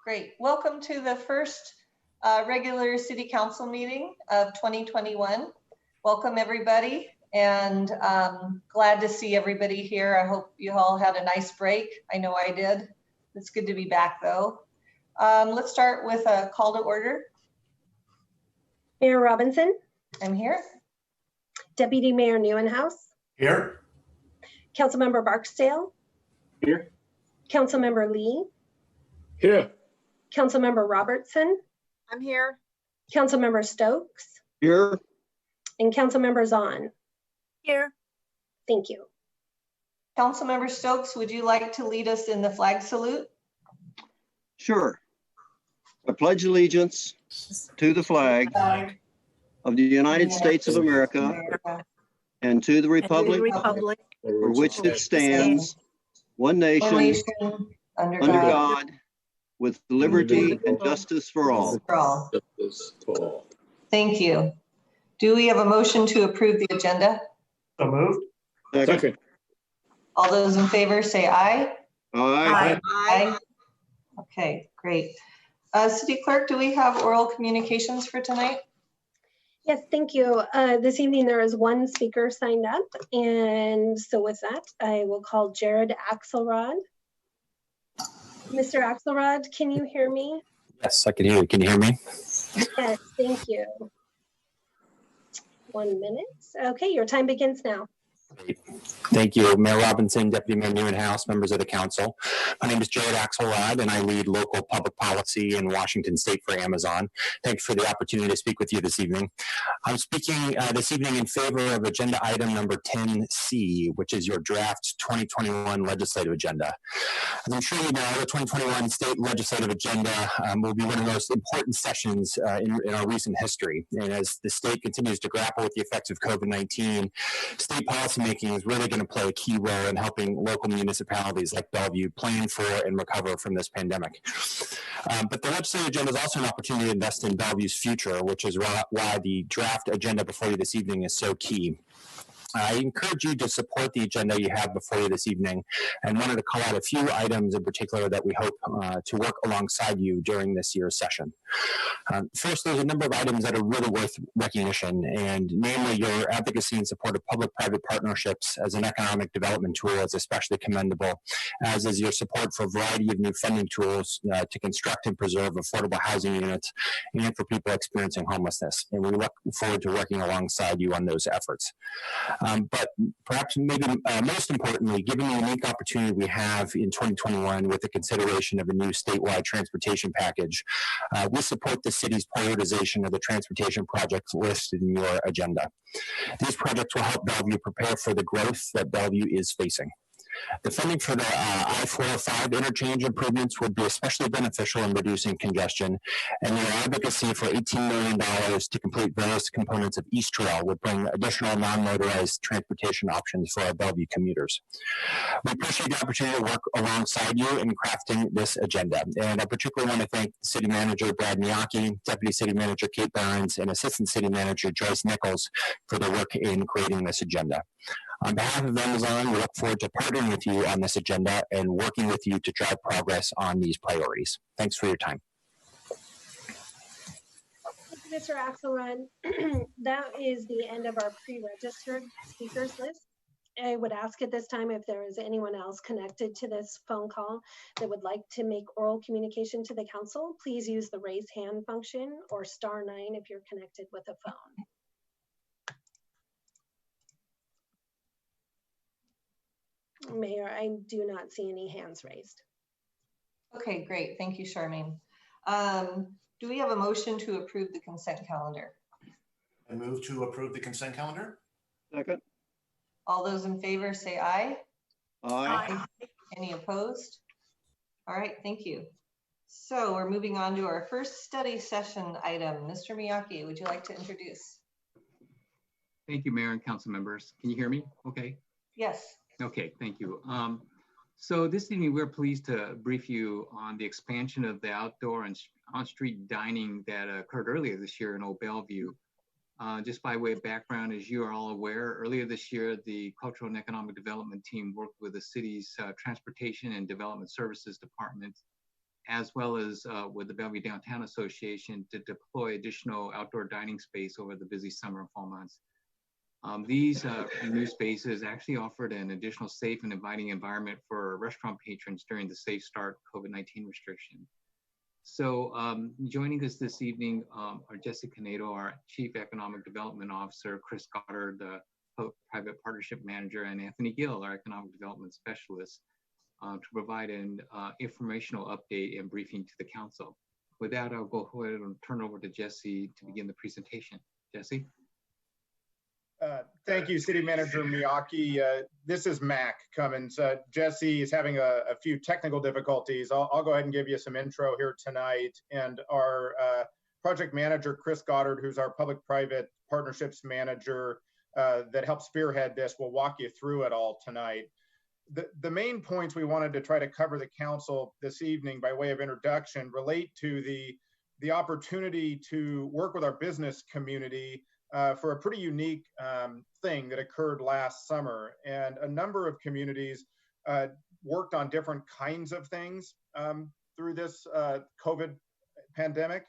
Great. Welcome to the first regular City Council meeting of 2021. Welcome, everybody, and glad to see everybody here. I hope you all had a nice break. I know I did. It's good to be back, though. Let's start with a call to order. Mayor Robinson. I'm here. Deputy Mayor Neuenhouse. Here. Councilmember Barksdale. Here. Councilmember Lee. Here. Councilmember Robertson. I'm here. Councilmember Stokes. Here. And Councilmember Zahn. Here. Thank you. Councilmember Stokes, would you like to lead us in the flag salute? Sure. I pledge allegiance to the flag of the United States of America and to the republic for which it stands, one nation, under God, with liberty and justice for all. Thank you. Do we have a motion to approve the agenda? So moved. Second. All those in favor say aye. Aye. Aye. Okay, great. City Clerk, do we have oral communications for tonight? Yes, thank you. This evening there is one speaker signed up, and so with that, I will call Jared Axelrod. Mr. Axelrod, can you hear me? Yes, I can hear you. Can you hear me? Yes, thank you. 1 minute. Okay, your time begins now. Great. Thank you, Mayor Robinson, Deputy Mayor Neuenhouse, members of the council. My name is Jared Axelrod, and I lead local public policy in Washington State for Amazon. Thanks for the opportunity to speak with you this evening. I'm speaking this evening in favor of agenda item number 10C, which is your draft 2021 legislative agenda. As I'm sure you know, the 2021 state legislative agenda will be one of the most important sessions in our recent history. And as the state continues to grapple with the effects of COVID-19, state policymaking is really going to play a key role in helping local municipalities like Bellevue plan for and recover from this pandemic. But the legislative agenda is also an opportunity to invest in Bellevue's future, which is why the draft agenda before you this evening is so key. I encourage you to support the agenda you have before you this evening, and wanted to call out a few items in particular that we hope to work alongside you during this year's session. First, there's a number of items that are really worth recognition, and namely your advocacy in support of public-private partnerships as an economic development tool is especially commendable, as is your support for a variety of new funding tools to construct and preserve affordable housing units and for people experiencing homelessness. And we look forward to working alongside you on those efforts. But perhaps maybe most importantly, given the unique opportunity we have in 2021 with the consideration of a new statewide transportation package, we support the city's prioritization of the transportation projects listed in your agenda. These projects will help Bellevue prepare for the growth that Bellevue is facing. The funding for the I-405 interchange improvements would be especially beneficial in reducing congestion, and your advocacy for $18 million to complete various components of East Trail would bring additional non-motorized transportation options for our Bellevue commuters. We appreciate the opportunity to work alongside you in crafting this agenda, and I particularly want to thank City Manager Brad Miyake, Deputy City Manager Kate Barnes, and Assistant City Manager Joyce Nichols for their work in creating this agenda. On behalf of Amazon, we look forward to partnering with you on this agenda and working with you to drive progress on these priorities. Thanks for your time. Thank you, Mr. Axelrod. That is the end of our pre-registered speakers list. I would ask at this time if there is anyone else connected to this phone call that would like to make oral communication to the council. Please use the raise hand function or *9 if you're connected with a phone. Mayor, I do not see any hands raised. Okay, great. Thank you, Charmaine. Do we have a motion to approve the consent calendar? I move to approve the consent calendar. Second. All those in favor say aye. Aye. Any opposed? All right, thank you. So we're moving on to our first study session item. Mr. Miyake, would you like to introduce? Thank you, Mayor and council members. Can you hear me? Okay. Yes. Okay, thank you. So this evening, we're pleased to brief you on the expansion of the outdoor and on-street dining that occurred earlier this year in Old Bellevue. Just by way of background, as you are all aware, earlier this year, the Cultural and Economic Development team worked with the city's Transportation and Development Services Department as well as with the Bellevue Downtown Association to deploy additional outdoor dining space over the busy summer and fall months. These new spaces actually offered an additional safe and inviting environment for restaurant patrons during the Safe Start COVID-19 restriction. So joining us this evening are Jesse Canedo, our Chief Economic Development Officer, Chris Goddard, the Private Partnership Manager, and Anthony Gill, our Economic Development Specialist, to provide an informational update and briefing to the Council. With that, I'll go ahead and turn over to Jesse to begin the presentation. Jesse? Thank you, City Manager Miyake. This is Mac Cummins. Jesse is having a few technical difficulties. I'll go ahead and give you some intro here tonight. And our project manager, Chris Goddard, who's our Public-Private Partnerships Manager that helps spearhead this, will walk you through it all tonight. The main points we wanted to try to cover the Council this evening by way of introduction relate to the opportunity to work with our business community for a pretty unique thing that occurred last summer. And a number of communities worked on different kinds of things through this COVID pandemic,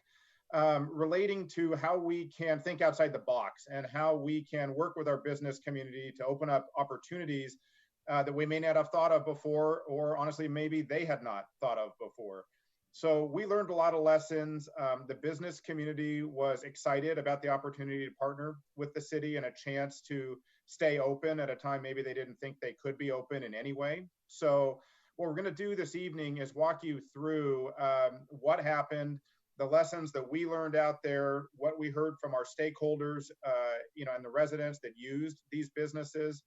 relating to how we can think outside the box and how we can work with our business community to open up opportunities that we may not have thought of before, or honestly, maybe they had not thought of before. So we learned a lot of lessons. The business community was excited about the opportunity to partner with the city and a chance to stay open at a time maybe they didn't think they could be open in any way. So what we're going to do this evening is walk you through what happened, the lessons that we learned out there, what we heard from our stakeholders, and the residents that used these businesses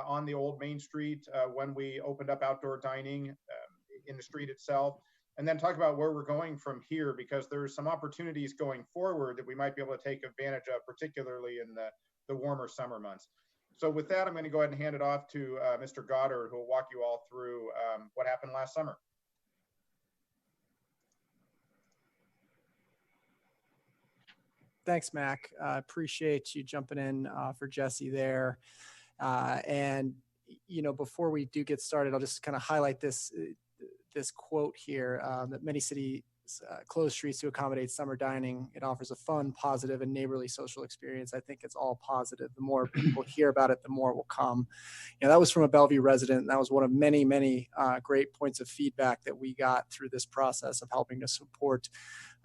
on the old Main Street when we opened up outdoor dining in the street itself. And then talk about where we're going from here, because there's some opportunities going forward that we might be able to take advantage of, particularly in the warmer summer months. So with that, I'm going to go ahead and hand it off to Mr. Goddard, who will walk you all through what happened last summer. Thanks, Mac. I appreciate you jumping in for Jesse there. And, before we do get started, I'll just kind of highlight this quote here, that many cities close streets to accommodate summer dining. It offers a fun, positive, and neighborly social experience. I think it's all positive. The more people hear about it, the more it will come. That was from a Bellevue resident. And that was one of many, many great points of feedback that we got through this process of helping to support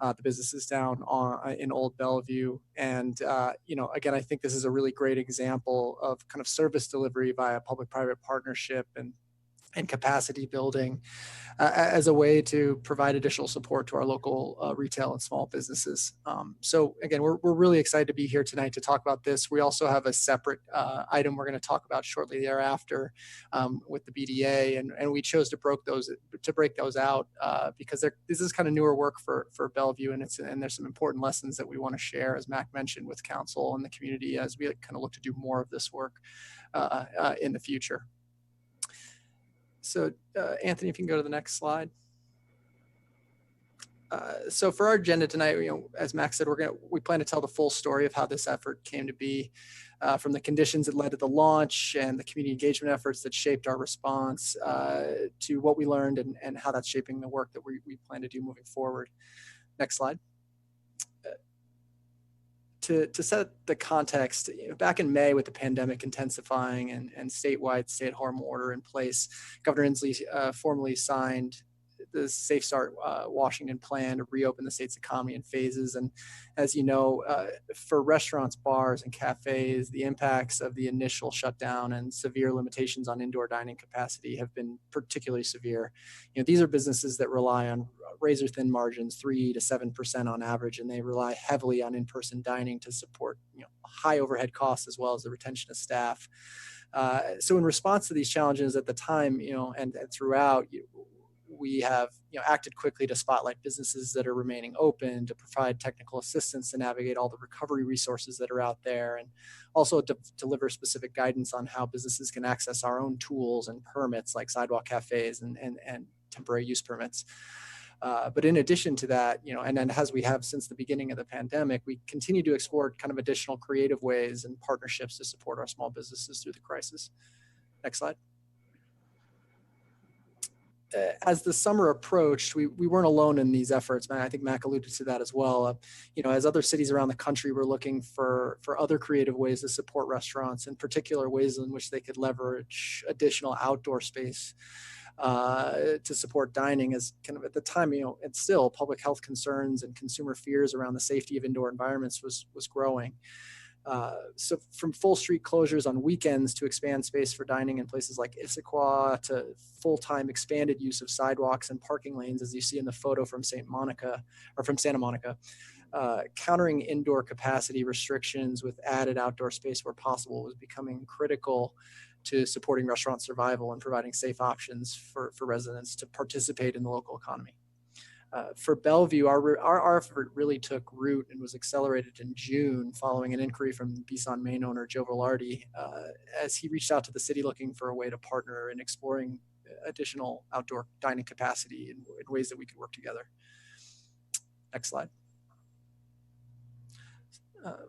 the businesses down in Old Bellevue. And, again, I think this is a really great example of kind of service delivery via public-private partnership and capacity building as a way to provide additional support to our local retail and small businesses. So again, we're really excited to be here tonight to talk about this. We also have a separate item we're going to talk about shortly thereafter with the BDA, and we chose to break those out because this is kind of newer work for Bellevue, and there's some important lessons that we want to share, as Mac mentioned, with council and the community as we kind of look to do more of this work in the future. So Anthony, if you can go to the next slide. So for our agenda tonight, as Max said, we plan to tell the full story of how this effort came to be, from the conditions that led to the launch and the community engagement efforts that shaped our response, to what we learned and how that's shaping the work that we plan to do moving forward. Next slide. To set the context, back in May, with the pandemic intensifying and statewide stay-at-home order in place, Governor Inslee formally signed the Safe Start Washington plan to reopen the state's economy in phases. And as you know, for restaurants, bars, and cafes, the impacts of the initial shutdown and severe limitations on indoor dining capacity have been particularly severe. These are businesses that rely on razor-thin margins, 3 to 7% on average, and they rely heavily on in-person dining to support high overhead costs as well as the retention of staff. So in response to these challenges at the time, and throughout, we have acted quickly to spotlight businesses that are remaining open, to provide technical assistance to navigate all the recovery resources that are out there, and also to deliver specific guidance on how businesses can access our own tools and permits like sidewalk cafes and temporary use permits. But in addition to that, and then as we have since the beginning of the pandemic, we continue to explore kind of additional creative ways and partnerships to support our small businesses through the crisis. Next slide. as the summer approached, we weren't alone in these efforts. I think Mac alluded to that as well. As other cities around the country were looking for other creative ways to support restaurants, in particular ways in which they could leverage additional outdoor space to support dining, as kind of at the time, and still public health concerns and consumer fears around the safety of indoor environments was growing. So from full street closures on weekends to expand space for dining in places like Issaquah to full-time expanded use of sidewalks and parking lanes, as you see in the photo from Santa Monica, countering indoor capacity restrictions with added outdoor space where possible was becoming critical to supporting restaurant survival and providing safe options for residents to participate in the local economy. For Bellevue, our effort really took root and was accelerated in June following an inquiry from Bison Maine owner Joe Velarde, as he reached out to the city looking for a way to partner in exploring additional outdoor dining capacity in ways that we could work together. Next slide.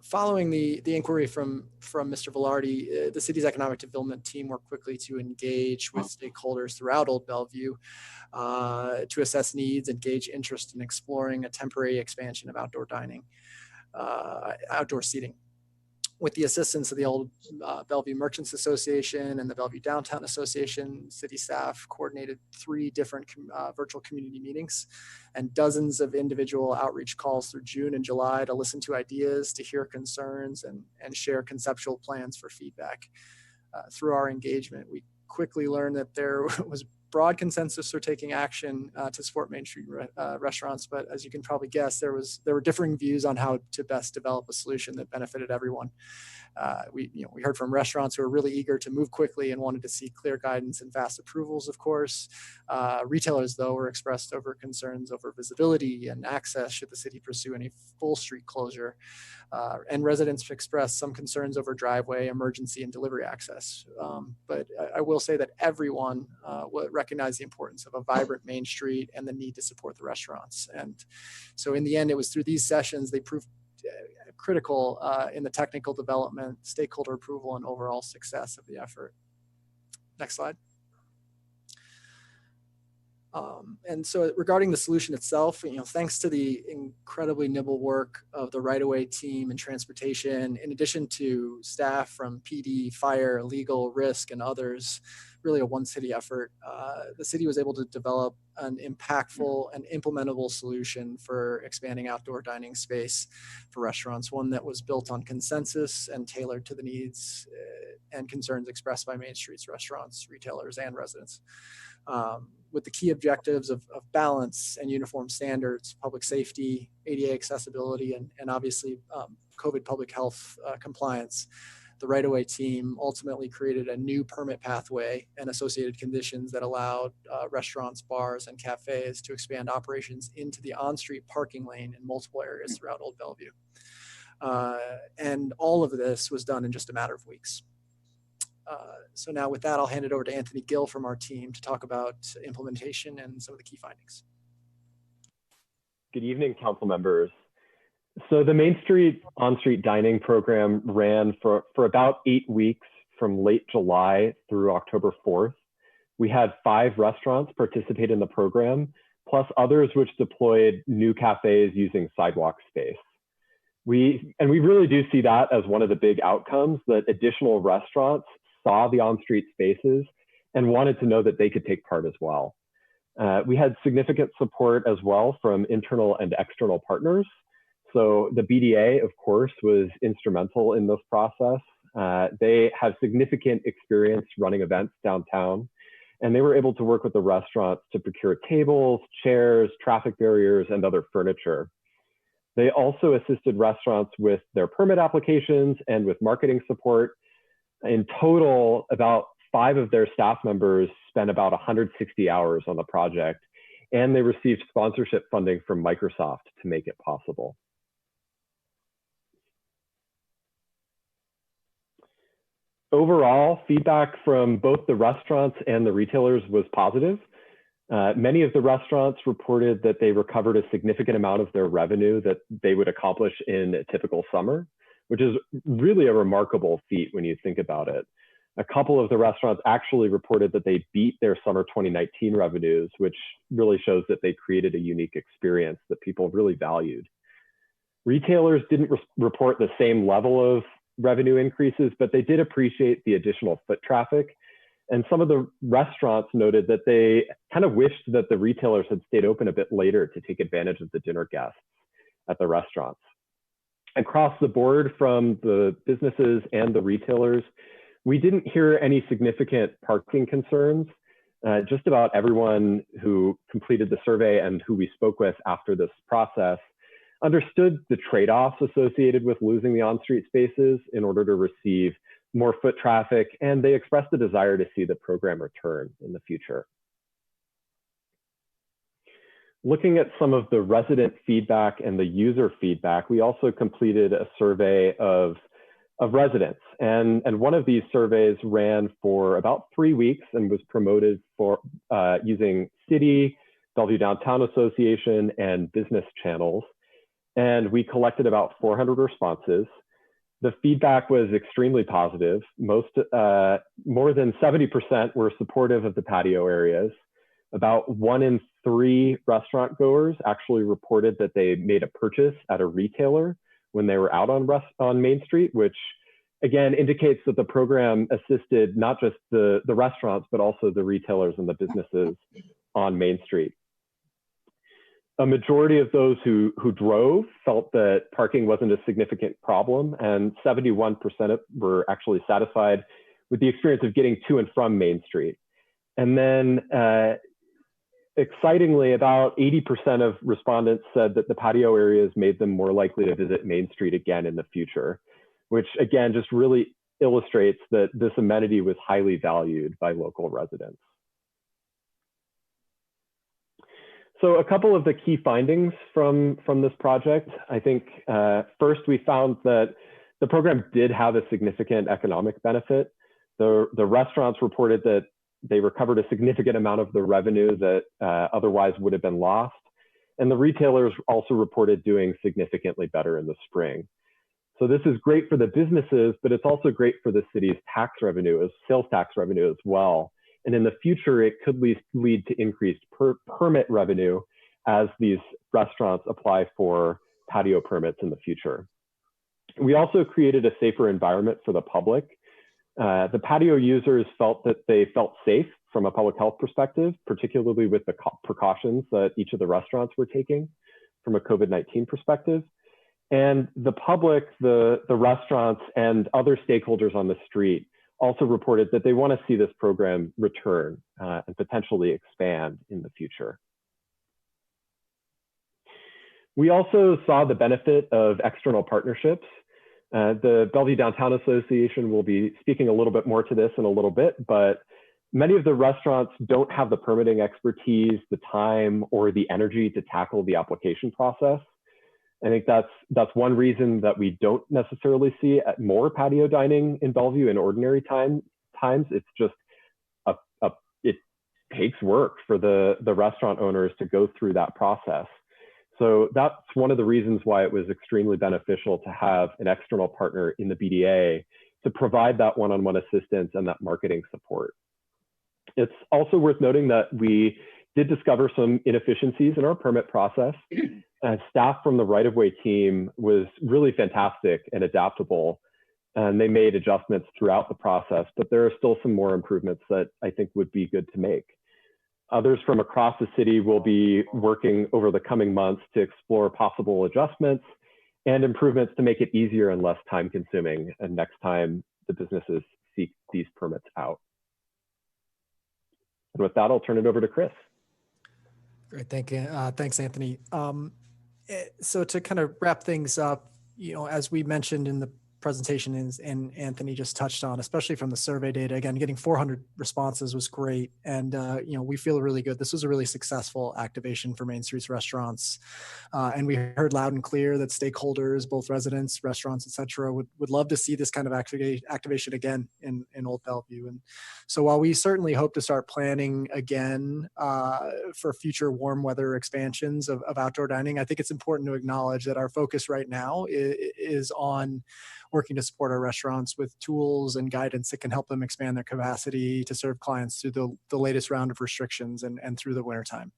Following the inquiry from Mr. Velarde, the city's economic development team worked quickly to engage with stakeholders throughout Old Bellevue to assess needs and gauge interest in exploring a temporary expansion of outdoor dining, outdoor seating. With the assistance of the Old Bellevue Merchants Association and the Bellevue Downtown Association, city staff coordinated 3 different virtual community meetings and dozens of individual outreach calls through June and July to listen to ideas, to hear concerns, and share conceptual plans for feedback. Through our engagement, we quickly learned that there was broad consensus for taking action to support Main Street restaurants, but as you can probably guess, there were differing views on how to best develop a solution that benefited everyone. We heard from restaurants who were really eager to move quickly and wanted to see clear guidance and fast approvals, of course. Retailers, though, were expressed over concerns over visibility and access should the city pursue any full street closure. And residents expressed some concerns over driveway, emergency, and delivery access. But I will say that everyone recognized the importance of a vibrant Main Street and the need to support the restaurants. And so in the end, it was through these sessions, they proved critical in the technical development, stakeholder approval, and overall success of the effort. Next slide. And so regarding the solution itself, thanks to the incredibly nimble work of the right-of-way team and transportation, in addition to staff from PD, fire, legal, risk, and others, really a one city effort, the city was able to develop an impactful and implementable solution for expanding outdoor dining space for restaurants, one that was built on consensus and tailored to the needs and concerns expressed by Main Street's restaurants, retailers, and residents. With the key objectives of balance and uniform standards, public safety, ADA accessibility, and obviously COVID public health compliance, the right-of-way team ultimately created a new permit pathway and associated conditions that allowed restaurants, bars, and cafes to expand operations into the on-street parking lane in multiple areas throughout Old Bellevue. And all of this was done in just a matter of weeks. So now with that, I'll hand it over to Anthony Gill from our team to talk about implementation and some of the key findings. Good evening, council members. So the Main Street on-street dining program ran for about 8 weeks from late July through October 4th. We had 5 restaurants participate in the program, plus others which deployed new cafes using sidewalk space. We really do see that as one of the big outcomes, that additional restaurants saw the on-street spaces and wanted to know that they could take part as well. We had significant support as well from internal and external partners. So the BDA, of course, was instrumental in this process. They have significant experience running events downtown, and they were able to work with the restaurants to procure tables, chairs, traffic barriers, and other furniture. They also assisted restaurants with their permit applications and with marketing support. In total, about 5 of their staff members spent about 160 hours on the project, and they received sponsorship funding from Microsoft to make it possible. Overall, feedback from both the restaurants and the retailers was positive. Many of the restaurants reported that they recovered a significant amount of their revenue that they would accomplish in a typical summer, which is really a remarkable feat when you think about it. A couple of the restaurants actually reported that they beat their summer 2019 revenues, which really shows that they created a unique experience that people really valued. Retailers didn't report the same level of revenue increases, but they did appreciate the additional foot traffic. And some of the restaurants noted that they kind of wished that the retailers had stayed open a bit later to take advantage of the dinner guests at the restaurants. Across the board from the businesses and the retailers, we didn't hear any significant parking concerns. Just about everyone who completed the survey and who we spoke with after this process understood the trade-offs associated with losing the on-street spaces in order to receive more foot traffic, and they expressed a desire to see the program return in the future. Looking at some of the resident feedback and the user feedback, we also completed a survey of residents. And one of these surveys ran for about 3 weeks and was promoted for using City, Bellevue Downtown Association, and business channels. And we collected about 400 responses. The feedback was extremely positive. More than 70% were supportive of the patio areas. About 1 in 3 restaurant goers actually reported that they made a purchase at a retailer when they were out on Main Street, which again indicates that the program assisted not just the restaurants, but also the retailers and the businesses on Main Street. A majority of those who drove felt that parking wasn't a significant problem, and 71% were actually satisfied with the experience of getting to and from Main Street. And then excitingly, about 80% of respondents said that the patio areas made them more likely to visit Main Street again in the future, which again just really illustrates that this amenity was highly valued by local residents. So a couple of the key findings from this project. I think first we found that the program did have a significant economic benefit. The restaurants reported that they recovered a significant amount of the revenue that otherwise would have been lost. And the retailers also reported doing significantly better in the spring. So this is great for the businesses, but it's also great for the city's tax revenue, sales tax revenue as well. And in the future, it could lead to increased permit revenue as these restaurants apply for patio permits in the future. We also created a safer environment for the public. The patio users felt that they felt safe from a public health perspective, particularly with the precautions that each of the restaurants were taking from a COVID-19 perspective. And the public, the restaurants, and other stakeholders on the street also reported that they want to see this program return and potentially expand in the future. We also saw the benefit of external partnerships. The Bellevue Downtown Association will be speaking a little bit more to this in a little bit, but many of the restaurants don't have the permitting expertise, the time, or the energy to tackle the application process. I think that's one reason that we don't necessarily see more patio dining in Bellevue in ordinary times. It's just it takes work for the restaurant owners to go through that process. So that's one of the reasons why it was extremely beneficial to have an external partner in the BDA to provide that one-on-one assistance and that marketing support. It's also worth noting that we did discover some inefficiencies in our permit process. Staff from the right-of-way team was really fantastic and adaptable, and they made adjustments throughout the process, but there are still some more improvements that I think would be good to make. Others from across the city will be working over the coming months to explore possible adjustments and improvements to make it easier and less time-consuming, and next time the businesses seek these permits out. And with that, I'll turn it over to Chris. Great, thanks, Anthony. So to kind of wrap things up, as we mentioned in the presentation and Anthony just touched on, especially from the survey data, again, getting 400 responses was great. And, we feel really good. This was a really successful activation for Main Street's restaurants. And we heard loud and clear that stakeholders, both residents, restaurants, et cetera, would love to see this kind of activation again in Old Bellevue. And so while we certainly hope to start planning again for future warm weather expansions of outdoor dining, I think it's important to acknowledge that our focus right now is on working to support our restaurants with tools and guidance that can help them expand their capacity to serve clients through the latest round of restrictions and through the wintertime.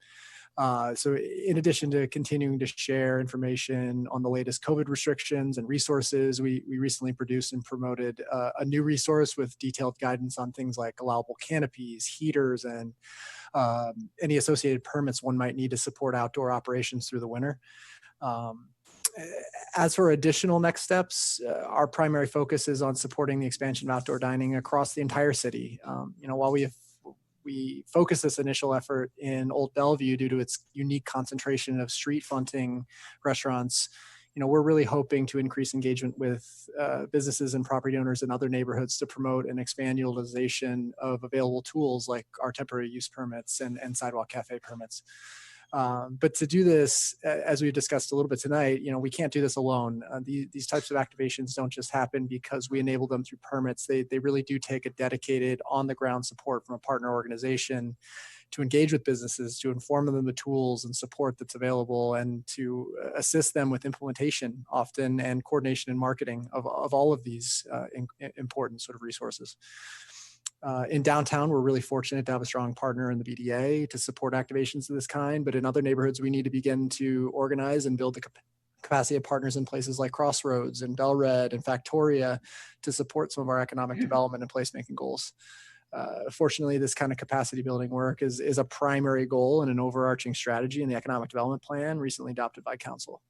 So in addition to continuing to share information on the latest COVID restrictions and resources, we recently produced and promoted a new resource with detailed guidance on things like allowable canopies, heaters, and any associated permits one might need to support outdoor operations through the winter. As for additional next steps, our primary focus is on supporting the expansion of outdoor dining across the entire city. While we focus this initial effort in Old Bellevue due to its unique concentration of street fronting restaurants, we're really hoping to increase engagement with businesses and property owners in other neighborhoods to promote and expand utilization of available tools like our temporary use permits and sidewalk cafe permits. But to do this, as we discussed a little bit tonight, we can't do this alone. These types of activations don't just happen because we enable them through permits. They really do take a dedicated on-the-ground support from a partner organization to engage with businesses, to inform them of the tools and support that's available, and to assist them with implementation often and coordination and marketing of all of these important sort of resources. In downtown, we're really fortunate to have a strong partner in the BDA to support activations of this kind, but in other neighborhoods, we need to begin to organize and build the capacity of partners in places like Crossroads and Bellred and Factoria to support some of our economic development and placemaking goals. Fortunately, this kind of capacity building work is a primary goal and an overarching strategy in the economic development plan recently adopted by council.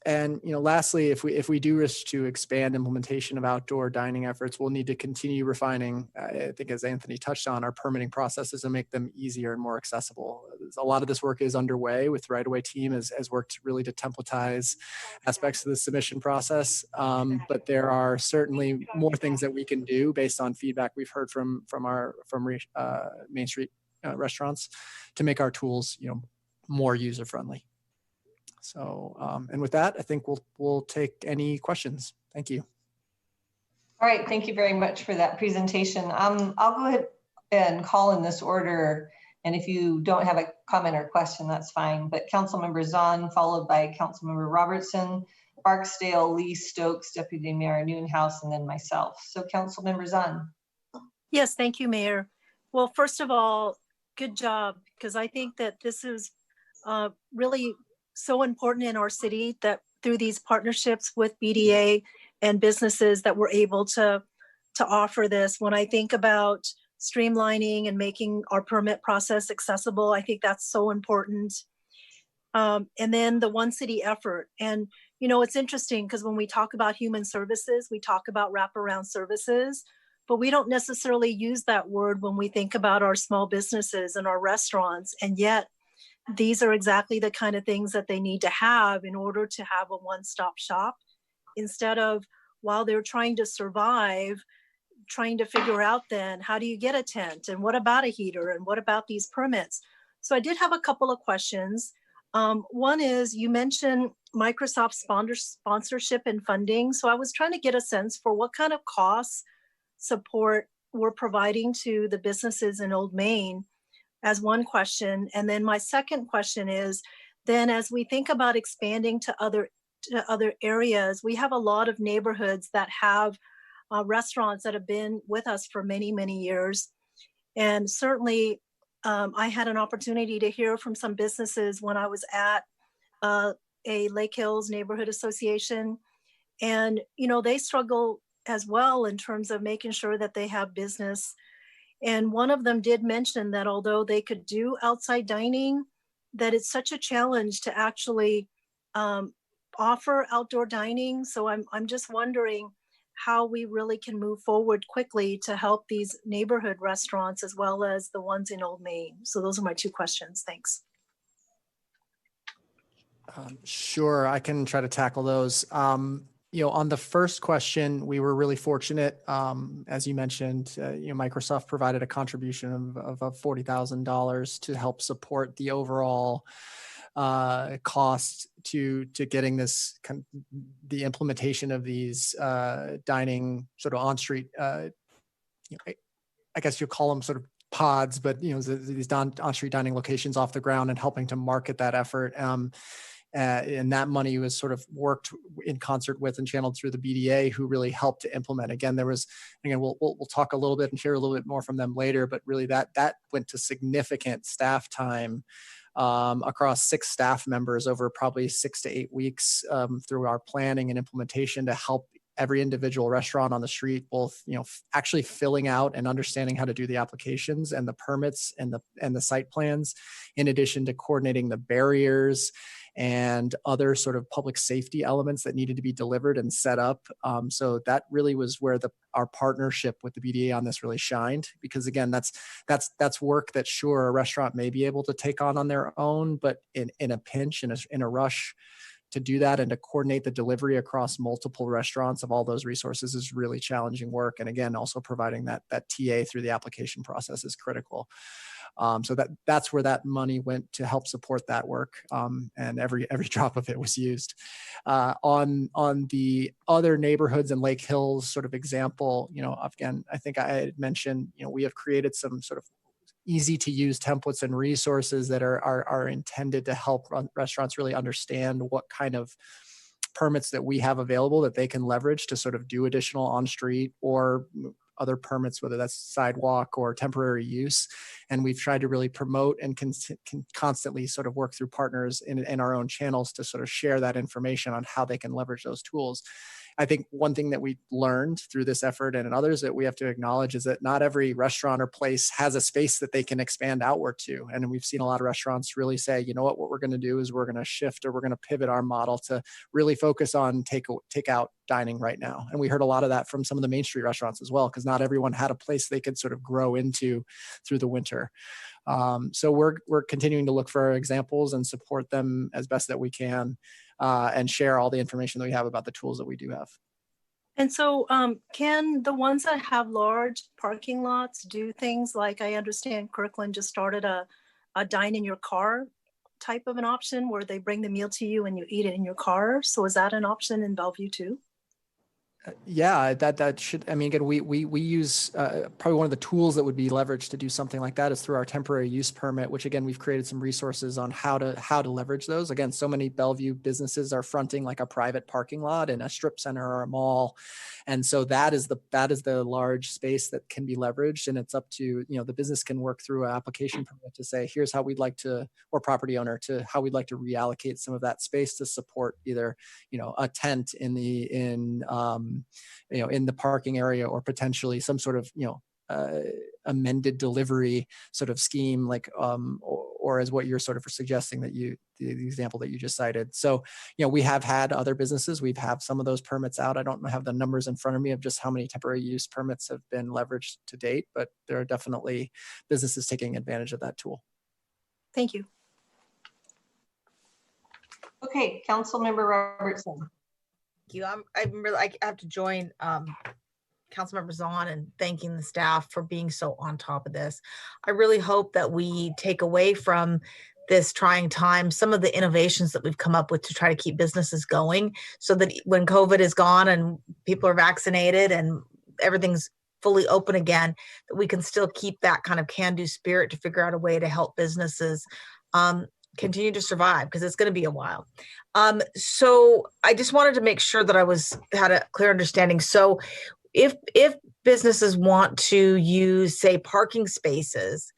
And lastly, if we do wish to expand implementation of outdoor dining efforts, we'll need to continue refining, I think as Anthony touched on, our permitting processes and make them easier and more accessible. A lot of this work is underway with the right-of-way team has worked really to templatize aspects of the submission process. But there are certainly more things that we can do based on feedback we've heard from Main Street restaurants to make our tools more user-friendly. So, and with that, I think we'll take any questions. Thank you. All right, thank you very much for that presentation. I'll go ahead and call in this order. And if you don't have a comment or question, that's fine. But Councilmember Zahn, followed by Councilmember Robertson, Barksdale, Lee, Stokes, Deputy Mayor Newhouse, and then myself. So Councilmember Zahn. Yes, thank you, Mayor. Well, first of all, good job, because I think that this is really so important in our city that through these partnerships with BDA and businesses that we're able to offer this. When I think about streamlining and making our permit process accessible, I think that's so important. And then the one city effort. And, it's interesting because when we talk about human services, we talk about wraparound services, but we don't necessarily use that word when we think about our small businesses and our restaurants. And yet, these are exactly the kind of things that they need to have in order to have a one-stop shop, instead of, while they're trying to survive, trying to figure out then, how do you get a tent? And what about a heater? And what about these permits? So I did have a couple of questions. One is, you mentioned Microsoft sponsorship and funding. So I was trying to get a sense for what kind of cost support we're providing to the businesses in Old Main, as one question. And then my second question is, then as we think about expanding to other areas, we have a lot of neighborhoods that have restaurants that have been with us for many, many years. And certainly I had an opportunity to hear from some businesses when I was at a Lake Hills Neighborhood Association. And, they struggle as well in terms of making sure that they have business. And one of them did mention that although they could do outside dining, that it's such a challenge to actually offer outdoor dining. So I'm just wondering how we really can move forward quickly to help these neighborhood restaurants as well as the ones in Old Main. So those are my two questions. Thanks. Sure, I can try to tackle those. On the first question, we were really fortunate. As you mentioned, Microsoft provided a contribution of $40,000 to help support the overall cost to getting this the implementation of these dining sort of on-street. I guess you'll call them sort of pods, but these on-street dining locations off the ground and helping to market that effort. And that money was sort of worked in concert with and channeled through the BDA, who really helped to implement. Again, we'll talk a little bit and hear a little bit more from them later, but really that went to significant staff time across 6 staff members over probably 6 to 8 weeks through our planning and implementation to help every individual restaurant on the street, both, actually filling out and understanding how to do the applications and the permits and the site plans, in addition to coordinating the barriers and other sort of public safety elements that needed to be delivered and set up. So that really was where our partnership with the BDA on this really shined, because again, that's work that sure, a restaurant may be able to take on their own, but in a pinch, in a rush, to do that and to coordinate the delivery across multiple restaurants of all those resources is really challenging work. And again, also providing that TA through the application process is critical. So that's where that money went to help support that work. And every drop of it was used. On the other neighborhoods and Lake Hills sort of example, again, I think I had mentioned, we have created some sort of easy to use templates and resources that are intended to help restaurants really understand what kind of permits that we have available that they can leverage to sort of do additional on-street or other permits, whether that's sidewalk or temporary use. And we've tried to really promote and can constantly sort of work through partners in our own channels to sort of share that information on how they can leverage those tools. I think one thing that we learned through this effort and in others that we have to acknowledge is that not every restaurant or place has a space that they can expand outward to. And we've seen a lot of restaurants really say, you know what we're going to do is we're going to shift, or we're going to pivot our model to really focus on takeout dining right now. And we heard a lot of that from some of the Main Street restaurants as well, because not everyone had a place they could sort of grow into through the winter. So we're continuing to look for examples and support them as best that we can, and share all the information that we have about the tools that we do have. And so can the ones that have large parking lots do things like, I understand Kirkland just started a dine in your car type of an option where they bring the meal to you and you eat it in your car. So is that an option in Bellevue too? Yeah, that should, again, we use probably one of the tools that would be leveraged to do something like that is through our temporary use permit, which again, we've created some resources on how to leverage those. Again, so many Bellevue businesses are fronting like a private parking lot in a strip center or a mall. And so that is the large space that can be leveraged. And it's up to, the business can work through an application permit to say, here's how we'd like to, or property owner to how we'd like to reallocate some of that space to support either, a tent in the parking area, or potentially some sort of, amended delivery sort of scheme, like, or as what you're sort of suggesting that the example that you just cited. So, we have had other businesses, we've had some of those permits out. I don't have the numbers in front of me of just how many temporary use permits have been leveraged to date, but there are definitely businesses taking advantage of that tool. Thank you. Okay, Councilmember Robertson. Thank you. I have to join Councilmember Zahn in thanking the staff for being so on top of this. I really hope that we take away from this trying time some of the innovations that we've come up with to try to keep businesses going, so that when COVID is gone and people are vaccinated and everything's fully open again, that we can still keep that kind of can-do spirit to figure out a way to help businesses continue to survive, because it's going to be a while. So I just wanted to make sure that I had a clear understanding. So if businesses want to use, say, parking spaces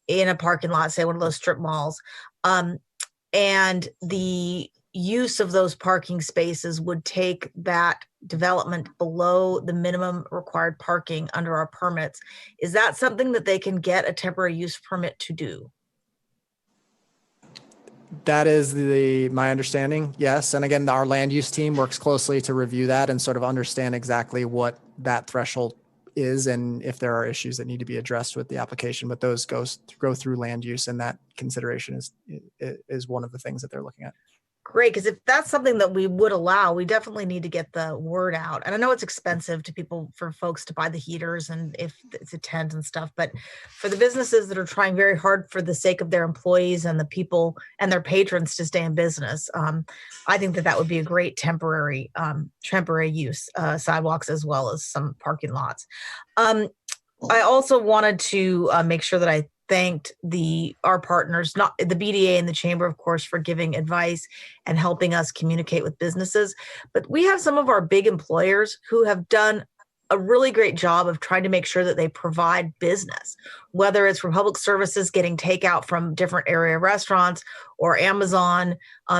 in a parking lot, say one of those strip malls, and the use of those parking spaces would take that development below the minimum required parking under our permits, is that something that they can get a temporary use permit to do? That is my understanding, yes. And again, our land use team works closely to review that and sort of understand exactly what that threshold is and if there are issues that need to be addressed with the application. But those go through land use, and that consideration is one of the things that they're looking at. Great, because if that's something that we would allow, we definitely need to get the word out. And I know it's expensive for folks to buy the heaters and if it's a tent and stuff, but for the businesses that are trying very hard for the sake of their employees and the people and their patrons to stay in business, I think that would be a great temporary use, sidewalks as well as some parking lots. I also wanted to make sure that I thanked our partners, not the BDA and the Chamber, of course, for giving advice and helping us communicate with businesses. But we have some of our big employers who have done a really great job of trying to make sure that they provide business, whether it's from public services getting takeout from different area restaurants, or Amazon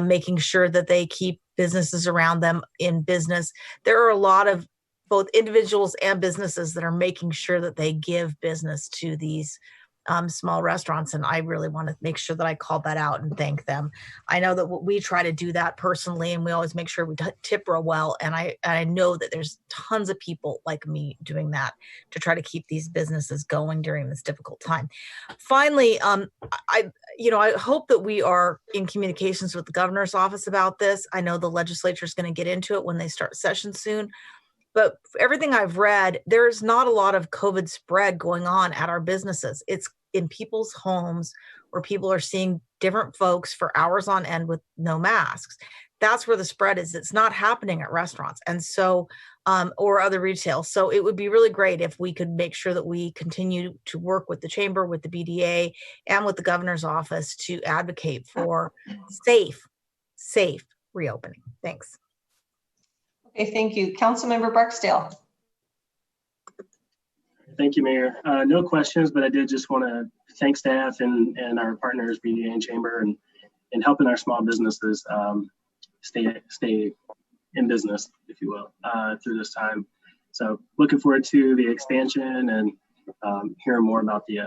making sure that they keep businesses around them in business. There are a lot of both individuals and businesses that are making sure that they give business to these small restaurants. And I really want to make sure that I call that out and thank them. I know that we try to do that personally, and we always make sure we tip real well. And I know that there's tons of people like me doing that to try to keep these businesses going during this difficult time. Finally, I hope that we are in communications with the governor's office about this. I know the legislature is going to get into it when they start session soon. But everything I've read, there's not a lot of COVID spread going on at our businesses. It's in people's homes where people are seeing different folks for hours on end with no masks. That's where the spread is. It's not happening at restaurants. And so, or other retail. So it would be really great if we could make sure that we continue to work with the Chamber, with the BDA, and with the governor's office to advocate for safe reopening. Thanks. Okay, thank you. Councilmember Barksdale. Thank you, Mayor. No questions, but I did just want to thank staff and our partners, BDA and Chamber, and helping our small businesses stay in business, if you will, through this time. So looking forward to the expansion and hearing more about the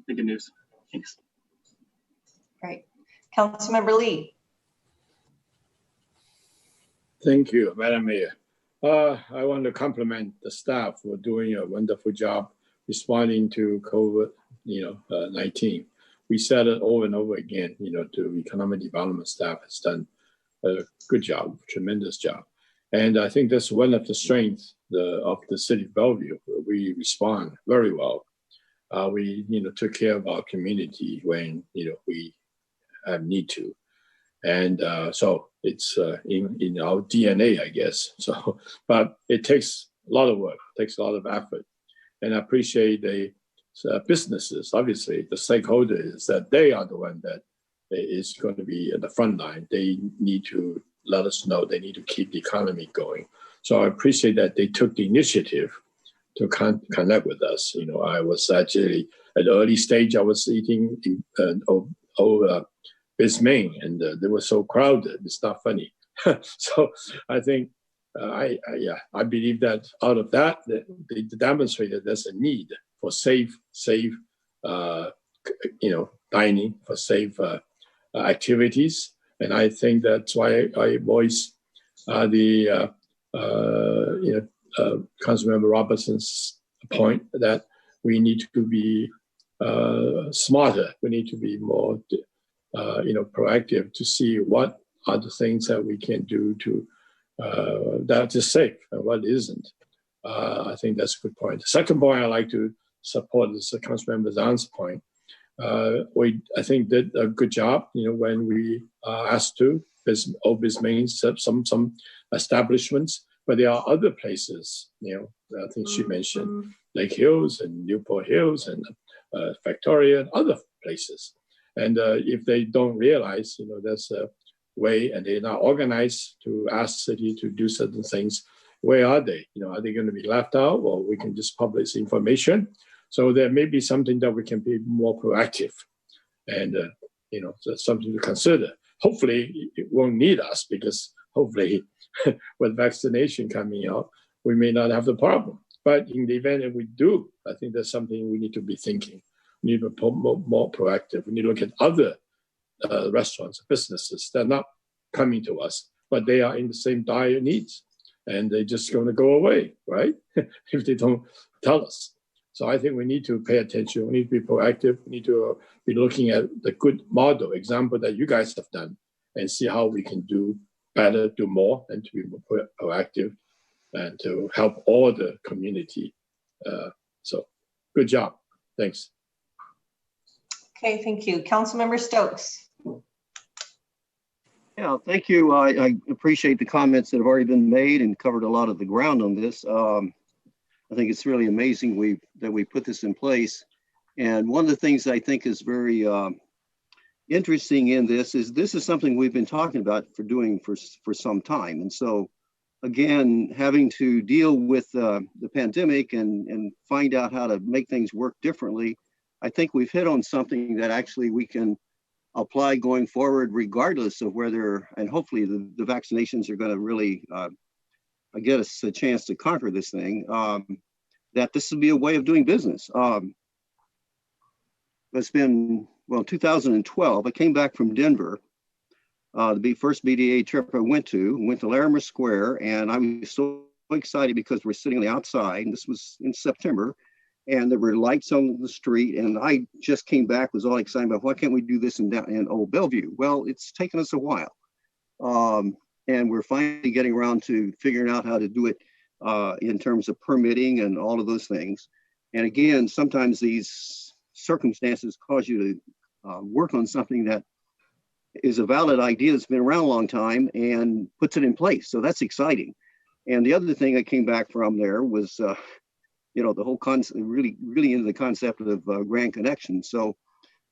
good news. Thanks. Great. Councilmember Lee. Thank you, Madam Mayor. I want to compliment the staff for doing a wonderful job responding to COVID-19. We said it over and over again, the economic development staff has done a good job, tremendous job. And I think that's one of the strengths of the city of Bellevue. We respond very well. We, took care of our community when, we have need to. And so it's in our DNA, I guess. So, but it takes a lot of work, takes a lot of effort. And I appreciate the businesses, obviously, the stakeholders, that they are the one that is going to be at the front line. They need to let us know, they need to keep the economy going. So I appreciate that they took the initiative to connect with us. I was actually at the early stage, I was eating Bismain, and they were so crowded. It's not funny. So I think, I believe that out of that, they demonstrated there's a need for safe, dining, for safe activities, and I think that's why I voice Councilmember Robertson's point that we need to be smarter. We need to be more proactive to see what are the things that we can do to that is safe and what isn't. I think that's a good point. The second point I like to support is Councilmember Zahn's point. We, I think, did a good job, when we asked to Bismain, some establishments, but there are other places, I think she mentioned Lake Hills and Newport Hills and Victoria and other places. And if they don't realize, there's a way, and they're not organized to ask city to do certain things, where are they? Are they going to be left out, or we can just publish information? So there may be something that we can be more proactive, and that's something to consider. Hopefully, it won't need us, because hopefully, with vaccination coming out, we may not have the problem. But in the event that we do, I think that's something we need to be thinking. We need to be more proactive. We need to look at other restaurants, businesses that are not coming to us, but they are in the same dire needs, and they're just going to go away, right? If they don't tell us. So I think we need to pay attention. We need to be proactive. We need to be looking at the good model example that you guys have done, and see how we can do better, do more, and to be more proactive, and to help all the community. So good job. Thanks. Okay, thank you. Councilmember Stokes. Yeah, thank you. I appreciate the comments that have already been made and covered a lot of the ground on this. I think it's really amazing that we put this in place. And one of the things I think is very interesting in this is something we've been talking about for some time. And so again, having to deal with the pandemic and find out how to make things work differently, I think we've hit on something that actually we can apply going forward, regardless of whether, and hopefully the vaccinations are going to really get us a chance to conquer this thing, that this will be a way of doing business. It's been, well, 2012, I came back from Denver. The first BDA trip I went to Larimer Square, and I was so excited because we're sitting on the outside, and this was in September, and there were lights on the street, and I just came back, was all excited about why can't we do this in Old Bellevue? Well, it's taken us a while, and we're finally getting around to figuring out how to do it in terms of permitting and all of those things. And again, sometimes these circumstances cause you to work on something that is a valid idea that's been around a long time and puts it in place. So that's exciting. And the other thing I came back from there was, the whole concept, really into the concept of Grand Connection. So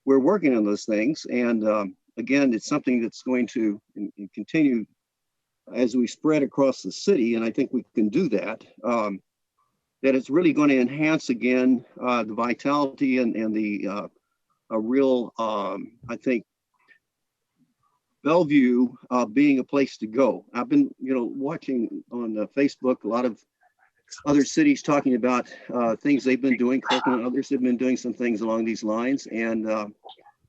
we're working on those things. And again, it's something that's going to continue as we spread across the city. And I think we can do that. That it's really going to enhance again, the vitality and the a real, I think, Bellevue being a place to go. I've been, watching on Facebook a lot of other cities talking about things they've been doing. Kirkland and others have been doing some things along these lines, and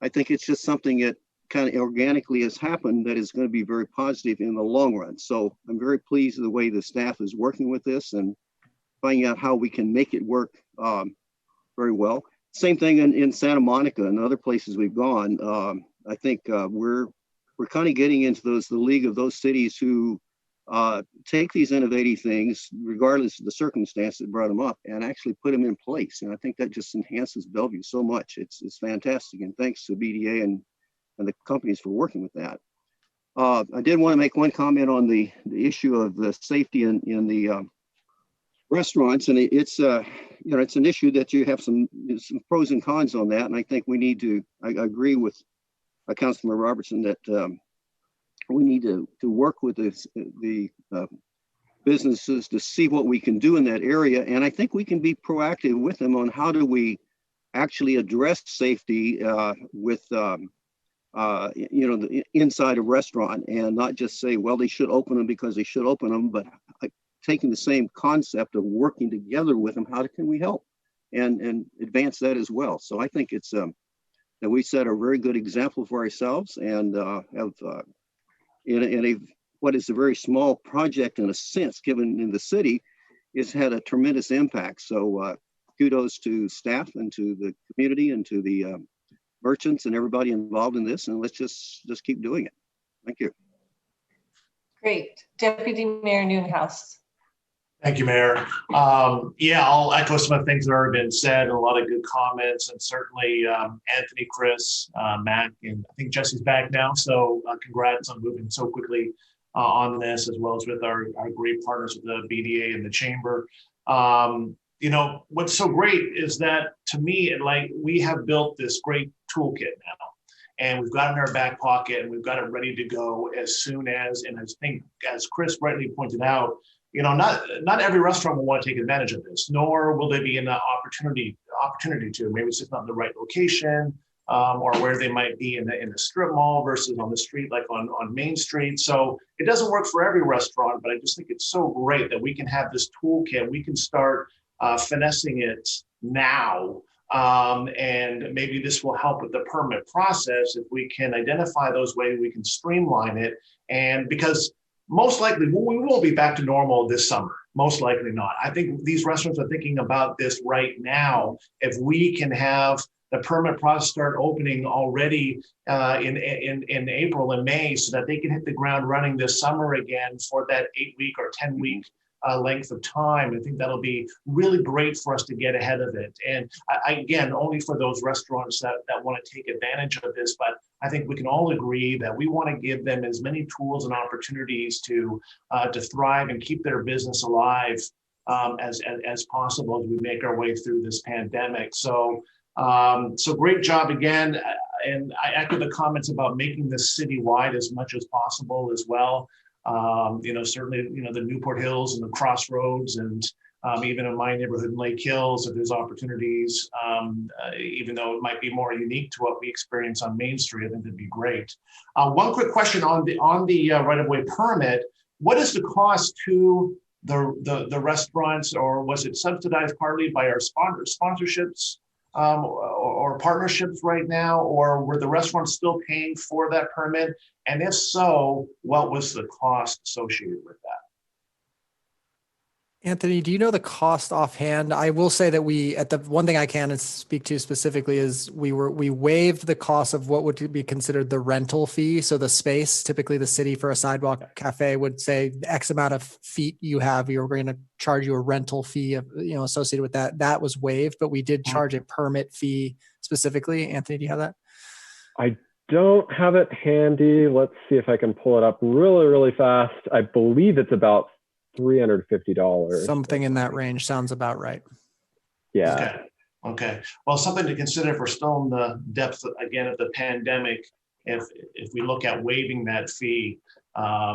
I think it's just something that kind of organically has happened that is going to be very positive in the long run. So I'm very pleased with the way the staff is working with this and finding out how we can make it work very well. Same thing in Santa Monica and other places we've gone. I think we're kind of getting into the league of those cities who take these innovative things, regardless of the circumstance that brought them up, and actually put them in place. And I think that just enhances Bellevue so much. It's fantastic. And thanks to BDA and the companies for working with that. I did want to make one comment on the issue of the safety in the restaurants. And it's an issue that you have some pros and cons on that. And I think we need to, I agree with Councilman Robertson that we need to work with the businesses to see what we can do in that area. And I think we can be proactive with them on how do we actually address safety with, the inside a restaurant, and not just say, well, they should open them because they should open them, but taking the same concept of working together with them, how can we help and advance that as well? So I think it's that we set a very good example for ourselves, and have in what is a very small project in a sense, given in the city, it's had a tremendous impact. So kudos to staff and to the community and to the merchants and everybody involved in this, and let's just keep doing it. Thank you. Great. Deputy Mayor Newhouse. Thank you, Mayor. I'll echo some of the things that have already been said, a lot of good comments, and certainly Anthony, Chris, Matt, and I think Jesse's back now. So congrats on moving so quickly on this, as well as with our great partners with the BDA and the Chamber. What's so great is that, to me, we have built this great toolkit now, and we've got it in our back pocket, and we've got it ready to go as soon as, and I think, as Chris rightly pointed out, not every restaurant will want to take advantage of this, nor will they be in the opportunity to. Maybe it's just not in the right location, or where they might be in the strip mall versus on the street, like on Main Street. So it doesn't work for every restaurant, but I just think it's so great that we can have this toolkit. We can start finessing it now. And maybe this will help with the permit process if we can identify those ways we can streamline it. And because most likely we will be back to normal this summer, most likely not. I think these restaurants are thinking about this right now. If we can have the permit process start opening already in April and May, so that they can hit the ground running this summer again for that 8-week or 10-week length of time. I think that'll be really great for us to get ahead of it. And again, only for those restaurants that want to take advantage of this, but I think we can all agree that we want to give them as many tools and opportunities to thrive and keep their business alive as possible as we make our way through this pandemic. So So great job again. And I echo the comments about making this citywide as much as possible as well. Certainly, the Newport Hills and the Crossroads, and even in my neighborhood in Lake Hills, if there's opportunities, even though it might be more unique to what we experience on Main Street, I think that'd be great. One quick question on the right-of-way permit: what is the cost to the restaurants, or was it subsidized partly by our sponsorships or partnerships right now, or were the restaurants still paying for that permit? And if so, what was the cost associated with that? Anthony, do you know the cost offhand? I will say that one thing I can speak to specifically is we waived the cost of what would be considered the rental fee. So the space, typically the city for a sidewalk cafe would say X amount of feet you have, you're going to charge you a rental fee associated with that. That was waived, but we did charge a permit fee specifically. Anthony, do you have that? I don't have it handy. Let's see if I can pull it up really, really fast. I believe it's about $350. Something in that range sounds about right. Yeah. Okay. Well, something to consider if we're still in the depths again of the pandemic. If we look at waiving that fee,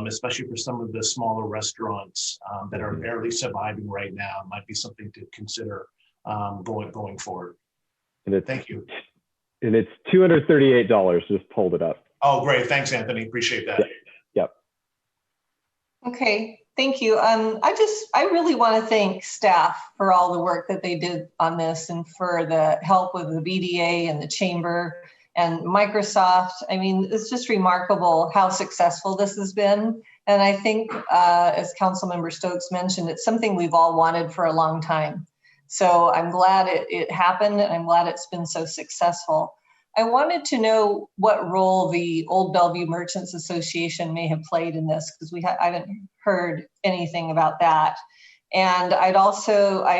especially for some of the smaller restaurants that are barely surviving right now, it might be something to consider going forward. Thank you. And it's $238. Just pulled it up. Oh, great. Thanks, Anthony. Appreciate that. Yep. Okay, thank you. I really want to thank staff for all the work that they did on this, and for the help with the BDA and the Chamber and Microsoft. I mean, it's just remarkable how successful this has been. And I think, as Councilmember Stokes mentioned, it's something we've all wanted for a long time. So I'm glad it happened, and I'm glad it's been so successful. I wanted to know what role the Old Bellevue Merchants Association may have played in this, because I haven't heard anything about that. And I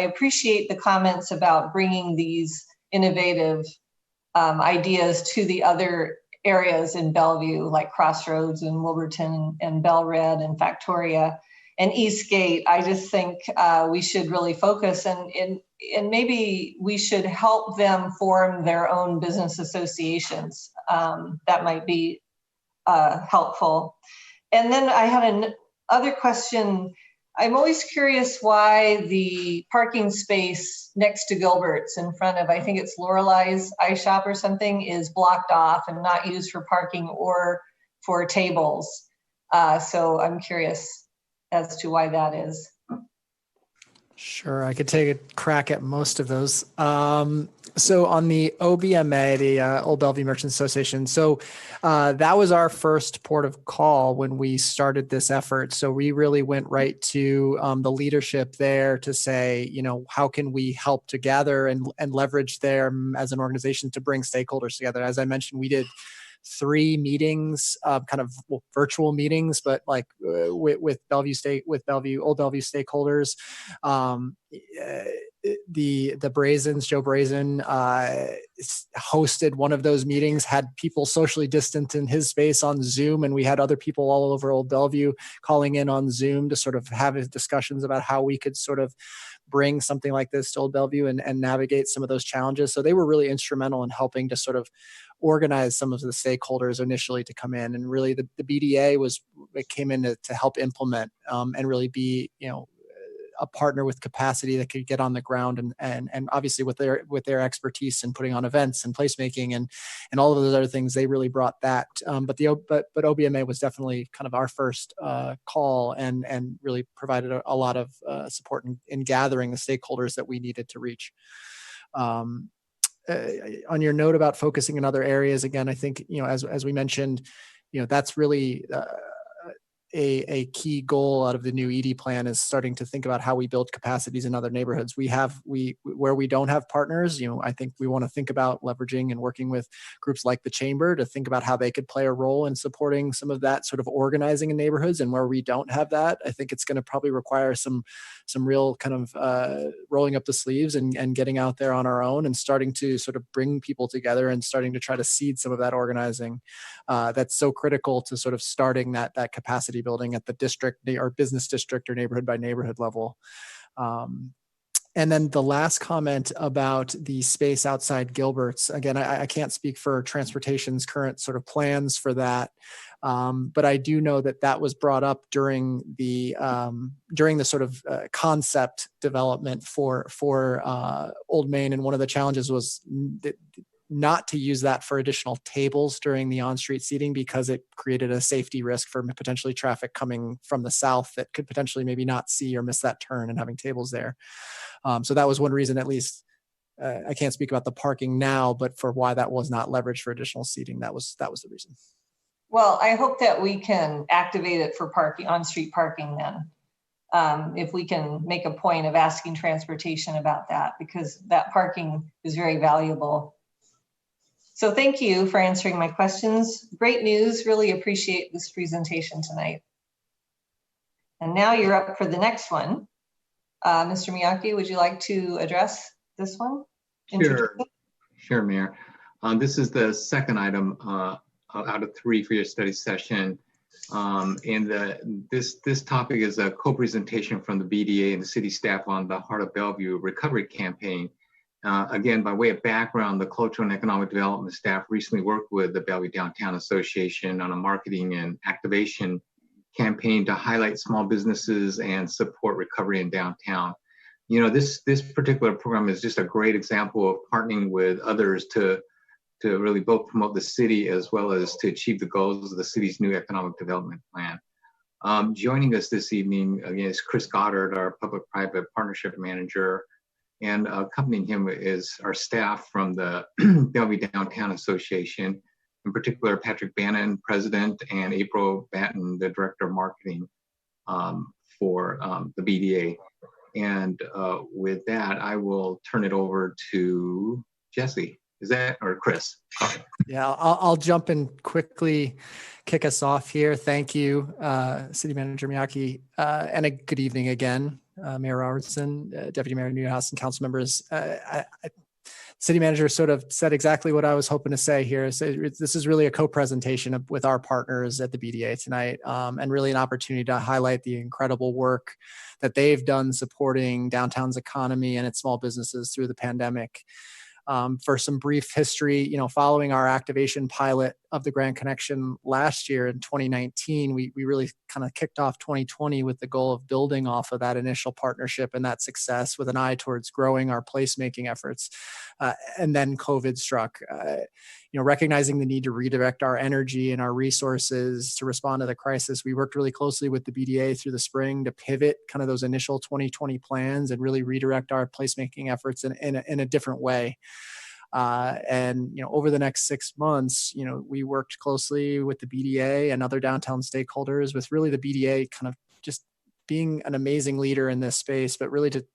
appreciate the comments about bringing these innovative ideas to the other areas in Bellevue, like Crossroads and Wilburton and Bell Red and Factoria and Eastgate. I just think we should really focus, and maybe we should help them form their own business associations. That might be helpful. And then I had another question. I'm always curious why the parking space next to Gilbert's in front of, I think it's Lorelei's iShop or something, is blocked off and not used for parking or for tables. So I'm curious as to why that is. Sure, I could take a crack at most of those. So on the OBMA, the Old Bellevue Merchants Association, so that was our first port of call when we started this effort. So we really went right to the leadership there to say, how can we help to gather and leverage them as an organization to bring stakeholders together? As I mentioned, we did 3 meetings, virtual meetings, but like with Old Bellevue stakeholders. The Brazens, Joe Brazen, hosted one of those meetings, had people socially distant in his space on Zoom, and we had other people all over Old Bellevue calling in on Zoom to sort of have discussions about how we could sort of bring something like this to Old Bellevue and navigate some of those challenges. So they were really instrumental in helping to sort of organize some of the stakeholders initially to come in, and really the BDA came in to help implement and really be a partner with capacity that could get on the ground and obviously with their expertise in putting on events and placemaking and all of those other things, they really brought that. But OBMA was definitely kind of our first call and really provided a lot of support in gathering the stakeholders that we needed to reach. On your note about focusing in other areas, again, I think, as we mentioned, that's really a key goal out of the new ED plan is starting to think about how we build capacities in other neighborhoods. Where we don't have partners, I think we want to think about leveraging and working with groups like the Chamber to think about how they could play a role in supporting some of that sort of organizing in neighborhoods. And where we don't have that, I think it's going to probably require some real kind of rolling up the sleeves and getting out there on our own and starting to sort of bring people together and starting to try to seed some of that organizing that's so critical to sort of starting that capacity building at the district or business district or neighborhood by neighborhood level. And then the last comment about the space outside Gilbert's, again, I can't speak for transportation's current sort of plans for that. But I do know that that was brought up during the sort of concept development for Old Main, and one of the challenges was not to use that for additional tables during the on-street seating because it created a safety risk for potentially traffic coming from the south that could potentially maybe not see or miss that turn, and having tables there. So that was one reason, at least. I can't speak about the parking now, but for why that was not leveraged for additional seating, that was the reason. Well, I hope that we can activate it for parking, on-street parking then. If we can make a point of asking transportation about that, because that parking is very valuable. So thank you for answering my questions. Great news, really appreciate this presentation tonight. And now you're up for the next one. Mr. Miyake, would you like to address this one? Sure, Mayor. This is the second item out of 3 for your study session. This topic is a co-presentation from the BDA and the city staff on the Heart of Bellevue recovery campaign. Again, by way of background, the Cultural and Economic Development staff recently worked with the Bellevue Downtown Association on a marketing and activation campaign to highlight small businesses and support recovery in downtown. You know, this particular program is just a great example of partnering with others to really both promote the city as well as to achieve the goals of the city's new economic development plan. Joining us this evening again is Chris Goddard, our public-private partnership manager, and accompanying him is our staff from the Bellevue Downtown Association, in particular Patrick Bannon, president, and April Batten, the director of marketing for the BDA. And with that, I will turn it over to Jesse. Is that, or Chris? Yeah, I'll jump in quickly, kick us off here. Thank you, City Manager Miyake, and a good evening again, Mayor Robertson, Deputy Mayor Newhouse, and council members. City Manager sort of said exactly what I was hoping to say here. So this is really a co-presentation with our partners at the BDA tonight, and really an opportunity to highlight the incredible work that they've done supporting downtown's economy and its small businesses through the pandemic. For some brief history, you know, following our activation pilot of the Grand Connection last year in 2019, we really kind of kicked off 2020 with the goal of building off of that initial partnership and that success with an eye towards growing our placemaking efforts. And then COVID struck. You know, recognizing the need to redirect our energy and our resources to respond to the crisis, we worked really closely with the BDA through the spring to pivot kind of those initial 2020 plans and really redirect our placemaking efforts in a different way. And, you know, over the next 6 months, you know, we worked closely with the BDA and other downtown stakeholders, with really the BDA kind of just being an amazing leader in this space, but really to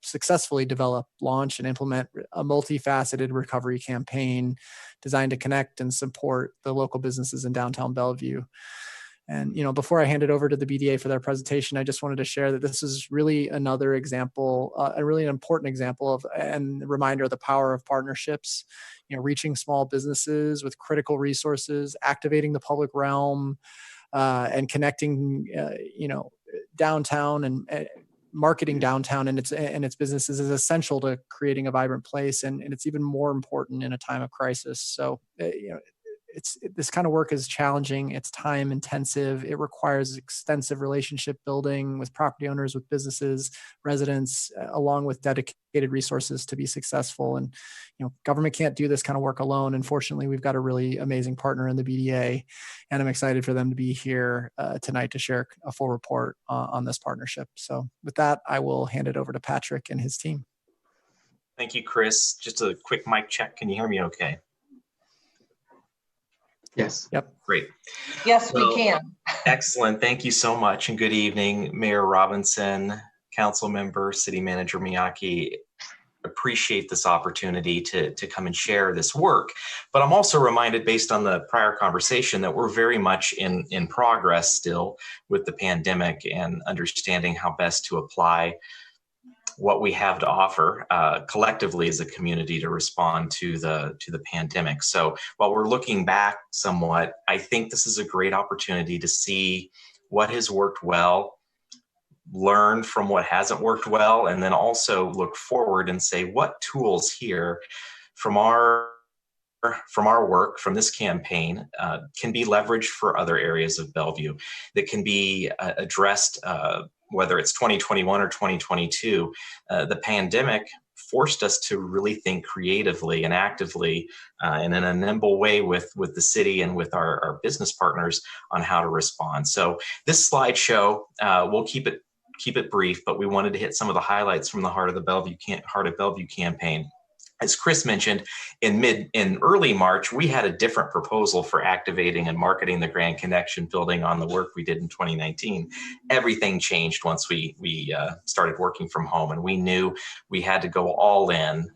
successfully develop, launch, and implement a multifaceted recovery campaign designed to connect and support the local businesses in downtown Bellevue. And, you know, before I hand it over to the BDA for their presentation, I just wanted to share that this is really another example, a really important example of, and reminder of the power of partnerships, you know, reaching small businesses with critical resources, activating the public realm, and connecting, you know, downtown and marketing downtown and its businesses is essential to creating a vibrant place. And it's even more important in a time of crisis. So, you know, this kind of work is challenging. It's time intensive. It requires extensive relationship building with property owners, with businesses, residents, along with dedicated resources to be successful. And, you know, government can't do this kind of work alone. And fortunately, we've got a really amazing partner in the BDA, and I'm excited for them to be here tonight to share a full report on this partnership. So with that, I will hand it over to Patrick and his team. Thank you, Chris. Just a quick mic check. Can you hear me okay? Yes. Yep. Great. Yes, we can. Excellent. Thank you so much, and good evening, Mayor Robinson, Council Member, City Manager Miyake. Appreciate this opportunity to come and share this work. But I'm also reminded, based on the prior conversation, that we're very much in progress still with the pandemic and understanding how best to apply what we have to offer collectively as a community to respond to the pandemic. So while we're looking back somewhat, I think this is a great opportunity to see what has worked well, learn from what hasn't worked well, and then also look forward and say what tools here from our work, from this campaign, can be leveraged for other areas of Bellevue that can be addressed, whether it's 2021 or 2022. The pandemic forced us to really think creatively and actively and in a nimble way with the city and with our business partners on how to respond. So this slideshow, we'll keep it brief, but we wanted to hit some of the highlights from the Heart of Bellevue campaign. As Chris mentioned, in early March, we had a different proposal for activating and marketing the Grand Connection, building on the work we did in 2019. Everything changed once we started working from home, and we knew we had to go all in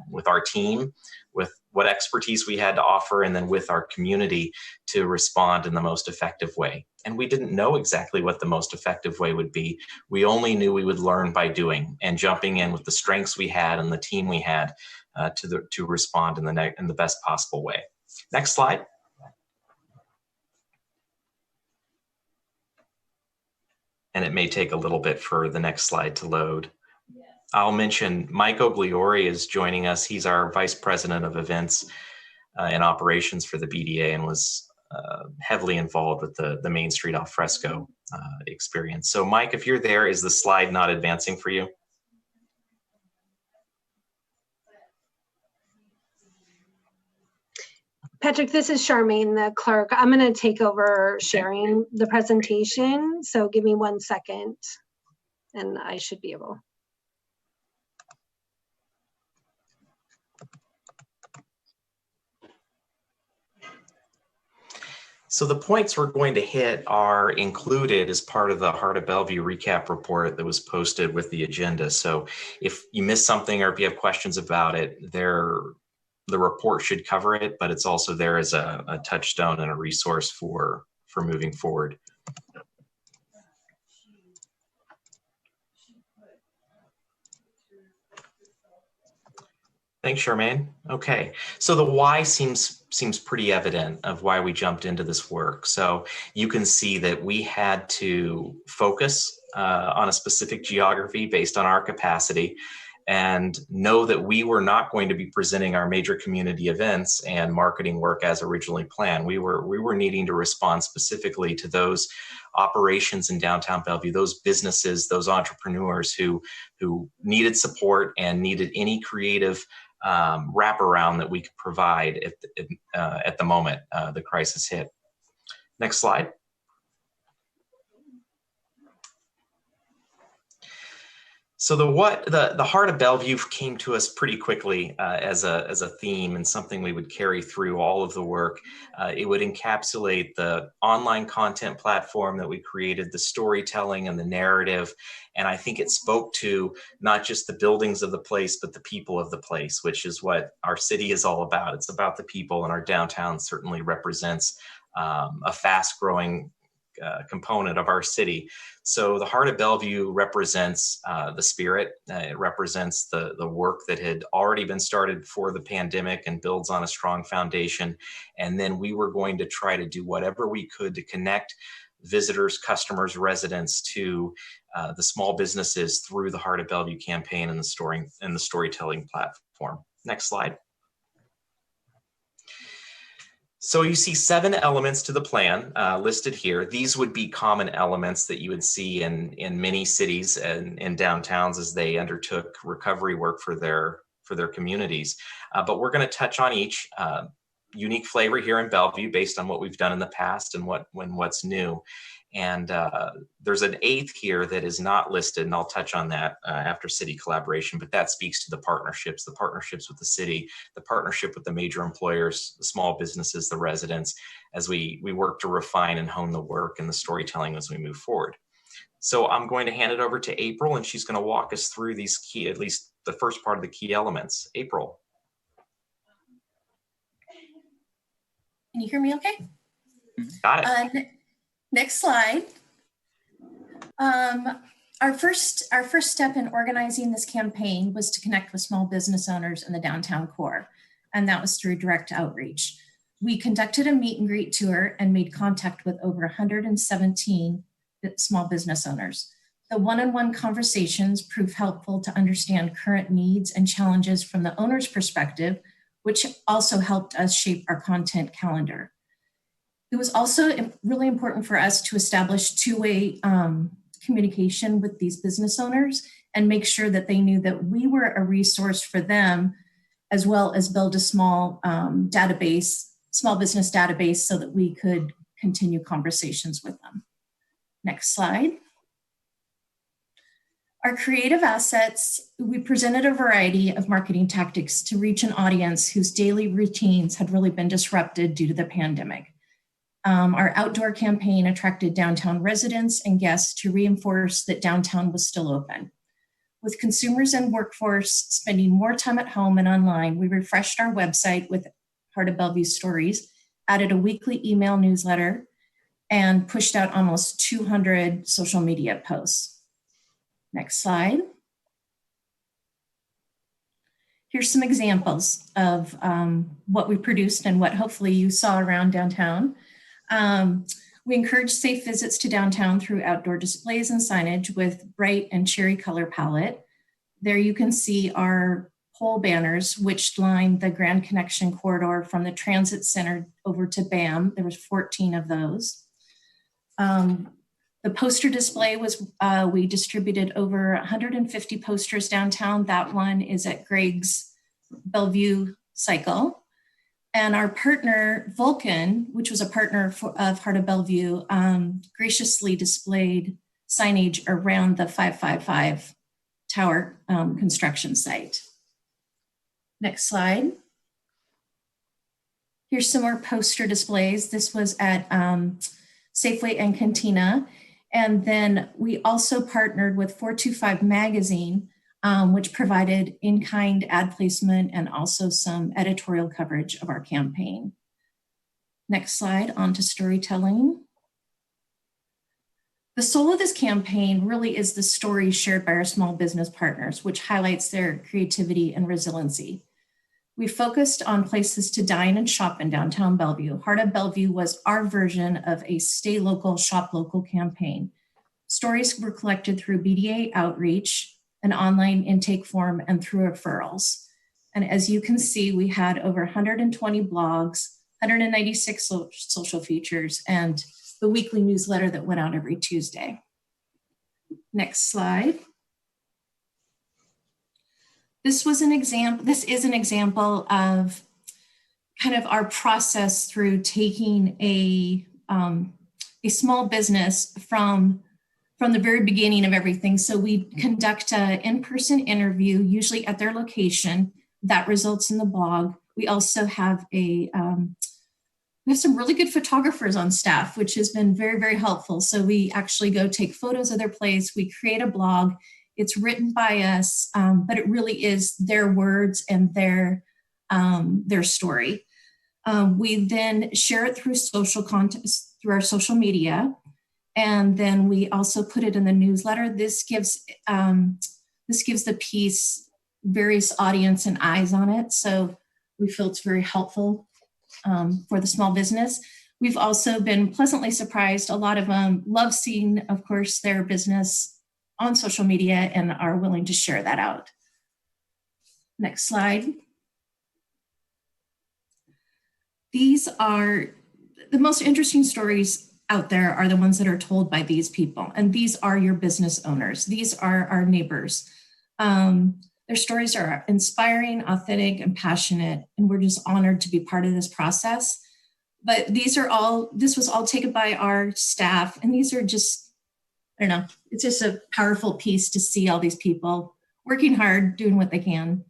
with our team, with what expertise we had to offer, and then with our community to respond in the most effective way. And we didn't know exactly what the most effective way would be. We only knew we would learn by doing and jumping in with the strengths we had and the team we had to respond in the best possible way. Next slide. And it may take a little bit for the next slide to load. I'll mention Mike Ogliori is joining us. He's our Vice President of Events and Operations for the BDA, and was heavily involved with the Main Street Alfresco experience. So Mike, if you're there, is the slide not advancing for you? Patrick, this is Charmaine, the clerk. I'm going to take over sharing the presentation. So give me 1 second and I should be able. So the points we're going to hit are included as part of the Heart of Bellevue recap report that was posted with the agenda. So if you missed something or if you have questions about it, the report should cover it, but it's also there as a touchstone and a resource for moving forward. Thanks, Charmaine. Okay, so the why seems pretty evident of why we jumped into this work. So you can see that we had to focus on a specific geography based on our capacity, and know that we were not going to be presenting our major community events and marketing work as originally planned. We were needing to respond specifically to those operations in downtown Bellevue, those businesses, those entrepreneurs who needed support and needed any creative wraparound that we could provide at the moment the crisis hit. Next slide. So the Heart of Bellevue came to us pretty quickly as a theme and something we would carry through all of the work. It would encapsulate the online content platform that we created, the storytelling and the narrative. And I think it spoke to not just the buildings of the place, but the people of the place, which is what our city is all about. It's about the people, and our downtown certainly represents a fast-growing component of our city. So the Heart of Bellevue represents the spirit. It represents the work that had already been started before the pandemic and builds on a strong foundation. And then we were going to try to do whatever we could to connect visitors, customers, residents to the small businesses through the Heart of Bellevue campaign and the storytelling platform. Next slide. So you see 7 elements to the plan listed here. These would be common elements that you would see in many cities and in downtowns as they undertook recovery work for their communities. But we're going to touch on each unique flavor here in Bellevue based on what we've done in the past and what's new. And there's an 8th here that is not listed, and I'll touch on that after city collaboration, but that speaks to the partnerships with the city, the partnership with the major employers, the small businesses, the residents, as we work to refine and hone the work and the storytelling as we move forward. So I'm going to hand it over to April, and she's going to walk us through these key, at least the first part of the key elements. April. Can you hear me okay? Got it. Next slide. Our first step in organizing this campaign was to connect with small business owners in the downtown core, and that was through direct outreach. We conducted a meet and greet tour and made contact with over 117 small business owners. The one-on-one conversations prove helpful to understand current needs and challenges from the owner's perspective, which also helped us shape our content calendar. It was also really important for us to establish two-way communication with these business owners and make sure that they knew that we were a resource for them, as well as build a small small business database so that we could continue conversations with them. Next slide. Our creative assets, we presented a variety of marketing tactics to reach an audience whose daily routines had really been disrupted due to the pandemic. Our outdoor campaign attracted downtown residents and guests to reinforce that downtown was still open. With consumers and workforce spending more time at home and online, we refreshed our website with Heart of Bellevue stories, added a weekly email newsletter, and pushed out almost 200 social media posts. Next slide. Here's some examples of what we produced and what hopefully you saw around downtown. We encourage safe visits to downtown through outdoor displays and signage with bright and cheery color palette. There you can see our pole banners, which line the Grand Connection corridor from the Transit Center over to BAM. There was 14 of those. The poster display was, we distributed over 150 posters downtown. That one is at Greg's Bellevue cycle. And our partner, Vulcan, which was a partner of Heart of Bellevue, graciously displayed signage around the 555 tower construction site. Next slide. Here's some more poster displays. This was at Safeway and Cantina. And then we also partnered with 425 Magazine, which provided in-kind ad placement and also some editorial coverage of our campaign. Next slide, on to storytelling. The soul of this campaign really is the stories shared by our small business partners, which highlights their creativity and resiliency. We focused on places to dine and shop in downtown Bellevue. Heart of Bellevue was our version of a stay local, shop local campaign. Stories were collected through BDA outreach, an online intake form, and through referrals. And as you can see, we had over 120 blogs, 196 social features, and the weekly newsletter that went out every Tuesday. Next slide. This is an example of kind of our process through taking a small business from the very beginning of everything. So we conduct an in-person interview, usually at their location, that results in the blog. We also have we have some really good photographers on staff, which has been very, very helpful. So we actually go take photos of their place. We create a blog. It's written by us, but it really is their words and their story. We then share it through social content, through our social media. And then we also put it in the newsletter. This gives the piece various audience and eyes on it. So we feel it's very helpful for the small business. We've also been pleasantly surprised. A lot of them love seeing, of course, their business on social media and are willing to share that out. Next slide. These are the most interesting stories out there are the ones that are told by these people. And these are your business owners. These are our neighbors. Their stories are inspiring, authentic, and passionate. And we're just honored to be part of this process. But this was all taken by our staff. And these are just, I don't know, it's just a powerful piece to see all these people working hard, doing what they can.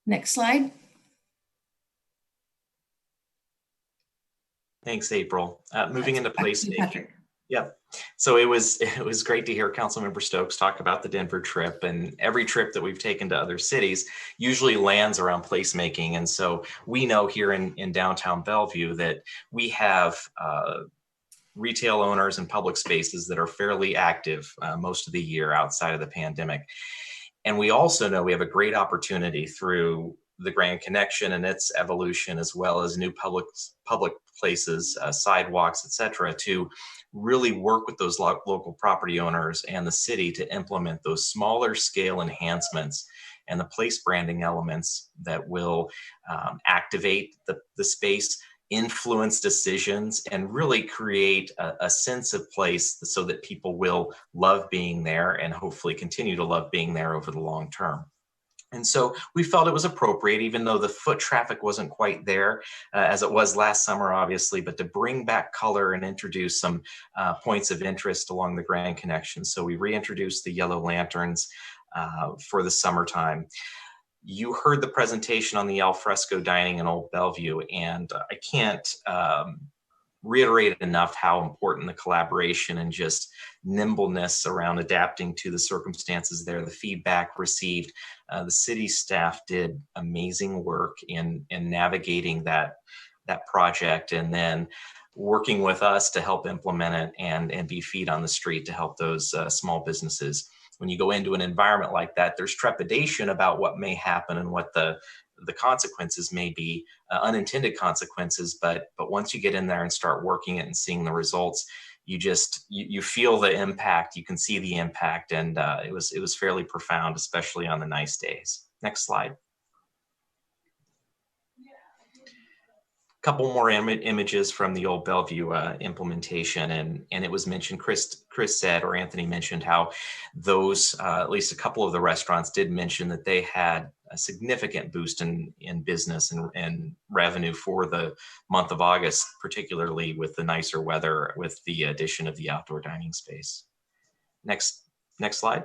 Next slide. Thanks, April. Moving into placemaking. Yep. So it was great to hear Councilmember Stokes talk about the Denver trip, and every trip that we've taken to other cities usually lands around placemaking. And so we know here in downtown Bellevue that we have retail owners and public spaces that are fairly active most of the year outside of the pandemic. And we also know we have a great opportunity through the Grand Connection and its evolution, as well as new public places, sidewalks, etc., to really work with those local property owners and the city to implement those smaller scale enhancements and the place branding elements that will activate the space, influence decisions, and really create a sense of place so that people will love being there and hopefully continue to love being there over the long term. And so we felt it was appropriate, even though the foot traffic wasn't quite there as it was last summer, obviously, but to bring back color and introduce some points of interest along the Grand Connection. So we reintroduced the yellow lanterns for the summertime. You heard the presentation on the al fresco dining in Old Bellevue, and I can't reiterate enough how important the collaboration and just nimbleness around adapting to the circumstances there, the feedback received. The city staff did amazing work in navigating that project, and then working with us to help implement it and be feet on the street to help those small businesses. When you go into an environment like that, there's trepidation about what may happen and what the consequences may be, unintended consequences. But once you get in there and start working it and seeing the results, you feel the impact, you can see the impact, and it was fairly profound, especially on the nice days. Next slide. Couple more images from the Old Bellevue implementation, and it was mentioned, Chris said, or Anthony mentioned, how those, at least a couple of the restaurants did mention that they had a significant boost in business and revenue for the month of August, particularly with the nicer weather, with the addition of the outdoor dining space. Next slide.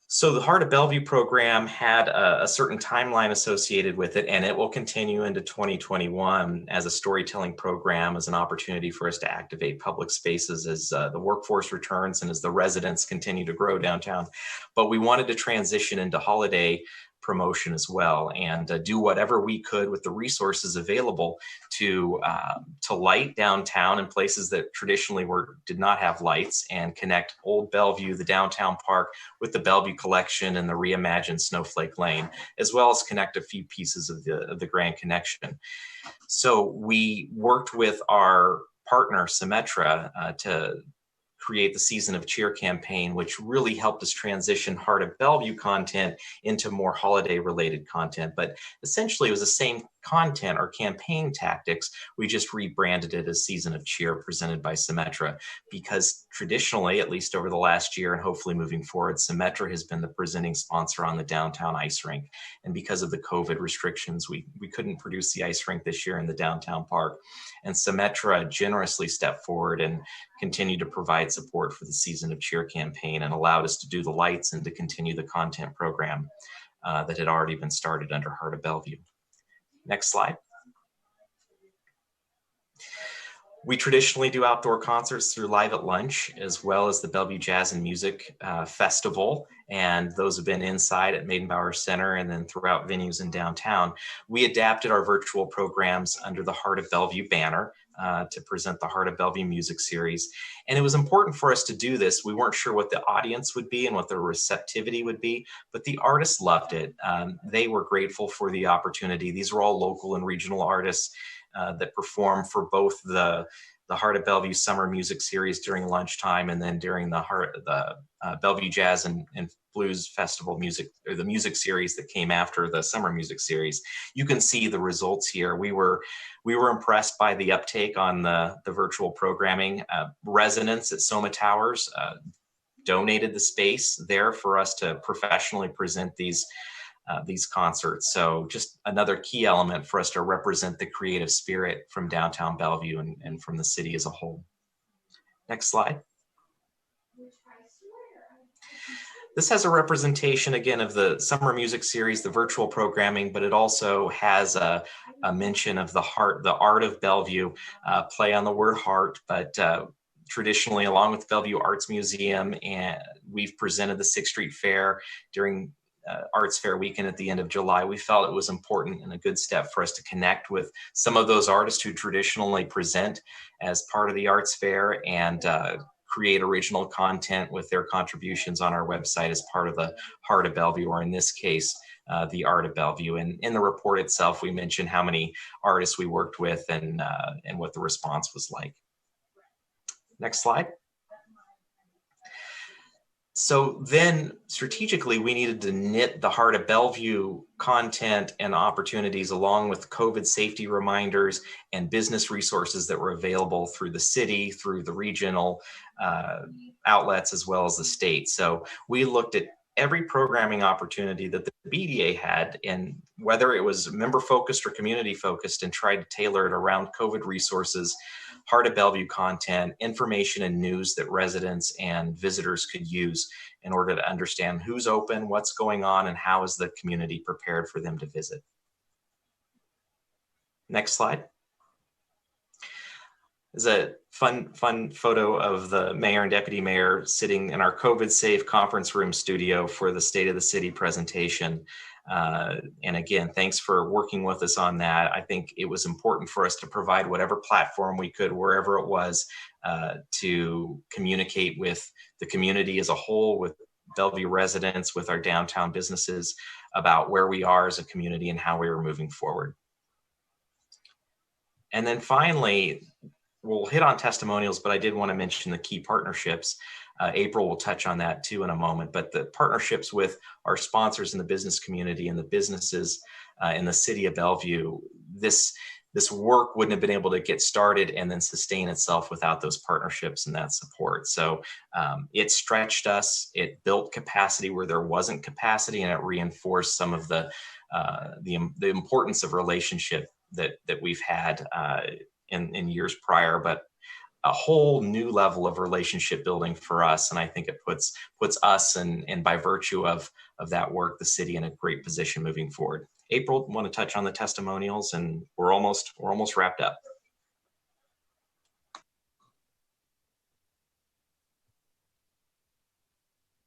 So the Heart of Bellevue program had a certain timeline associated with it, and it will continue into 2021 as a storytelling program, as an opportunity for us to activate public spaces as the workforce returns and as the residents continue to grow downtown. But we wanted to transition into holiday promotion as well, and do whatever we could with the resources available to light downtown in places that traditionally did not have lights, and connect Old Bellevue, the downtown park, with the Bellevue Collection and the reimagined Snowflake Lane, as well as connect a few pieces of the Grand Connection. So we worked with our partner Symetra to create the Season of Cheer campaign, which really helped us transition Heart of Bellevue content into more holiday related content. But essentially it was the same content or campaign tactics. We just rebranded it as Season of Cheer, presented by Symetra, because traditionally, at least over the last year and hopefully moving forward, Symetra has been the presenting sponsor on the downtown ice rink. And because of the COVID restrictions, we couldn't produce the ice rink this year in the downtown park. And Symetra generously stepped forward and continued to provide support for the Season of Cheer campaign, and allowed us to do the lights and to continue the content program that had already been started under Heart of Bellevue. Next slide. We traditionally do outdoor concerts through Live at Lunch, as well as the Bellevue Jazz and Music Festival, and those have been inside at Maidenbauer Center and then throughout venues in downtown. We adapted our virtual programs under the Heart of Bellevue banner to present the Heart of Bellevue music series. And it was important for us to do this. We weren't sure what the audience would be and what the receptivity would be, but the artists loved it. They were grateful for the opportunity. These were all local and regional artists that perform for both the Heart of Bellevue Summer Music Series during lunchtime, and then during the Bellevue Jazz and Blues Festival music, or the music series that came after the Summer Music Series. You can see the results here. We were impressed by the uptake on the virtual programming. Residents at Soma Towers donated the space there for us to professionally present these concerts. So just another key element for us to represent the creative spirit from downtown Bellevue and from the city as a whole. Next slide. This has a representation again of the Summer Music Series, the virtual programming, but it also has a mention of the art of Bellevue, play on the word heart, but traditionally, along with Bellevue Arts Museum, and we've presented the 6th Street Fair during Arts Fair weekend at the end of July. We felt it was important and a good step for us to connect with some of those artists who traditionally present as part of the Arts Fair, and create original content with their contributions on our website as part of the Heart of Bellevue, or in this case, the art of Bellevue. And in the report itself, we mentioned how many artists we worked with and what the response was like. Next slide. So then strategically, we needed to knit the Heart of Bellevue content and opportunities along with COVID safety reminders and business resources that were available through the city, through the regional outlets, as well as the state. So we looked at every programming opportunity that the BDA had, and whether it was member focused or community focused, and tried to tailor it around COVID resources, Heart of Bellevue content, information and news that residents and visitors could use in order to understand who's open, what's going on, and how is the community prepared for them to visit. Next slide. This is a fun photo of the mayor and deputy mayor sitting in our COVID safe conference room studio for the State of the City presentation. And again, thanks for working with us on that. I think it was important for us to provide whatever platform we could, wherever it was, to communicate with the community as a whole, with Bellevue residents, with our downtown businesses, about where we are as a community and how we are moving forward. And then finally, we'll hit on testimonials, but I did want to mention the key partnerships. April will touch on that too in a moment, but the partnerships with our sponsors in the business community and the businesses in the city of Bellevue, this work wouldn't have been able to get started and then sustain itself without those partnerships and that support. So it stretched us, it built capacity where there wasn't capacity, and it reinforced some of the importance of relationship that we've had in years prior, but a whole new level of relationship building for us. And I think it puts us and by virtue of that work, the city in a great position moving forward. April, want to touch on the testimonials, and we're almost wrapped up.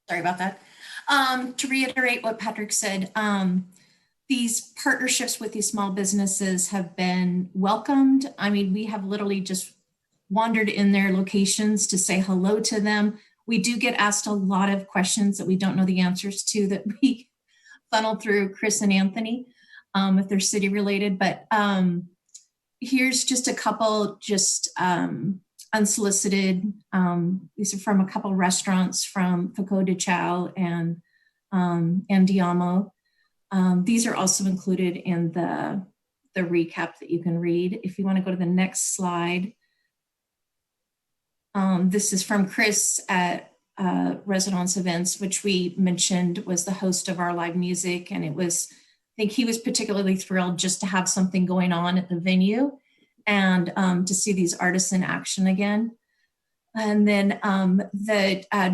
Sorry about that. To reiterate what Patrick said, these partnerships with these small businesses have been welcomed. I mean, we have literally just wandered in their locations to say hello to them. We do get asked a lot of questions that we don't know the answers to, that we funnel through Chris and Anthony, if they're city related. But here's just a couple unsolicited. These are from a couple restaurants from Foco de Chao and Andiamo. These are also included in the recap that you can read. If you want to go to the next slide. This is from Chris at Residence Events, which we mentioned was the host of our live music. And I think he was particularly thrilled just to have something going on at the venue and to see these artists in action again. And then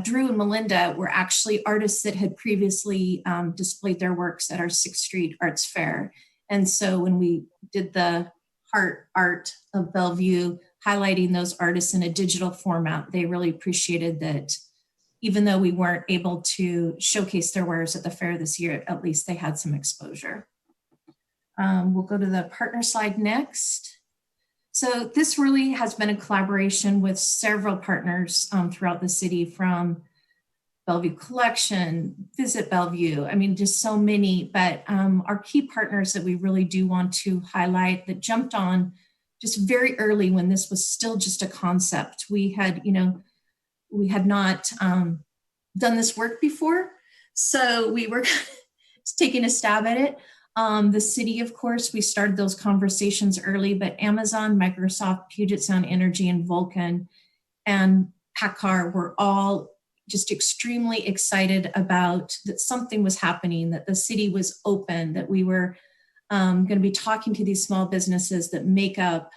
Drew and Melinda were actually artists that had previously displayed their works at our 6th Street Arts Fair. And so when we did the Heart Art of Bellevue, highlighting those artists in a digital format, they really appreciated that. Even though we weren't able to showcase their wares at the fair this year, at least they had some exposure. We'll go to the partner slide next. So this really has been a collaboration with several partners throughout the city, from Bellevue Collection, Visit Bellevue, I mean, just so many. But our key partners that we really do want to highlight that jumped on just very early when this was still just a concept. We had not done this work before, so we were just taking a stab at it. The city, of course, we started those conversations early, but Amazon, Microsoft, Puget Sound Energy, and Vulcan and PACCAR were all just extremely excited about that something was happening, that the city was open, that we were going to be talking to these small businesses that make up,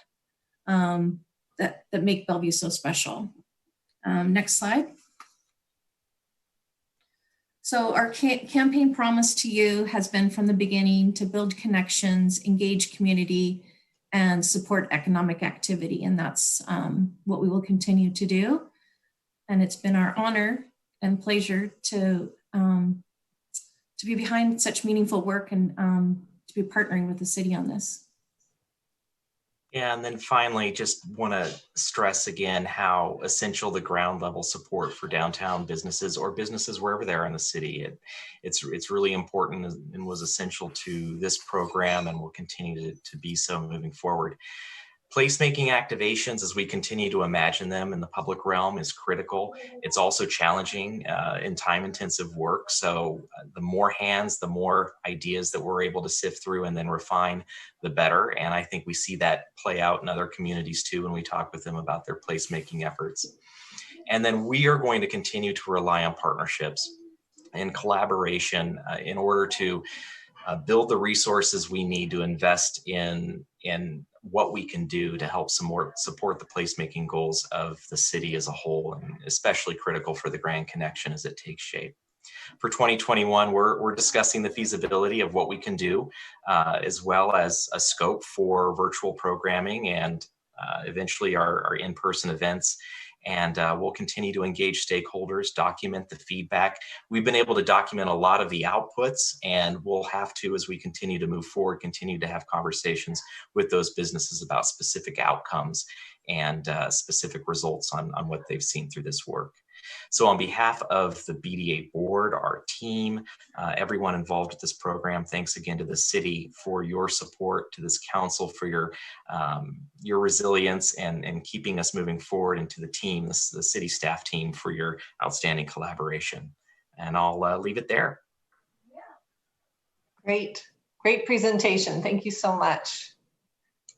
that make Bellevue so special. Next slide. So our campaign promise to you has been from the beginning to build connections, engage community, and support economic activity. And that's what we will continue to do. And it's been our honor and pleasure to be behind such meaningful work and to be partnering with the city on this. Yeah, and then finally, just want to stress again how essential the ground level support for downtown businesses or businesses wherever they are in the city. It's really important and was essential to this program and will continue to be so moving forward. Placemaking activations, as we continue to imagine them in the public realm, is critical. It's also challenging and time-intensive work. So the more hands, the more ideas that we're able to sift through and then refine, the better. And I think we see that play out in other communities too when we talk with them about their placemaking efforts. And then we are going to continue to rely on partnerships and collaboration in order to build the resources we need to invest in what we can do to help support the placemaking goals of the city as a whole, and especially critical for the Grand Connection as it takes shape. For 2021, we're discussing the feasibility of what we can do, as well as a scope for virtual programming and eventually our in-person events. And we'll continue to engage stakeholders, document the feedback. We've been able to document a lot of the outputs, and we'll have to, as we continue to move forward, continue to have conversations with those businesses about specific outcomes and specific results on what they've seen through this work. So on behalf of the BDA board, our team, everyone involved with this program, thanks again to the city for your support, to this council for your resilience and keeping us moving forward, and to the team, the city staff team, for your outstanding collaboration. And I'll leave it there. Great presentation. Thank you so much.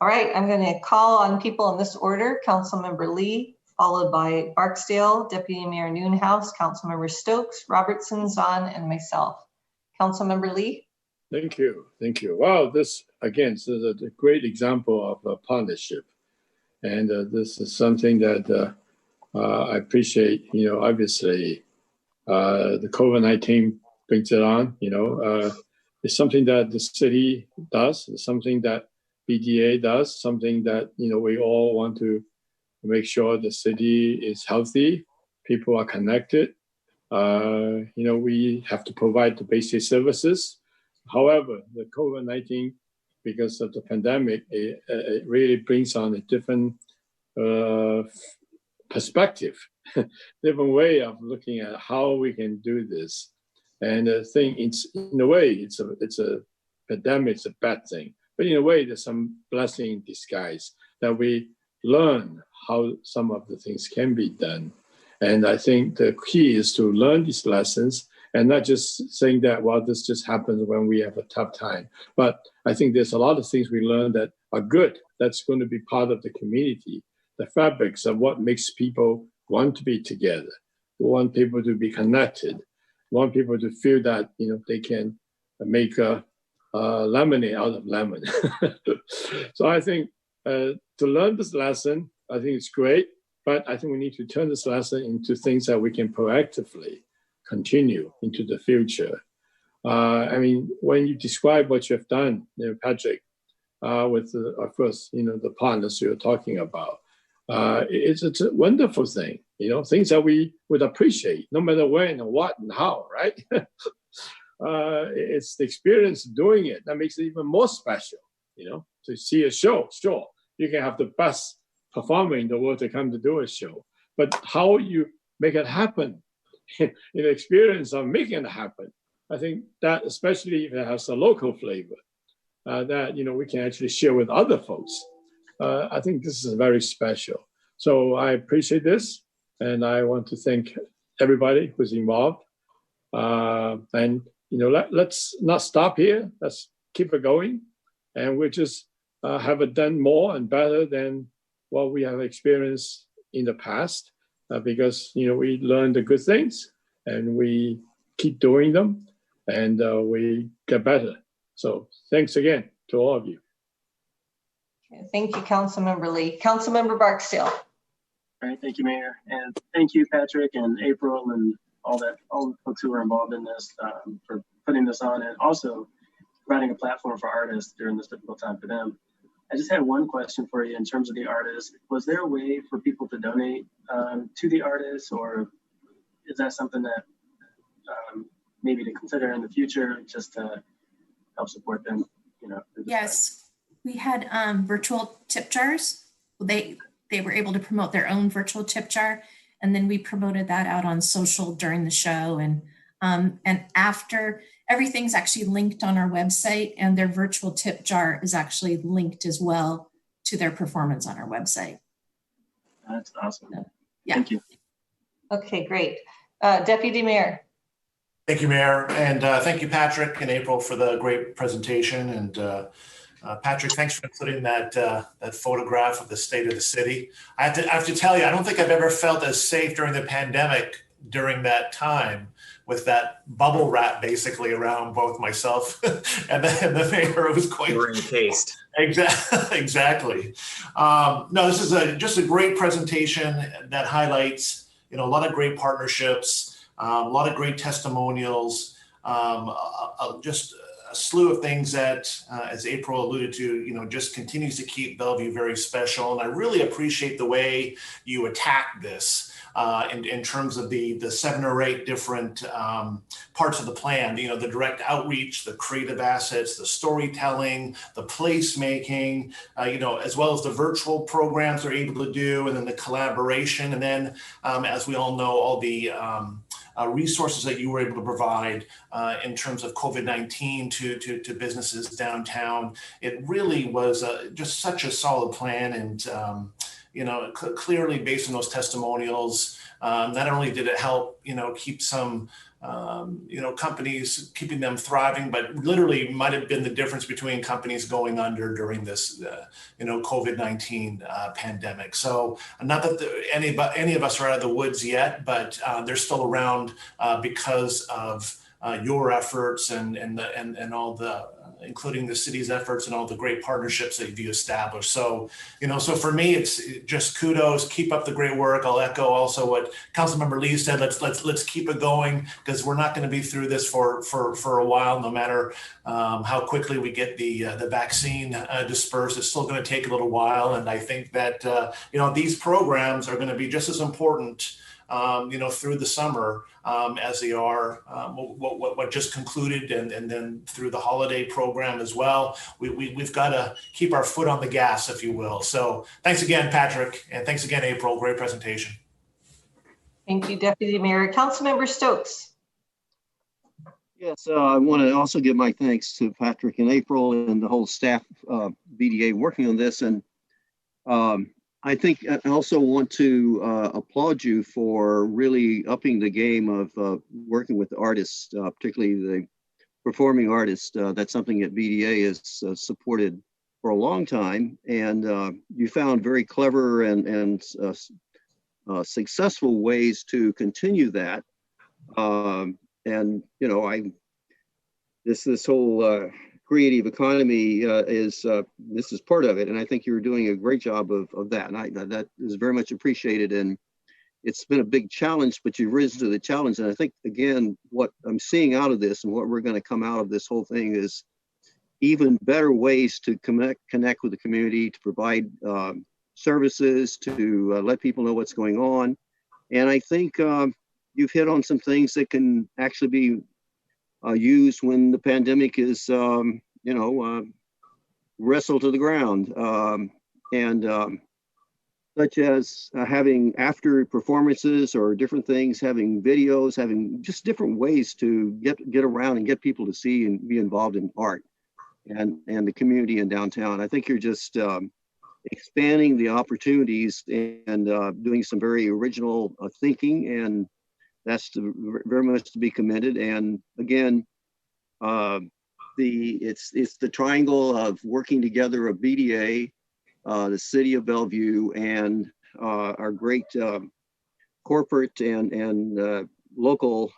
All right, I'm going to call on people in this order. Councilmember Lee, followed by Barksdale, Deputy Mayor Noonhouse, Councilmember Stokes, Robertson, Zahn, and myself. Councilmember Lee. Thank you. Thank you. Wow, this again is a great example of a partnership. And this is something that I appreciate. You know, obviously, the COVID-19 brings it on. You know, it's something that the city does. It's something that BDA does. Something that, you know, we all want to make sure the city is healthy, people are connected. You know, we have to provide the basic services. However, the COVID-19, because of the pandemic, it really brings on a different perspective, different way of looking at how we can do this. And the thing, it's in a way, it's a pandemic, it's a bad thing. But in a way, there's some blessing in disguise that we learn how some of the things can be done. And I think the key is to learn these lessons and not just saying that, well, this just happens when we have a tough time. But I think there's a lot of things we learn that are good. That's going to be part of the community, the fabrics of what makes people want to be together, want people to be connected, want people to feel that, you know, they can make a lemonade out of lemon. So I think to learn this lesson, I think it's great, but I think we need to turn this lesson into things that we can proactively continue into the future. I mean, when you describe what you have done, you know, Patrick, with of course, you know, the partners you're talking about, it's a wonderful thing, you know, things that we would appreciate no matter when and what and how, right? It's the experience of doing it that makes it even more special, you know, to see a show. Sure, you can have the best performer in the world to come to do a show, but how you make it happen, in the experience of making it happen, I think that, especially if it has a local flavor, that, you know, we can actually share with other folks. I think this is very special. So I appreciate this, and I want to thank everybody who's involved. And you know, let's not stop here. Let's keep it going, and we'll just have it done more and better than what we have experienced in the past. Because, you know, we learn the good things and we keep doing them, and we get better. So thanks again to all of you. Thank you, Councilmember Lee. Councilmember Barksdale. All right, thank you, Mayor. And thank you, Patrick and April and all the folks who were involved in this for putting this on, and also providing a platform for artists during this difficult time for them. I just had one question for you in terms of the artists. Was there a way for people to donate to the artists, or is that something that maybe to consider in the future, just to help support them? You know. Yes. We had virtual tip jars. They were able to promote their own virtual tip jar, and then we promoted that out on social during the show. And after, everything's actually linked on our website, and their virtual tip jar is actually linked as well to their performance on our website. That's awesome. Yeah. Thank you. Okay, great. Deputy Mayor. Thank you, Mayor. And thank you, Patrick and April, for the great presentation. And Patrick, thanks for including that photograph of the state of the city. I have to tell you, I don't think I've ever felt as safe during the pandemic during that time, with that bubble wrap basically around both myself and the mayor. It was quite encased. Exactly. No, this is just a great presentation that highlights, a lot of great partnerships, a lot of great testimonials, just a slew of things that, as April alluded to, just continues to keep Bellevue very special. And I really appreciate the way you attack this. In terms of the 7 or 8 different parts of the plan, the direct outreach, the creative assets, the storytelling, the placemaking, as well as the virtual programs they're able to do, and then the collaboration. And then, as we all know, all the resources that you were able to provide in terms of COVID-19 to businesses downtown. It really was just such a solid plan. And clearly based on those testimonials, not only did it help, keep some, companies, keeping them thriving, but literally might have been the difference between companies going under during this, COVID-19 pandemic. So not that any of us are out of the woods yet, but they're still around because of your efforts and all the, including the city's efforts and all the great partnerships that you established. So, so for me, it's just kudos, keep up the great work. I'll echo also what Councilmember Lee said. Let's keep it going, because we're not going to be through this for a while, no matter how quickly we get the vaccine dispersed. It's still going to take a little while. And I think that, these programs are going to be just as important through the summer as they are what just concluded, and then through the holiday program as well. We've got to keep our foot on the gas, if you will. So thanks again, Patrick, and thanks again, April. Great presentation. Thank you, Deputy Mayor. Councilmember Stokes. Yes, I want to also give my thanks to Patrick and April and the whole staff BDA working on this. And I think I also want to applaud you for really upping the game of working with artists, particularly the performing artists. That's something that BDA has supported for a long time. And you found very clever and successful ways to continue that. And, this whole creative economy this is part of it, and I think you're doing a great job of that, and that is very much appreciated. And it's been a big challenge, but you've risen to the challenge. And I think, again, what I'm seeing out of this and what we're going to come out of this whole thing is even better ways to connect with the community, to provide services, to let people know what's going on. And I think you've hit on some things that can actually be used when the pandemic is, wrestled to the ground, such as having after performances or different things, having videos, having just different ways to get around and get people to see and be involved in art and the community in downtown. I think you're just expanding the opportunities and doing some very original thinking, and that's very much to be commended. And again, it's the triangle of working together of BDA, the city of Bellevue, and our great corporate and local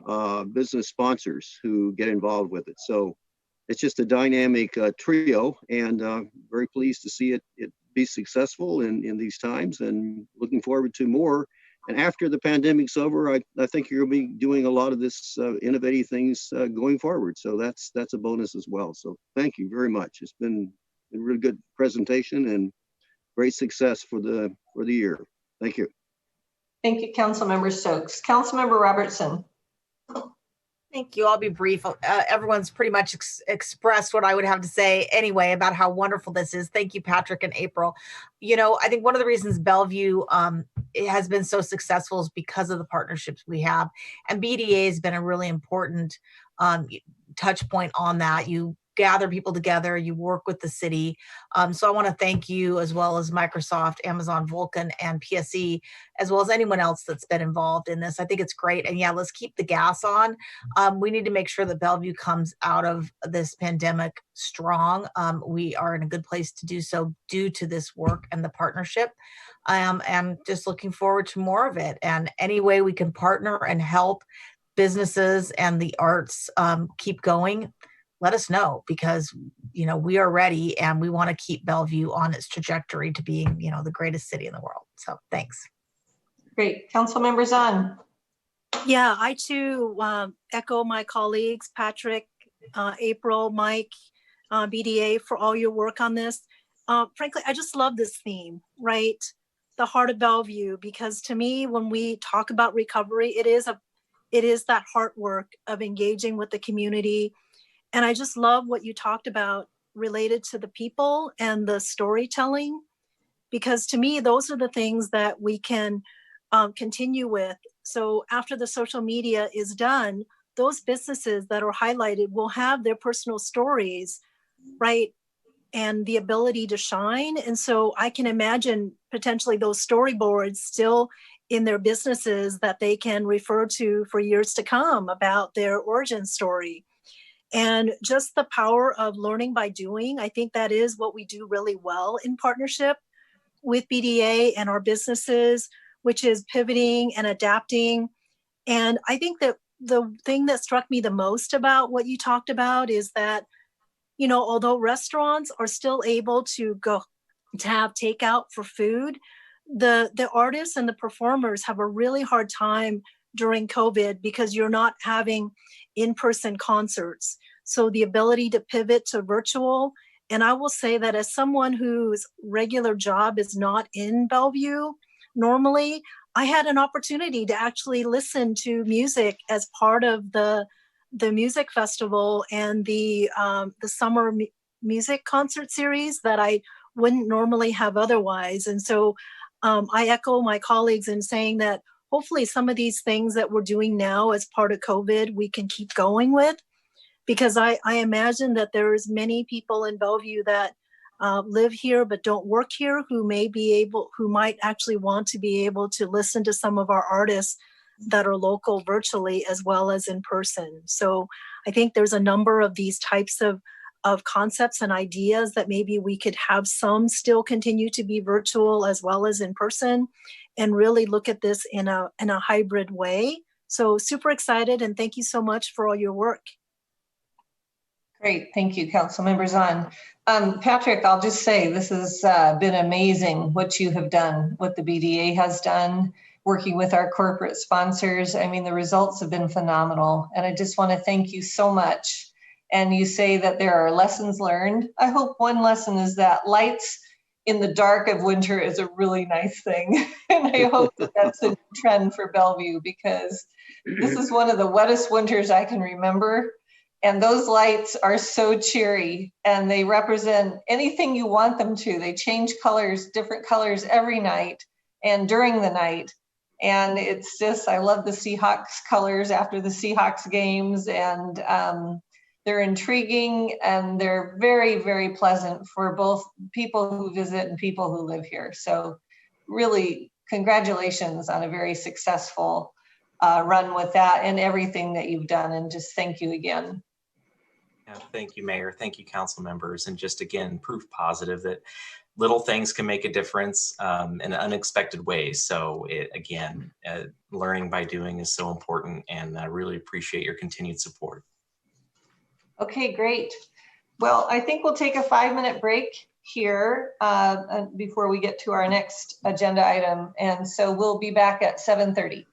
business sponsors who get involved with it. So it's just a dynamic trio, and very pleased to see it be successful in these times, and looking forward to more. And after the pandemic's over, I think you're going to be doing a lot of this innovative things going forward. So that's a bonus as well. So thank you very much. It's been a really good presentation and great success for the year. Thank you. Thank you, Councilmember Stokes. Councilmember Robertson. Thank you. I'll be brief. Everyone's pretty much expressed what I would have to say anyway about how wonderful this is. Thank you, Patrick and April. You know, I think one of the reasons Bellevue it has been so successful is because of the partnerships we have. And BDA has been a really important touch point on that. You gather people together, you work with the city. So I want to thank you, as well as Microsoft, Amazon, Vulcan, and PSE, as well as anyone else that's been involved in this. I think it's great. And yeah, let's keep the gas on. We need to make sure that Bellevue comes out of this pandemic strong. We are in a good place to do so due to this work and the partnership. I'm just looking forward to more of it. And any way we can partner and help businesses and the arts keep going, let us know, because, you know, we are ready and we want to keep Bellevue on its trajectory to being, you know, the greatest city in the world. So thanks. Great. Council members on. Yeah, I too echo my colleagues, Patrick, April, Mike, BDA, for all your work on this. Frankly, I just love this theme, right? The heart of Bellevue, because to me, when we talk about recovery, it is that heart work of engaging with the community. And I just love what you talked about related to the people and the storytelling, because to me, those are the things that we can continue with. So after the social media is done, those businesses that are highlighted will have their personal stories, right? And the ability to shine. And so I can imagine potentially those storyboards still in their businesses that they can refer to for years to come about their origin story. And just the power of learning by doing, I think that is what we do really well in partnership with BDA and our businesses, which is pivoting and adapting. And I think that the thing that struck me the most about what you talked about is that, you know, although restaurants are still able to go to have takeout for food, the artists and the performers have a really hard time during COVID because you're not having in-person concerts. So the ability to pivot to virtual. And I will say that as someone whose regular job is not in Bellevue, normally I had an opportunity to actually listen to music as part of the music festival and the summer music concert series that I wouldn't normally have otherwise. And so I echo my colleagues in saying that hopefully some of these things that we're doing now as part of COVID, we can keep going with, because I imagine that there's many people in Bellevue that live here but don't work here who might actually want to be able to listen to some of our artists that are local virtually as well as in person. So I think there's a number of these types of concepts and ideas that maybe we could have some still continue to be virtual as well as in person, and really look at this in a hybrid way. So super excited, and thank you so much for all your work. Great, thank you, council members on. Patrick, I'll just say this has been amazing what you have done, what the BDA has done, working with our corporate sponsors. I mean, the results have been phenomenal, and I just want to thank you so much. And you say that there are lessons learned. I hope one lesson is that lights in the dark of winter is a really nice thing. And I hope that that's a trend for Bellevue, because this is one of the wettest winters I can remember. And those lights are so cheery, and they represent anything you want them to. They change colors, different colors every night and during the night. And it's just, I love the Seahawks colors after the Seahawks games, and they're intriguing, and they're very, very pleasant for both people who visit and people who live here. So really, congratulations on a very successful run with that and everything that you've done. And just thank you again. Yeah, thank you, Mayor. Thank you, council members. And just again, proof positive that little things can make a difference in unexpected ways. So learning by doing is so important, and I really appreciate your continued support. Okay, great. Well, I think we'll take a 5-minute break here before we get to our next agenda item. And so we'll be back at 7:30.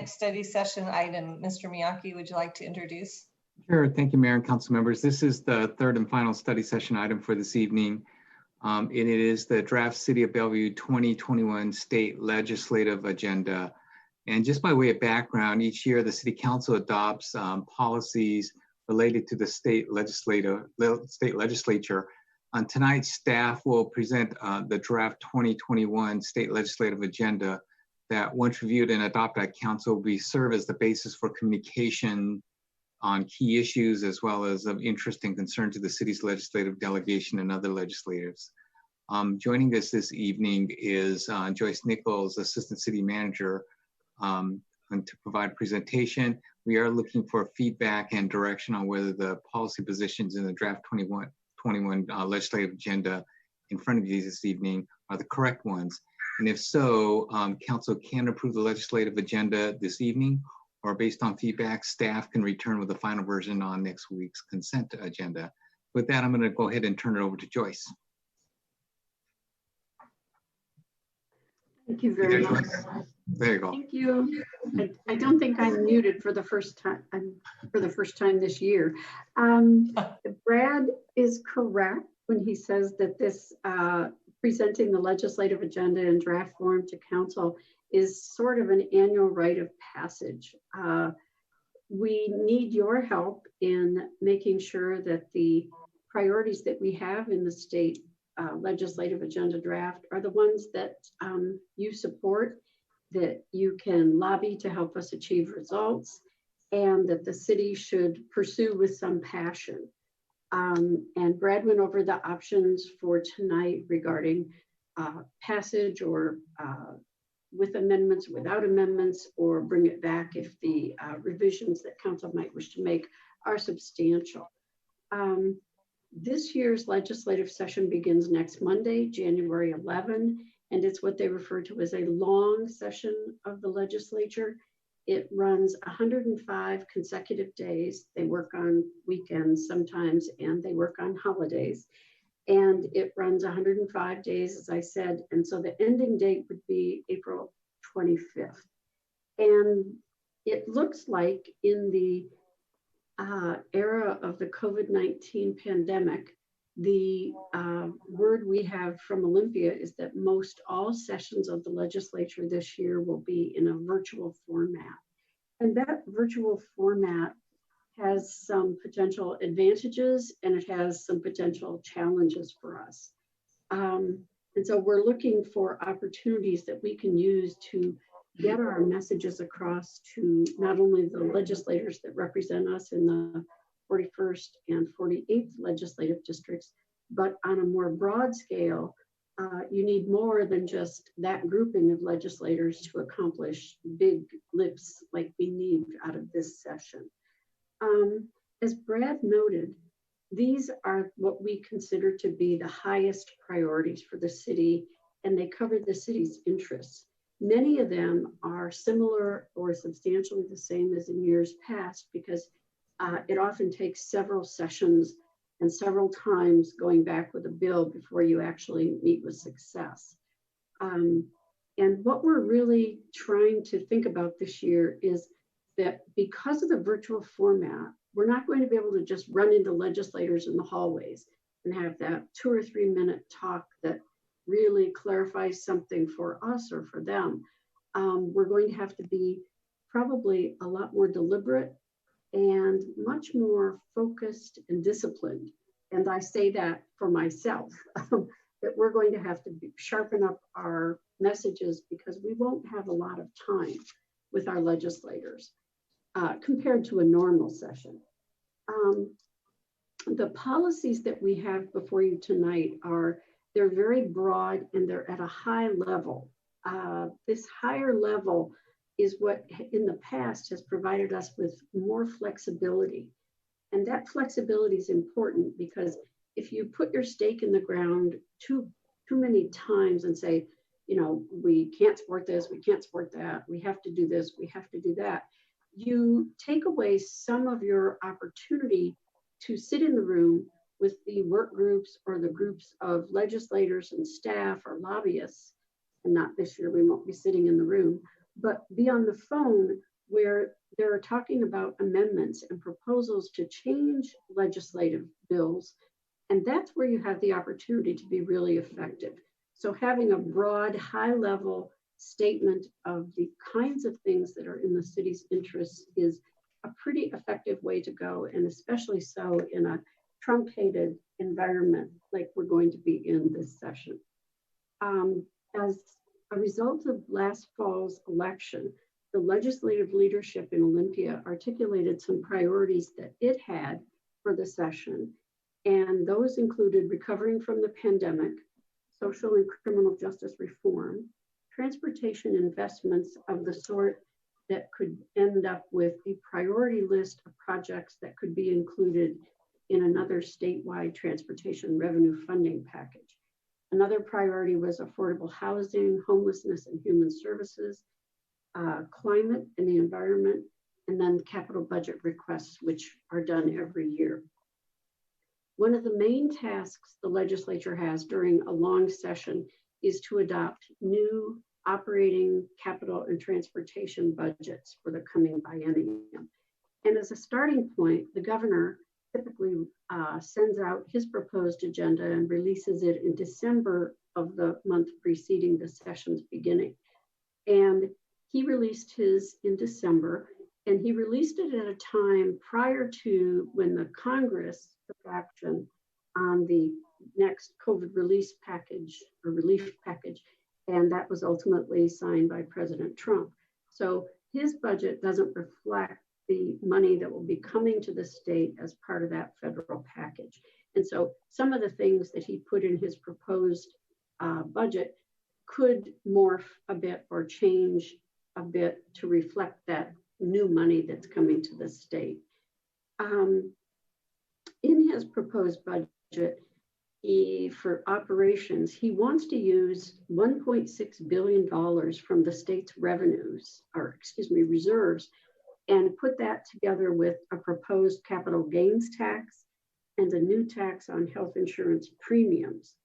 next study session item. Mr. Miyake, would you like to introduce? Sure. Thank you, Mayor and council members. This is the third and final study session item for this evening. And it is the draft City of Bellevue 2021 state legislative agenda. And just by way of background, each year the City Council adopts policies related to the state legislature. On tonight's staff will present the draft 2021 state legislative agenda that, once reviewed and adopted by council, will serve as the basis for communication on key issues as well as of interest and concern to the city's legislative delegation and other legislators. Joining us this evening is Joyce Nichols, Assistant City Manager, and to provide a presentation. We are looking for feedback and direction on whether the policy positions in the draft 2021 legislative agenda in front of you this evening are the correct ones. And if so, council can approve the legislative agenda this evening, or based on feedback, staff can return with the final version on next week's consent agenda. With that, I'm going to go ahead and turn it over to Joyce. Thank you very much. There you go. Thank you. I don't think I'm muted for the first time this year. Brad is correct when he says that this presenting the legislative agenda in draft form to council is sort of an annual rite of passage. We need your help in making sure that the priorities that we have in the state legislative agenda draft are the ones that you support, that you can lobby to help us achieve results, and that the city should pursue with some passion. And Brad went over the options for tonight regarding passage or with amendments, without amendments, or bring it back if the revisions that council might wish to make are substantial. This year's legislative session begins next Monday, January 11, and it's what they refer to as a long session of the legislature. It runs 105 consecutive days. They work on weekends sometimes, and they work on holidays. And it runs 105 days, as I said. And so the ending date would be April 25th. And it looks like in the era of the COVID-19 pandemic, the word we have from Olympia is that most all sessions of the legislature this year will be in a virtual format. And that virtual format has some potential advantages and it has some potential challenges for us. And so we're looking for opportunities that we can use to get our messages across to not only the legislators that represent us in the 41st and 48th legislative districts, but on a more broad scale, you need more than just that grouping of legislators to accomplish big lifts like we need out of this session. As Brad noted, these are what we consider to be the highest priorities for the city, and they cover the city's interests. Many of them are similar or substantially the same as in years past because it often takes several sessions and several times going back with a bill before you actually meet with success. And what we're really trying to think about this year is that because of the virtual format, we're not going to be able to just run into legislators in the hallways and have that 2 or 3 minute talk that really clarifies something for us or for them. We're going to have to be probably a lot more deliberate and much more focused and disciplined. And I say that for myself, that we're going to have to sharpen up our messages because we won't have a lot of time with our legislators compared to a normal session. The policies that we have before you tonight they're very broad and they're at a high level. This higher level is what in the past has provided us with more flexibility. And that flexibility is important because if you put your stake in the ground too many times and say, you know, we can't support this, we can't support that, we have to do this, we have to do that, you take away some of your opportunity to sit in the room with the work groups or the groups of legislators and staff or lobbyists. And not this year, we won't be sitting in the room, but be on the phone where they're talking about amendments and proposals to change legislative bills. And that's where you have the opportunity to be really effective. So having a broad, high-level statement of the kinds of things that are in the city's interests is a pretty effective way to go, and especially so in a truncated environment like we're going to be in this session. As a result of last fall's election, the legislative leadership in Olympia articulated some priorities that it had for the session, and those included recovering from the pandemic, social and criminal justice reform, transportation investments of the sort that could end up with a priority list of projects that could be included in another statewide transportation revenue funding package. Another priority was affordable housing, homelessness and human services, climate and the environment, and then capital budget requests, which are done every year. One of the main tasks the legislature has during a long session is to adopt new operating, capital, and transportation budgets for the coming biennium. And as a starting point, the governor typically sends out his proposed agenda and releases it in December of the month preceding the session's beginning. And he released his in December, and he released it at a time prior to when the Congress took action on the next COVID release package or relief package. And that was ultimately signed by President Trump. So his budget doesn't reflect the money that will be coming to the state as part of that federal package. And so some of the things that he put in his proposed budget could morph a bit or change a bit to reflect that new money that's coming to the state. In his proposed budget, for operations, he wants to use $1.6 billion from the state's revenues, or excuse me, reserves, and put that together with a proposed capital gains tax and a new tax on health insurance premiums.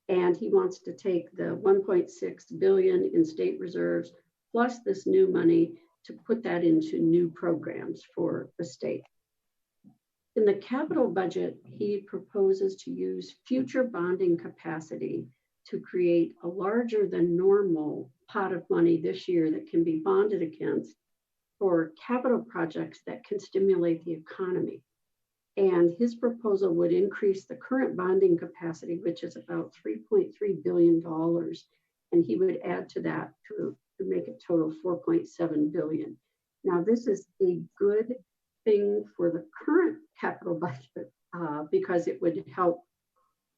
And he wants to take the $1.6 billion in state reserves plus this new money to put that into new programs for the state. In the capital budget, he proposes to use future bonding capacity to create a larger than normal pot of money this year that can be bonded against for capital projects that can stimulate the economy. And his proposal would increase the current bonding capacity, which is about $3.3 billion. And he would add to that to make it total $4.7 billion. Now, this is a good thing for the current capital budget because it would help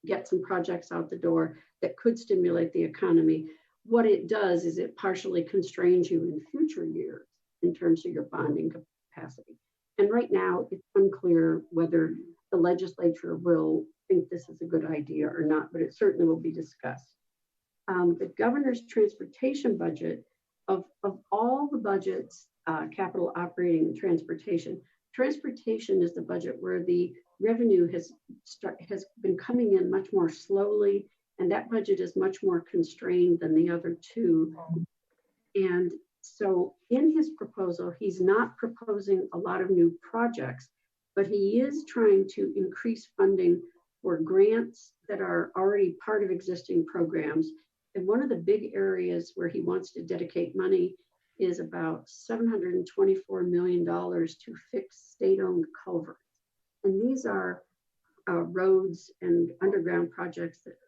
get some projects out the door that could stimulate the economy. What it does is it partially constrains you in future years in terms of your bonding capacity. And right now, it's unclear whether the legislature will think this is a good idea or not, but it certainly will be discussed. The governor's transportation budget, of all the budgets, capital operating and transportation is the budget where the revenue has been coming in much more slowly, and that budget is much more constrained than the other two. And so in his proposal, he's not proposing a lot of new projects, but he is trying to increase funding for grants that are already part of existing programs. And one of the big areas where he wants to dedicate money is about $724 million to fix state-owned culverts. And these are roads and underground projects that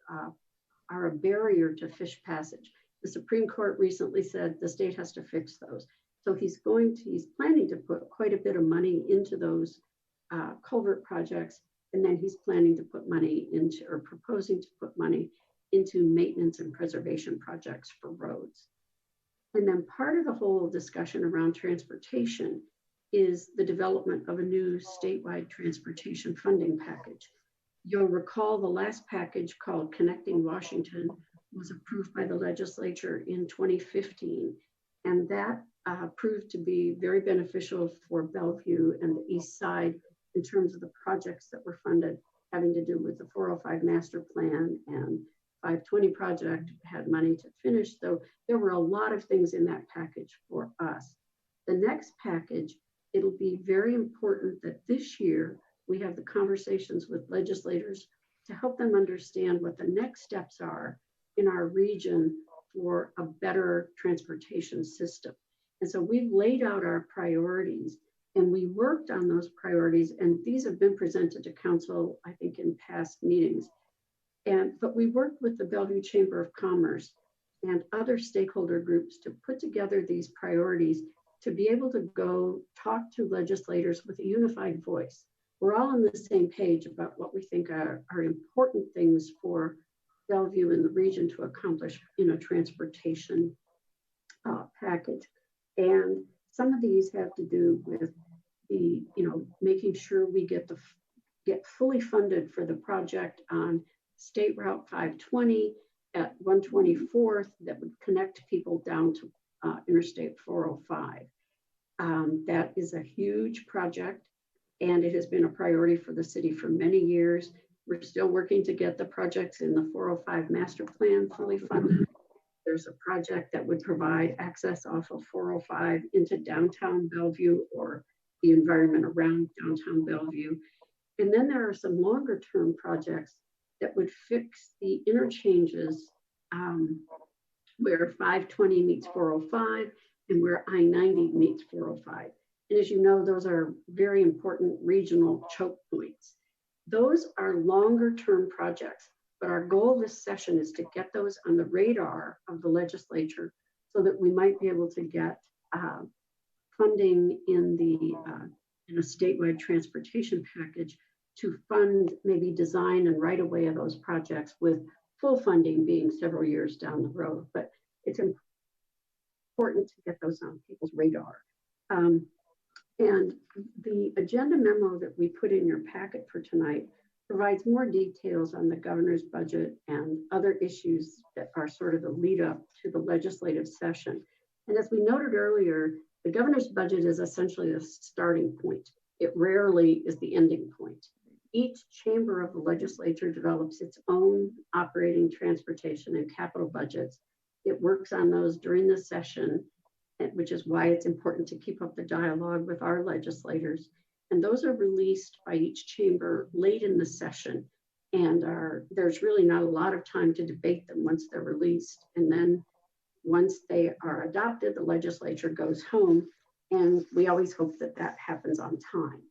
are a barrier to fish passage. The Supreme Court recently said the state has to fix those. So he's planning to put quite a bit of money into those culvert projects. And then he's planning to put money into, or proposing to put money into maintenance and preservation projects for roads. And then part of the whole discussion around transportation is the development of a new statewide transportation funding package. You'll recall the last package called Connecting Washington was approved by the legislature in 2015. And that proved to be very beneficial for Bellevue and the East Side in terms of the projects that were funded having to do with the 405 master plan, and 520 project had money to finish. So there were a lot of things in that package for us. The next package, it'll be very important that this year we have the conversations with legislators to help them understand what the next steps are in our region for a better transportation system. And so we've laid out our priorities and we worked on those priorities, and these have been presented to council, I think, in past meetings. But we worked with the Bellevue Chamber of Commerce and other stakeholder groups to put together these priorities to be able to go talk to legislators with a unified voice. We're all on the same page about what we think are important things for Bellevue and the region to accomplish in a transportation package. And some of these have to do with the, making sure we get fully funded for the project on State Route 520 at 124th that would connect people down to Interstate 405. That is a huge project, and it has been a priority for the city for many years. We're still working to get the projects in the 405 master plan fully funded. There's a project that would provide access off of 405 into downtown Bellevue or the environment around downtown Bellevue. And then there are some longer term projects that would fix the interchanges where 520 meets 405 and where I-90 meets 405. And as you know, those are very important regional choke points. Those are longer term projects, but our goal this session is to get those on the radar of the legislature so that we might be able to get funding in a statewide transportation package to fund maybe design and right of way of those projects, with full funding being several years down the road. But it's important to get those on people's radar. And the agenda memo that we put in your packet for tonight provides more details on the governor's budget and other issues that are sort of the lead up to the legislative session. And as we noted earlier, the governor's budget is essentially a starting point. It rarely is the ending point. Each chamber of the legislature develops its own operating, transportation, and capital budgets. It works on those during the session, which is why it's important to keep up the dialogue with our legislators. And those are released by each chamber late in the session. And there's really not a lot of time to debate them once they're released. And then once they are adopted, the legislature goes home. And we always hope that that happens on time.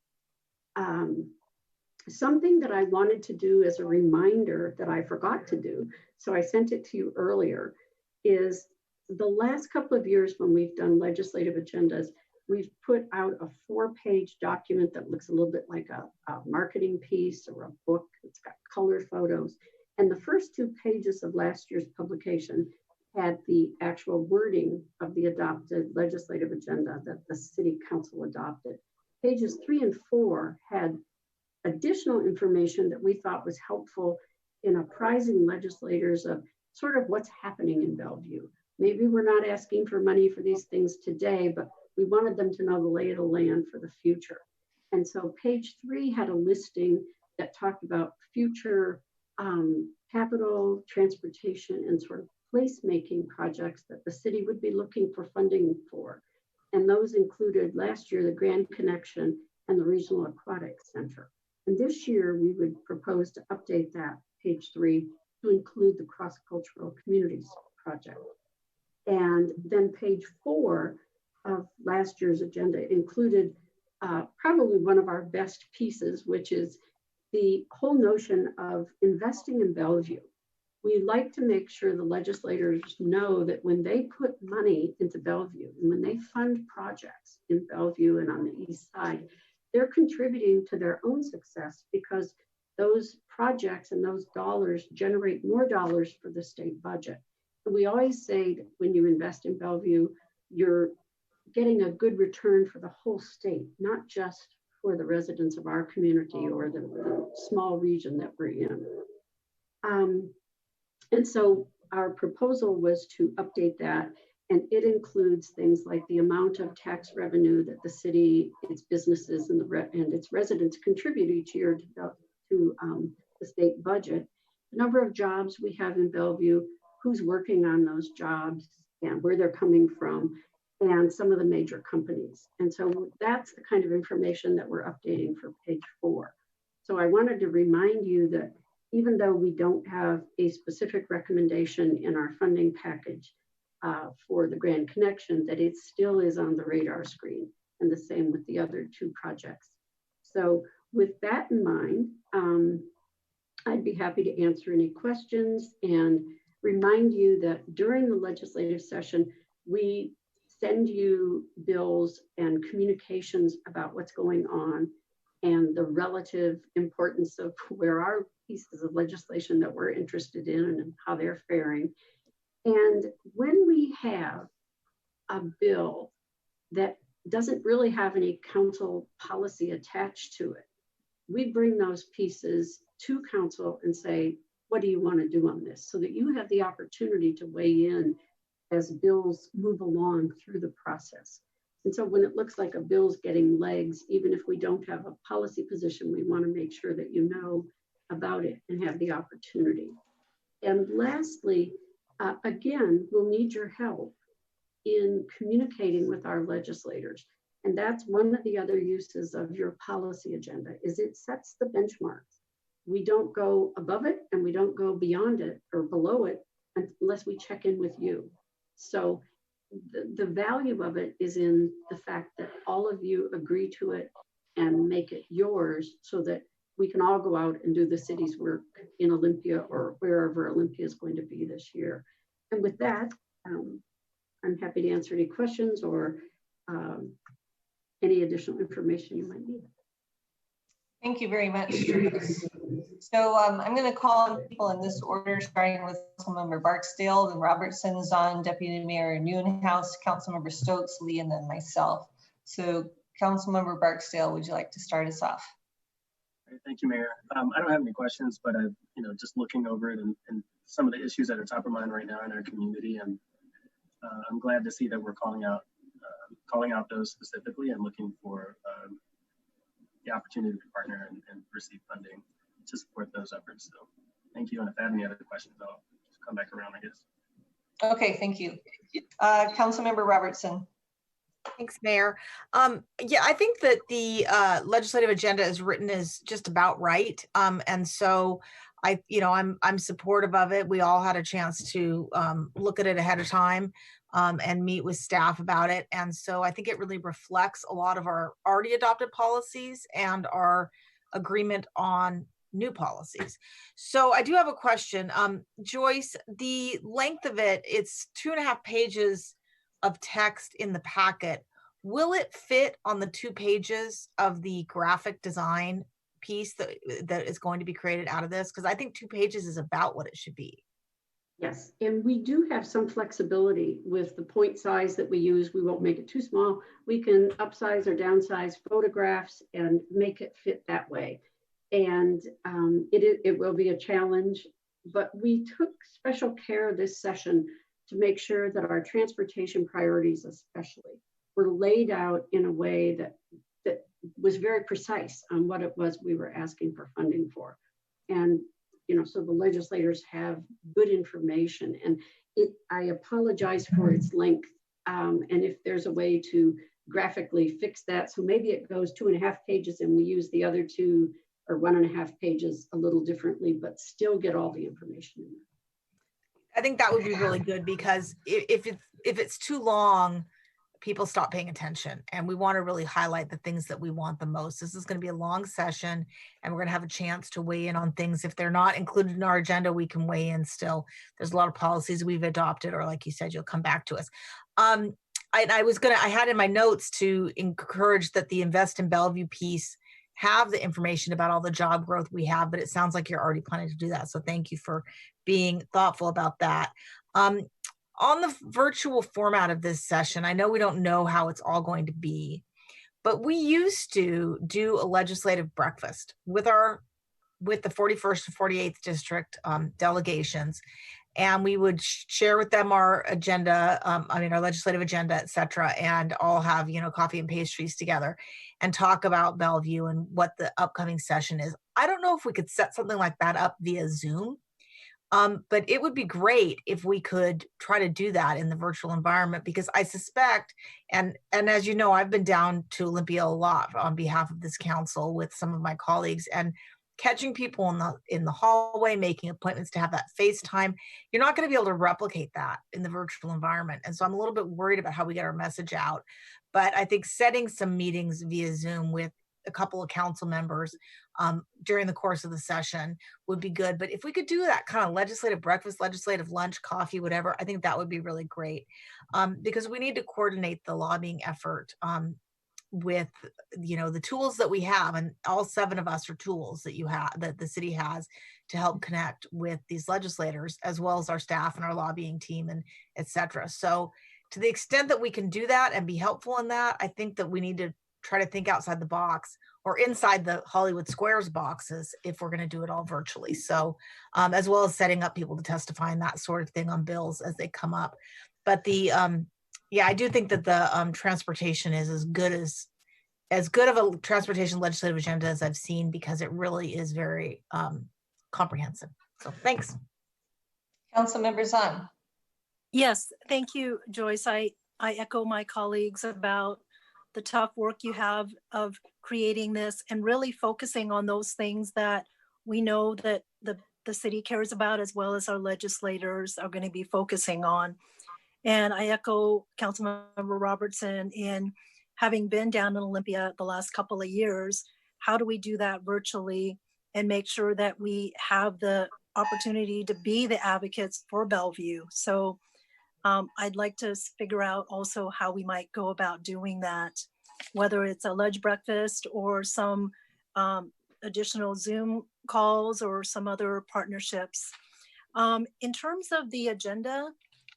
Something that I wanted to do as a reminder that I forgot to do, so I sent it to you earlier, is the last couple of years when we've done legislative agendas, we've put out a 4-page document that looks a little bit like a marketing piece or a book. It's got color photos. And the first 2 pages of last year's publication had the actual wording of the adopted legislative agenda that the city council adopted. Pages 3 and 4 had additional information that we thought was helpful in apprising legislators of sort of what's happening in Bellevue. Maybe we're not asking for money for these things today, but we wanted them to know the lay of the land for the future. And so page 3 had a listing that talked about future capital, transportation, and sort of placemaking projects that the city would be looking for funding for. And those included last year, the Grand Connection and the Regional Aquatic Center. And this year we would propose to update that page 3 to include the Cross-Cultural Communities Project. And then page 4 of last year's agenda included probably one of our best pieces, which is the whole notion of investing in Bellevue. We like to make sure the legislators know that when they put money into Bellevue and when they fund projects in Bellevue and on the east side, they're contributing to their own success because those projects and those dollars generate more dollars for the state budget. And we always say that when you invest in Bellevue, you're getting a good return for the whole state, not just for the residents of our community or the small region that we're in. And so our proposal was to update that, and it includes things like the amount of tax revenue that the city, its businesses, and its residents contribute each year to the state budget, the number of jobs we have in Bellevue, who's working on those jobs, and where they're coming from, and some of the major companies. And so that's the kind of information that we're updating for page 4. So I wanted to remind you that even though we don't have a specific recommendation in our funding package for the Grand Connection, that it still is on the radar screen, and the same with the other 2 projects. So with that in mind, I'd be happy to answer any questions and remind you that during the legislative session, we send you bills and communications about what's going on and the relative importance of where our pieces of legislation that we're interested in and how they're faring. And when we have a bill that doesn't really have any council policy attached to it, we bring those pieces to council and say, what do you want to do on this? So that you have the opportunity to weigh in as bills move along through the process. And so when it looks like a bill's getting legs, even if we don't have a policy position, we want to make sure that you know about it and have the opportunity. And lastly, again, we'll need your help in communicating with our legislators. And that's one of the other uses of your policy agenda, is it sets the benchmarks. We don't go above it and we don't go beyond it or below it unless we check in with you. So the value of it is in the fact that all of you agree to it and make it yours so that we can all go out and do the city's work in Olympia or wherever Olympia is going to be this year. And with that, I'm happy to answer any questions or any additional information you might need. Thank you very much, Joyce. So I'm going to call on people in this order, starting with Councilmember Barksdale, then Robertson, Zahn, Deputy Mayor Newhouse, Councilmember Stokes, Lee, and then myself. So Councilmember Barksdale, would you like to start us off? Thank you, Mayor. I don't have any questions, but I've, just looking over it and some of the issues that are top of mind right now in our community, and I'm glad to see that we're calling out those specifically and looking for the opportunity to partner and receive funding to support those efforts. So thank you. And if I have any other questions, I'll just come back around, I guess. Okay, thank you. Councilmember Robertson. Thanks, Mayor. Yeah, I think that the legislative agenda is written as just about right. And so I'm supportive of it. We all had a chance to look at it ahead of time and meet with staff about it. And so I think it really reflects a lot of our already adopted policies and our agreement on new policies. So I do have a question. Joyce, the length of it, it's 2.5 pages of text in the packet. Will it fit on the 2 pages of the graphic design piece that is going to be created out of this? Because I think 2 pages is about what it should be. Yes, and we do have some flexibility with the point size that we use. We won't make it too small. We can upsize or downsize photographs and make it fit that way. And it will be a challenge, but we took special care this session to make sure that our transportation priorities especially were laid out in a way that was very precise on what it was we were asking for funding for. And so the legislators have good information, and I apologize for its length. And if there's a way to graphically fix that, so maybe it goes 2.5 pages and we use the other 2 or 1.5 pages a little differently, but still get all the information in there. I think that would be really good, because if it's too long, people stop paying attention, and we want to really highlight the things that we want the most. This is going to be a long session, and we're going to have a chance to weigh in on things. If they're not included in our agenda, we can weigh in still. There's a lot of policies we've adopted, or like you said, you'll come back to us. I had in my notes to encourage that the Invest in Bellevue piece have the information about all the job growth we have, but it sounds like you're already planning to do that. So thank you for being thoughtful about that. On the virtual format of this session, I know we don't know how it's all going to be, but we used to do a legislative breakfast with the 41st and 48th district delegations, and we would share with them our agenda, our legislative agenda, et cetera, and all have, coffee and pastries together and talk about Bellevue and what the upcoming session is. I don't know if we could set something like that up via Zoom. But it would be great if we could try to do that in the virtual environment, because I suspect, and as you know, I've been down to Olympia a lot on behalf of this council with some of my colleagues, and catching people in the hallway, making appointments to have that FaceTime, you're not going to be able to replicate that in the virtual environment. And so I'm a little bit worried about how we get our message out. But I think setting some meetings via Zoom with a couple of council members during the course of the session would be good. But if we could do that kind of legislative breakfast, legislative lunch, coffee, whatever, I think that would be really great, because we need to coordinate the lobbying effort with, you know, the tools that we have, and all 7 of us are tools that that the city has to help connect with these legislators, as well as our staff and our lobbying team and et cetera. So to the extent that we can do that and be helpful in that, I think that we need to try to think outside the box, or inside the Hollywood Squares boxes, if we're going to do it all virtually. So as well as setting up people to testify and that sort of thing on bills as they come up. But the yeah, I do think that the transportation is as good of a transportation legislative agenda as I've seen, because it really is very comprehensive. So thanks. Councilmember Zahn. Yes, thank you, Joyce. I echo my colleagues about the tough work you have of creating this and really focusing on those things that we know that the city cares about, as well as our legislators are going to be focusing on. And I echo Councilmember Robertson in having been down in Olympia the last couple of years. How do we do that virtually and make sure that we have the opportunity to be the advocates for Bellevue? So I'd like to figure out also how we might go about doing that, whether it's a lunch breakfast or some additional Zoom calls or some other partnerships. In terms of the agenda,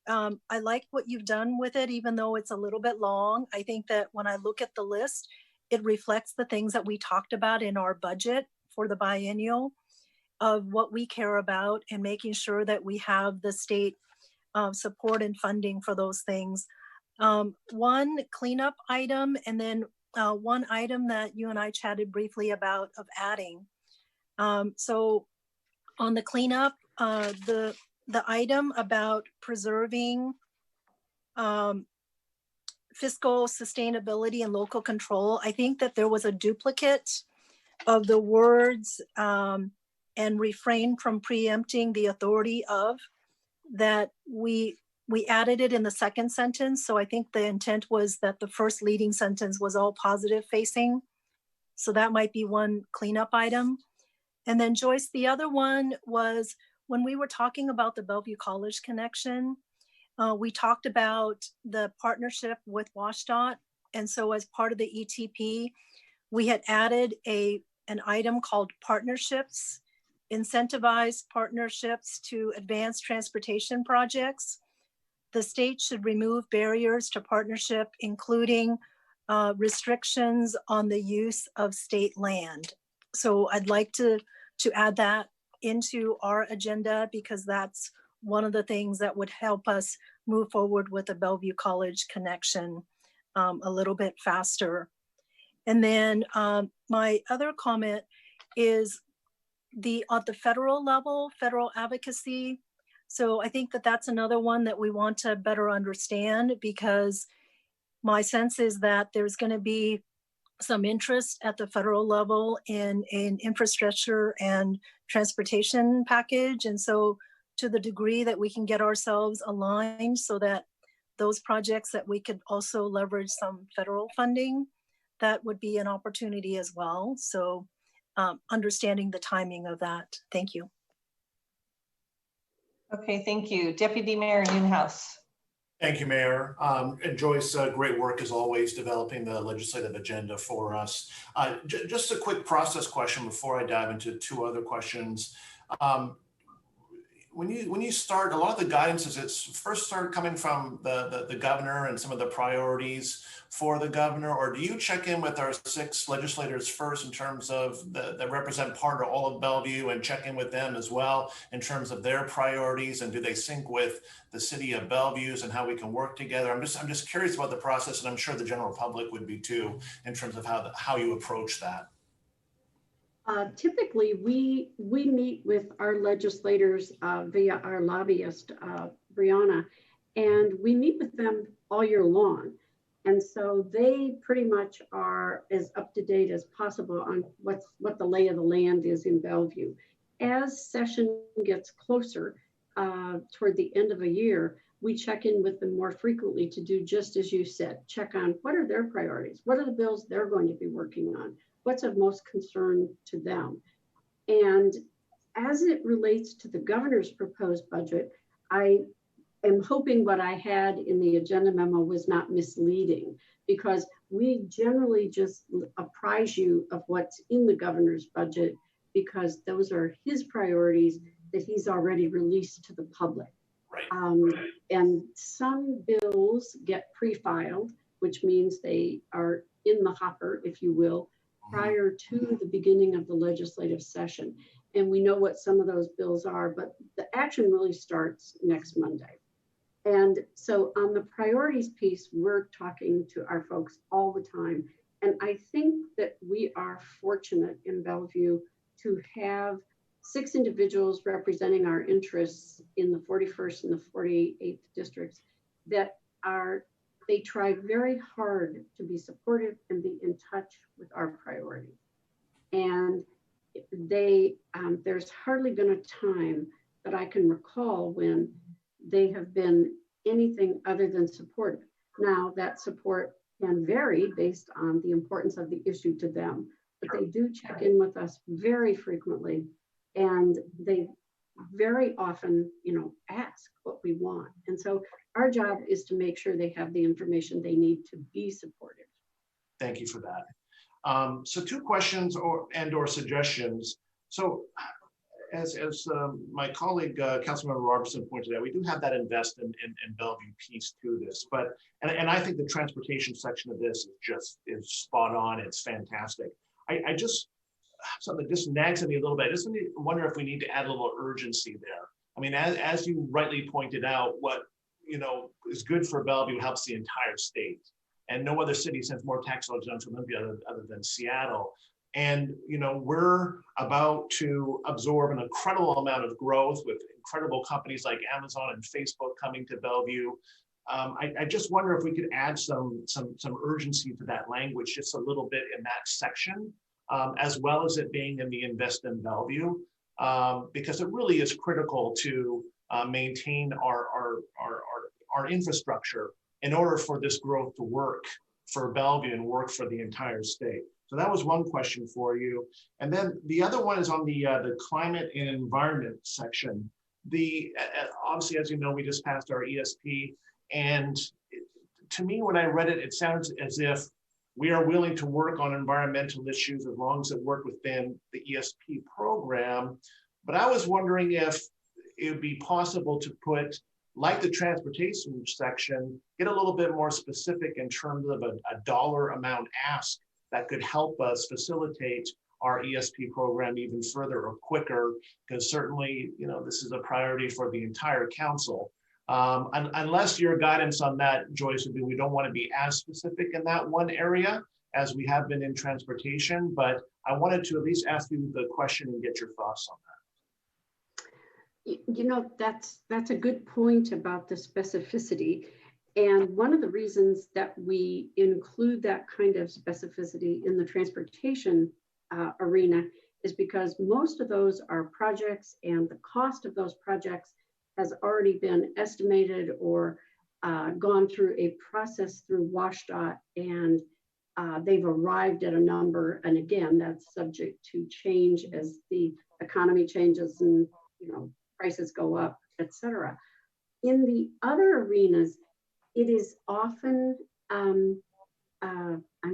I like what you've done with it, even though it's a little bit long. I think that when I look at the list, it reflects the things that we talked about in our budget for the biennial of what we care about, and making sure that we have the state support and funding for those things. One cleanup item, and then one item that you and I chatted briefly about of adding. So on the cleanup, the item about preserving fiscal sustainability and local control, I think that there was a duplicate of the words and refrain from preempting the authority of, that we added it in the second sentence. So I think the intent was that the first leading sentence was all positive facing. So that might be one cleanup item. And then Joyce, the other one was when we were talking about the Bellevue College connection, we talked about the partnership with WashDOT. And so as part of the ETP, we had added an item called partnerships, incentivize partnerships to advance transportation projects. The state should remove barriers to partnership, including restrictions on the use of state land. So I'd like to add that into our agenda, because that's one of the things that would help us move forward with the Bellevue College connection a little bit faster. And then my other comment is at the federal level, federal advocacy. So I think that that's another one that we want to better understand, because my sense is that there's going to be some interest at the federal level in an infrastructure and transportation package. And so to the degree that we can get ourselves aligned so that those projects that we could also leverage some federal funding, that would be an opportunity as well. So understanding the timing of that. Thank you. Okay, thank you. Deputy Mayor Newhouse. Thank you, Mayor. And Joyce, great work as always, developing the legislative agenda for us. Just a quick process question before I dive into 2 other questions. When you start, a lot of the guidance is it's first started coming from the governor and some of the priorities for the governor, or do you check in with our 6 legislators first in terms of that represent part of all of Bellevue, and check in with them as well in terms of their priorities, and do they sync with the city of Bellevue's and how we can work together? I'm just curious about the process, and I'm sure the general public would be too, in terms of how you approach that. Typically, we meet with our legislators via our lobbyist, Brianna, and we meet with them all year long. And so they pretty much are as up to date as possible on what the lay of the land is in Bellevue. As session gets closer toward the end of a year, we check in with them more frequently to do just as you said, check on what are their priorities, what are the bills they're going to be working on, what's of most concern to them. And as it relates to the governor's proposed budget, I am hoping what I had in the agenda memo was not misleading, because we generally just apprise you of what's in the governor's budget because those are his priorities that he's already released to the public. Right. And some bills get pre-filed, which means they are in the hopper, if you will, prior to the beginning of the legislative session. And we know what some of those bills are, but the action really starts next Monday. And so on the priorities piece, we're talking to our folks all the time. And I think that we are fortunate in Bellevue to have 6 individuals representing our interests in the 41st and the 48th districts that they try very hard to be supportive and be in touch with our priorities. And there's hardly been a time that I can recall when they have been anything other than supportive. Now, that support can vary based on the importance of the issue to them, but they do check in with us very frequently, and they very often, ask what we want. And so our job is to make sure they have the information they need to be supportive. Thank you for that. So 2 questions or suggestions. So as my colleague, Councilmember Robertson pointed out, we do have that invest in Bellevue piece to this, and I think the transportation section of this is spot on. It's fantastic. I just, something that just nags at me a little bit. I just wonder if we need to add a little urgency there. I mean, as you rightly pointed out, what is good for Bellevue helps the entire state. And no other city sends more tax dollars down to Olympia other than Seattle. And we're about to absorb an incredible amount of growth with incredible companies like Amazon and Facebook coming to Bellevue. I just wonder if we could add some urgency to that language just a little bit in that section, as well as it being in the Invest in Bellevue, because it really is critical to maintain our infrastructure in order for this growth to work for Bellevue and work for the entire state. So that was one question for you. And then the other one is on the climate and environment section. Obviously, as you know, we just passed our ESP. And to me, when I read it, it sounds as if we are willing to work on environmental issues as long as it work within the ESP program. But I was wondering if it would be possible to put, like the transportation section, get a little bit more specific in terms of a dollar amount ask that could help us facilitate our ESP program even further or quicker, because certainly, this is a priority for the entire council. Unless your guidance on that, Joyce, would be we don't want to be as specific in that one area as we have been in transportation, but I wanted to at least ask you the question and get your thoughts on that. That's a good point about the specificity. And one of the reasons that we include that kind of specificity in the transportation arena is because most of those are projects, and the cost of those projects has already been estimated or gone through a process through WashDOT, and they've arrived at a number. And again, that's subject to change as the economy changes and prices go up, et cetera. In the other arenas, it is often, I'm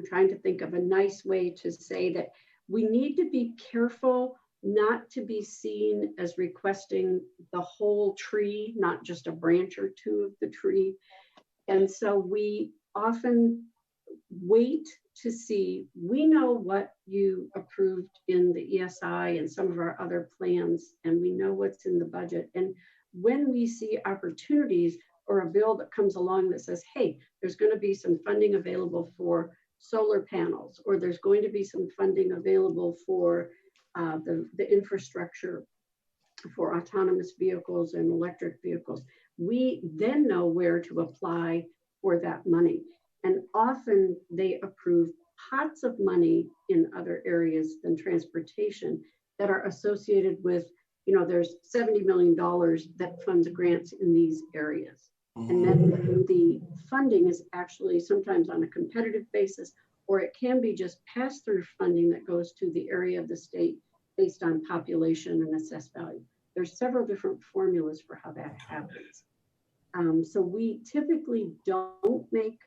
trying to think of a nice way to say that we need to be careful not to be seen as requesting the whole tree, not just a branch or two of the tree. And so we often wait to see, we know what you approved in the ESI and some of our other plans, and we know what's in the budget. And when we see opportunities or a bill that comes along that says, hey, there's going to be some funding available for solar panels, or there's going to be some funding available for the infrastructure for autonomous vehicles and electric vehicles. We then know where to apply for that money. And often they approve pots of money in other areas than transportation that are associated with, you know, there's $70 million that funds grants in these areas. And then the funding is actually sometimes on a competitive basis, or it can be just pass-through funding that goes to the area of the state based on population and assessed value. There's several different formulas for how that happens. So we typically don't make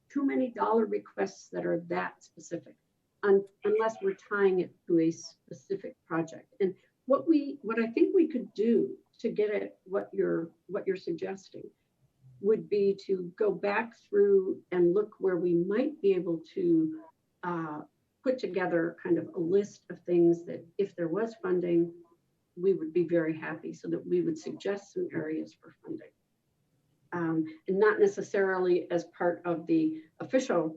too many dollar requests that are that specific, unless we're tying it to a specific project. And what I think we could do to get at what you're suggesting would be to go back through and look where we might be able to put together kind of a list of things that if there was funding, we would be very happy, so that we would suggest some areas for funding. And not necessarily as part of the official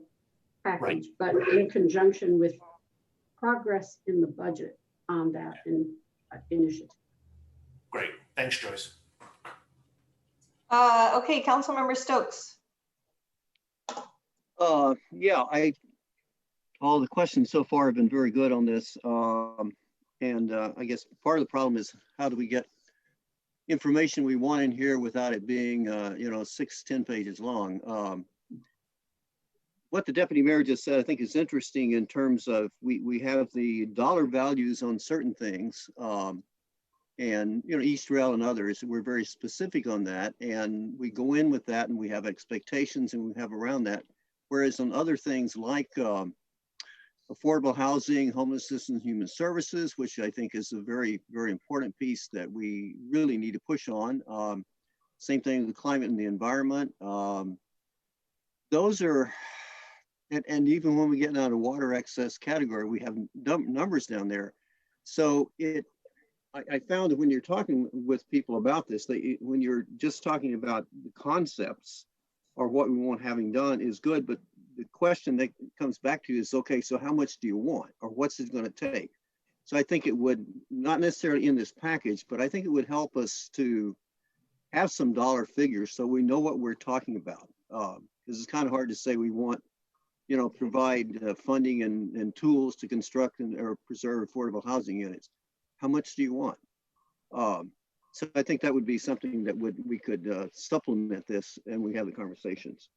package, but in conjunction with progress in the budget on that initiative. Great, thanks, Joyce. Okay, Councilmember Stokes. Yeah, all the questions so far have been very good on this. And I guess part of the problem is how do we get information we want in here without it being, 6-10 pages long. What the deputy mayor just said, I think is interesting in terms of we have the dollar values on certain things, and East Rail and others. We're very specific on that, and we go in with that, and we have expectations, and we have around that. Whereas on other things like affordable housing, homelessness, and human services, which I think is a very, very important piece that we really need to push on. Same thing with climate and the environment. Those are, and even when we get down to water access category, we have numbers down there. So I found that when you're talking with people about this, when you're just talking about the concepts or what we want having done is good, but the question that comes back to you is, okay, so how much do you want, or what's it going to take? So I think it would, not necessarily in this package, but I think it would help us to have some dollar figures so we know what we're talking about. Because it's kind of hard to say we want, provide funding and tools to construct or preserve affordable housing units. How much do you want? So I think that would be something that we could supplement this, and we have the conversations.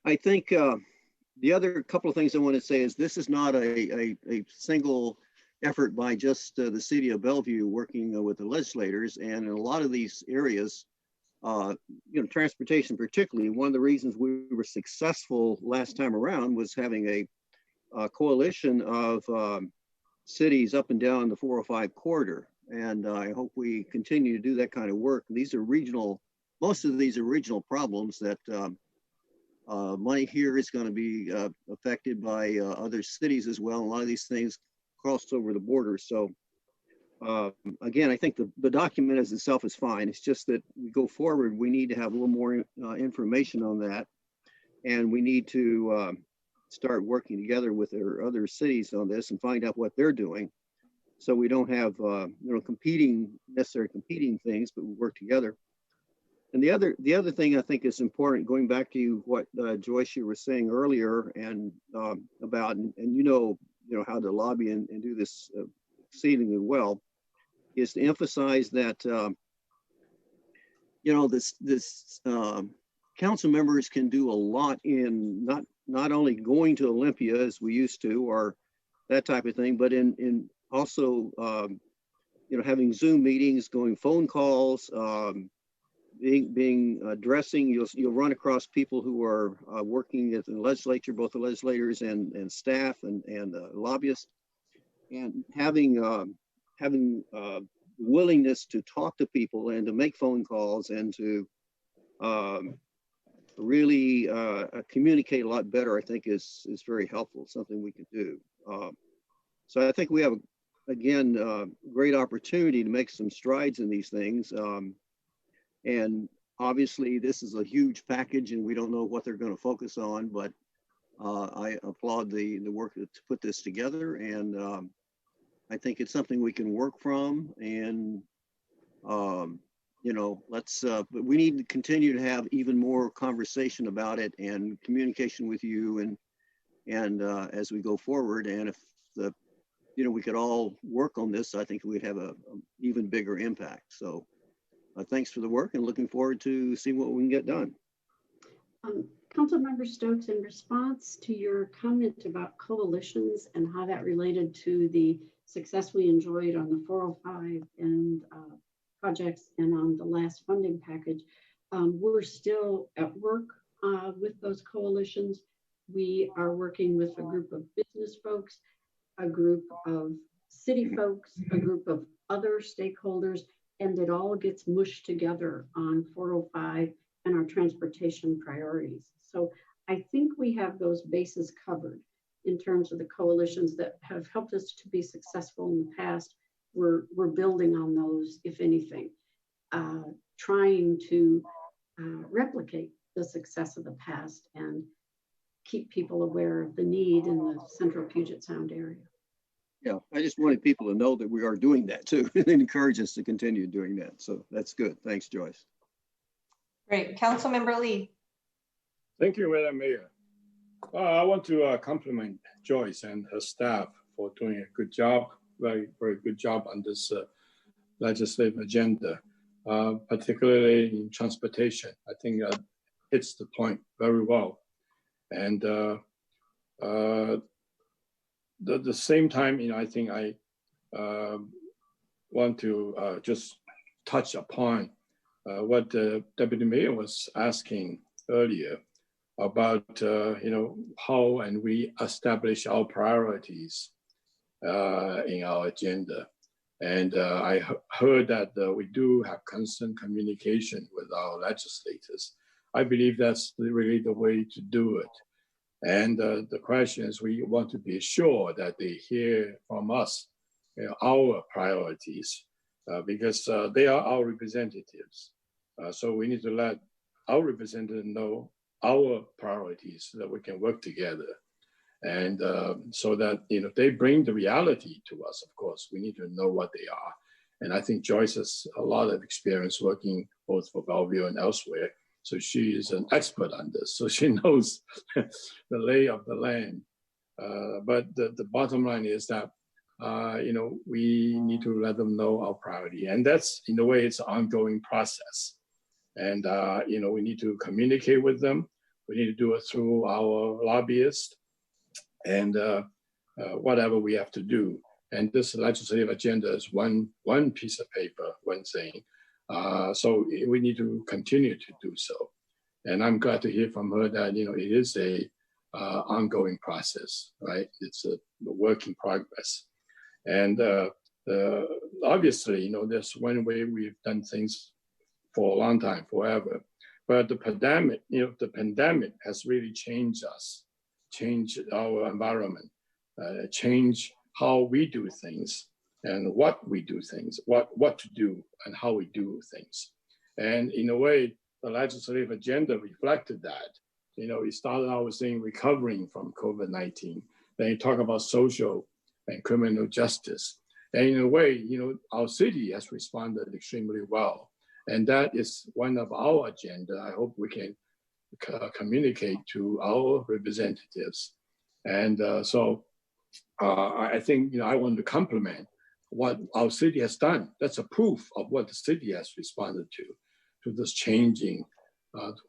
I think the other couple of things I want to say is this is not a single effort by just the city of Bellevue working with the legislators. And in a lot of these areas, transportation particularly, one of the reasons we were successful last time around was having a coalition of cities up and down the 405 corridor. And I hope we continue to do that kind of work. These are regional, most of these are regional problems that money here is going to be affected by other cities as well. A lot of these things cross over the border. So again, I think the document as itself is fine. It's just that we go forward, we need to have a little more information on that. And we need to start working together with our other cities on this and find out what they're doing. So we don't have necessarily competing things, but we work together. And the other thing I think is important, going back to what Joyce, you were saying earlier, and about, and how to lobby and do this exceedingly well, is to emphasize that this council members can do a lot in not only going to Olympia as we used to, or that type of thing, but in also having Zoom meetings, going phone calls. Being addressing, you'll run across people who are working at the legislature, both the legislators and staff and lobbyists, and having willingness to talk to people and to make phone calls and to really communicate a lot better, I think is very helpful. Something we can do. So I think we have again great opportunity to make some strides in these things. And obviously this is a huge package and we don't know what they're going to focus on, but I applaud the work to put this together, and I think it's something we can work from. And you know, but we need to continue to have even more conversation about it and communication with you, and as we go forward. And if we could all work on this, I think we'd have a even bigger impact. So thanks for the work, and looking forward to seeing what we can get done. Councilmember Stokes, in response to your comment about coalitions and how that related to the success we enjoyed on the 405 and projects and on the last funding package, we're still at work with those coalitions. We are working with a group of business folks, a group of city folks, a group of other stakeholders, and it all gets mushed together on 405 and our transportation priorities. So I think we have those bases covered in terms of the coalitions that have helped us to be successful in the past. We're building on those, if anything, trying to replicate the success of the past and keep people aware of the need in the central Puget Sound area. Yeah, I just wanted people to know that we are doing that too, and encourage us to continue doing that. So that's good. Thanks, Joyce. Great. Councilmember Lee. Thank you, Madam Mayor. I want to compliment Joyce and her staff for doing a good job, very, very good job on this legislative agenda, particularly in transportation. I think hits the point very well. And the same time, I think I want to just touch upon what the Deputy Mayor was asking earlier about, how and we establish our priorities in our agenda. And I heard that we do have constant communication with our legislators. I believe that's really the way to do it. And the question is, we want to be sure that they hear from us our priorities, because they are our representatives. So we need to let our representatives know our priorities so that we can work together. And so that, they bring the reality to us, of course, we need to know what they are. And I think Joyce has a lot of experience working both for Bellevue and elsewhere. So she is an expert on this. So she knows the lay of the land. But the bottom line is that, we need to let them know our priority. And that's, in a way, it's an ongoing process. And, we need to communicate with them. We need to do it through our lobbyists and whatever we have to do. And this legislative agenda is one piece of paper, one thing. So we need to continue to do so. And I'm glad to hear from her that, it is a ongoing process, right? It's a work in progress. And obviously, there's one way we've done things for a long time, forever. But the pandemic has really changed us, changed our environment, changed how we do things and what we do things, what to do and how we do things. And in a way, the legislative agenda reflected that. It started out with saying recovering from COVID-19. Then you talk about social and criminal justice. And in a way, our city has responded extremely well. And that is one of our agenda. I hope we can communicate to our representatives. And so I think, I want to compliment what our city has done. That's a proof of what the city has responded to this changing,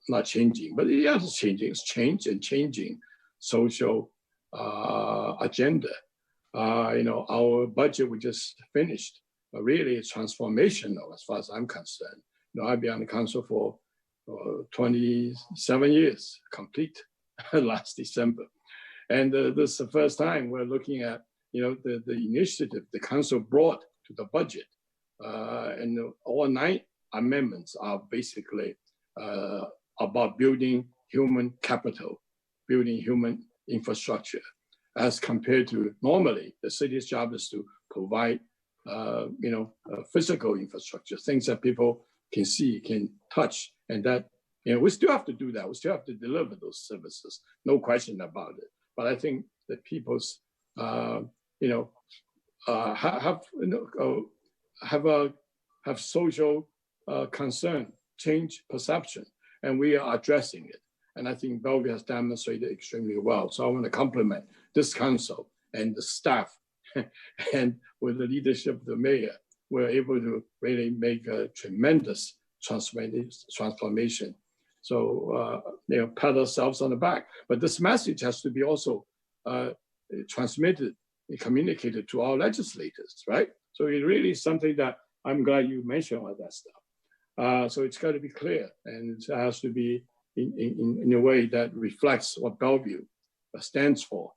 not changing, but yeah, it's changing, it's changing social agenda. Our budget we just finished, really it's transformational as far as I'm concerned. I've been on the council for 27 years, complete last December. And this is the first time we're looking at, the initiative the council brought to the budget. And all 9 amendments are basically about building human capital, building human infrastructure, as compared to normally the city's job is to provide, physical infrastructure, things that people can see, can touch, and that You know, we still have to do that. We still have to deliver those services, no question about it. But I think that people's, have social concern, change perception, and we are addressing it. And I think Bellevue has demonstrated extremely well. So I want to compliment this council and the staff, and with the leadership of the mayor, we're able to really make a tremendous transformation. So, pat ourselves on the back. But this message has to be also transmitted and communicated to our legislators, right? So it really is something that I'm glad you mentioned all that stuff. So it's got to be clear, and it has to be in a way that reflects what Bellevue stands for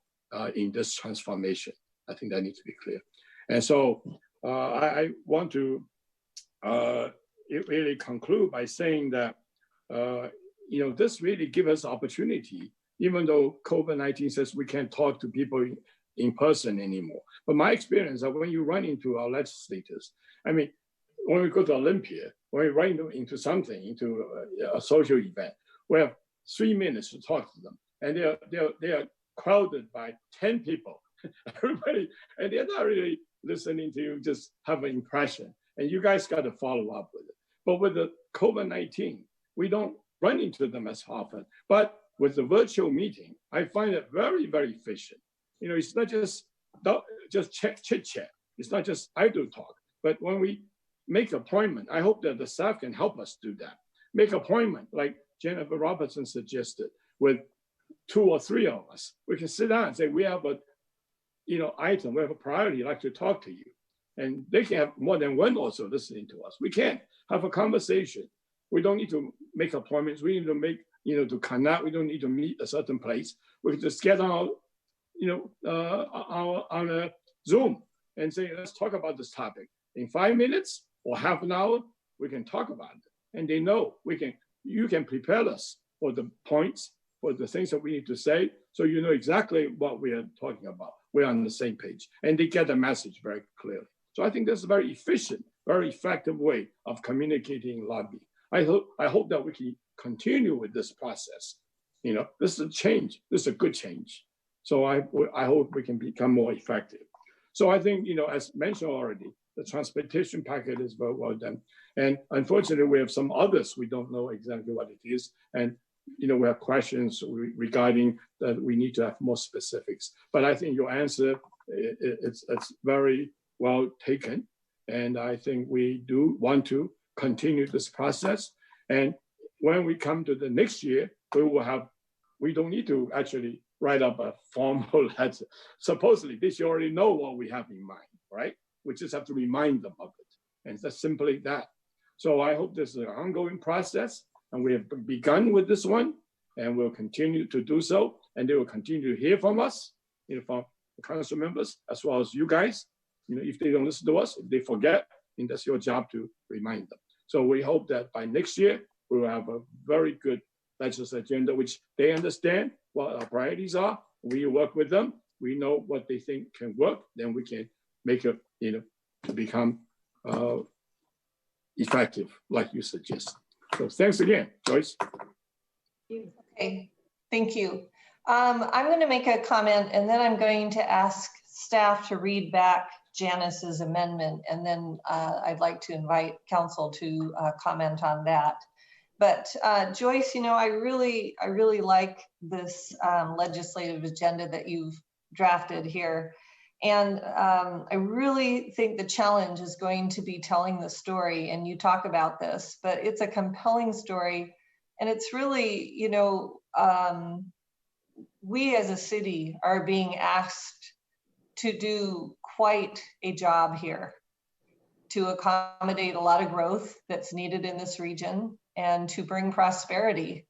in this transformation. I think that needs to be clear. And so I want to really conclude by saying that, this really gives us opportunity, even though COVID-19 says we can't talk to people in person anymore. But my experience that when you run into our legislators, I mean, when we go to Olympia, when we run into something, into a social event, we have 3 minutes to talk to them, and they are crowded by 10 people, everybody, and they're not really listening to you, just have an impression, and you guys got to follow up with it. But with the COVID-19, we don't run into them as often. But with the virtual meeting, I find it very, very efficient. It's not just chit chat. It's not just idle talk. But when we make appointment, I hope that the staff can help us do that. Make appointment, like Jennifer Robertson suggested, with 2 or 3 of us. We can sit down and say, we have a item, we have a priority, I'd like to talk to you. And they can have more than one also listening to us. We can have a conversation. We don't need to make appointments. We need to make, to connect. We don't need to meet a certain place. We can just get on, on a Zoom and say, let's talk about this topic. In 5 minutes or half an hour, we can talk about it. And they know you can prepare us for the points, for the things that we need to say, so you know exactly what we are talking about. We're on the same page, and they get the message very clearly. So I think that's a very efficient, very effective way of communicating and lobbying. I hope that we can continue with this process. This is a change. This is a good change. So I hope we can become more effective. So I think, as mentioned already, the transportation packet is very well done. And unfortunately, we have some others. We don't know exactly what it is. And, we have questions regarding that we need to have more specifics. But I think your answer, it's very well taken. And I think we do want to continue this process. And when we come to the next year, we don't need to actually write up a formal letter. Supposedly, they should already know what we have in mind, right? We just have to remind them of it. And that's simply that. So I hope this is an ongoing process, and we have begun with this one, and we'll continue to do so. And they will continue to hear from us, from the council members, as well as you guys. If they don't listen to us, if they forget, then that's your job to remind them. So we hope that by next year, we will have a very good legislative agenda, which they understand what our priorities are. We work with them. We know what they think can work. Then we can make it, to become effective, like you suggest. So thanks again, Joyce. Okay, thank you. I'm going to make a comment, and then I'm going to ask staff to read back Janice's amendment, and then I'd like to invite council to comment on that. But Joyce, I really like this legislative agenda that you've drafted here. And I really think the challenge is going to be telling the story, and you talk about this, but it's a compelling story. And it's really, we as a city are being asked to do quite a job here to accommodate a lot of growth that's needed in this region and to bring prosperity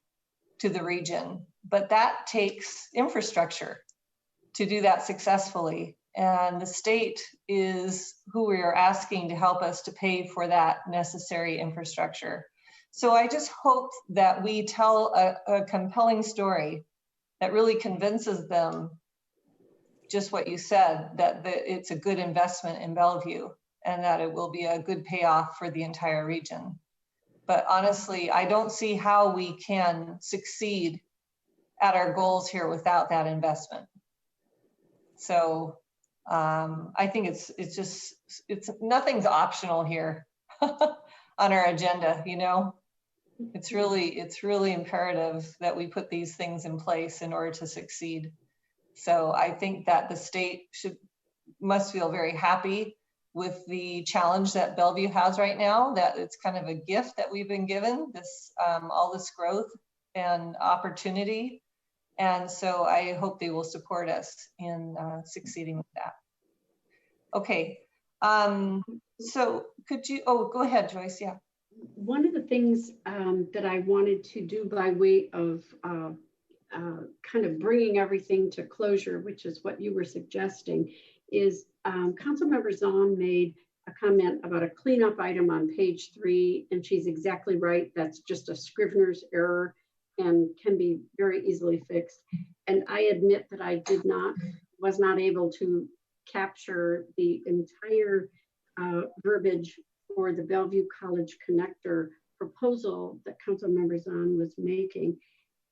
to the region. But that takes infrastructure to do that successfully. And the state is who we are asking to help us to pay for that necessary infrastructure. So I just hope that we tell a compelling story that really convinces them just what you said, that it's a good investment in Bellevue and that it will be a good payoff for the entire region. But honestly, I don't see how we can succeed at our goals here without that investment. So I think it's nothing's optional here on our agenda, you know. It's really imperative that we put these things in place in order to succeed. So I think that the state must feel very happy with the challenge that Bellevue has right now, that it's kind of a gift that we've been given, this all this growth and opportunity. And so I hope they will support us in succeeding with that. Okay, so could you, go ahead, Joyce, yeah. One of the things that I wanted to do by way of kind of bringing everything to closure, which is what you were suggesting, is Councilmember Zahn made a comment about a cleanup item on page 3, and she's exactly right. That's just a Scrivener's error and can be very easily fixed. And I admit that I was not able to capture the entire verbiage for the Bellevue College Connector proposal that Councilmember Zahn was making.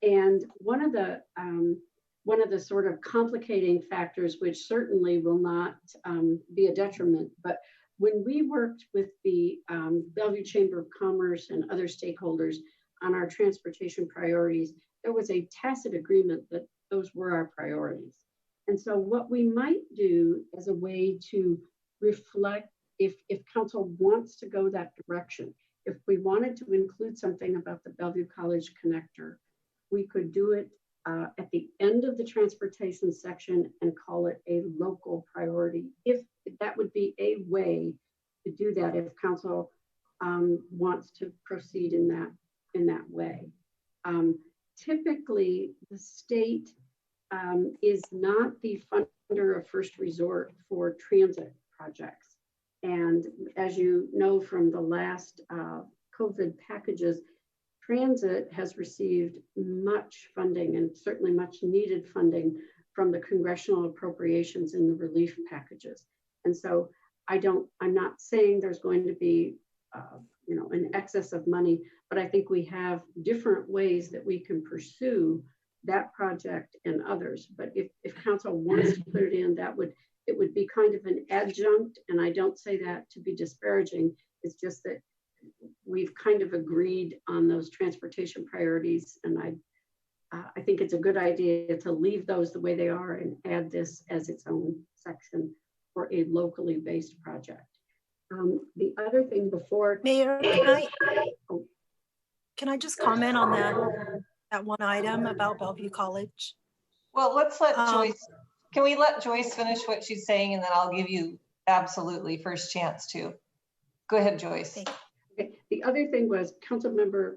And one of the sort of complicating factors, which certainly will not be a detriment, but when we worked with the Bellevue Chamber of Commerce and other stakeholders on our transportation priorities, there was a tacit agreement that those were our priorities. And so what we might do as a way to reflect, if council wants to go that direction, if we wanted to include something about the Bellevue College Connector, we could do it at the end of the transportation section and call it a local priority. If that would be a way to do that, if council wants to proceed in that way. Typically, the state is not the funder of first resort for transit projects. And as you know from the last COVID packages, transit has received much funding and certainly much needed funding from the congressional appropriations in the relief packages. And so I'm not saying there's going to be an excess of money, but I think we have different ways that we can pursue that project and others. But if council wants to put it in, it would be kind of an adjunct. And I don't say that to be disparaging. It's just that we've kind of agreed on those transportation priorities. And I think it's a good idea to leave those the way they are and add this as its own section for a locally based project. The other thing before— Mayor, can I just comment on that one item about Bellevue College? Well, let's let Joyce, can we let Joyce finish what she's saying, and then I'll give you absolutely first chance to. Go ahead, Joyce. Okay. The other thing was Councilmember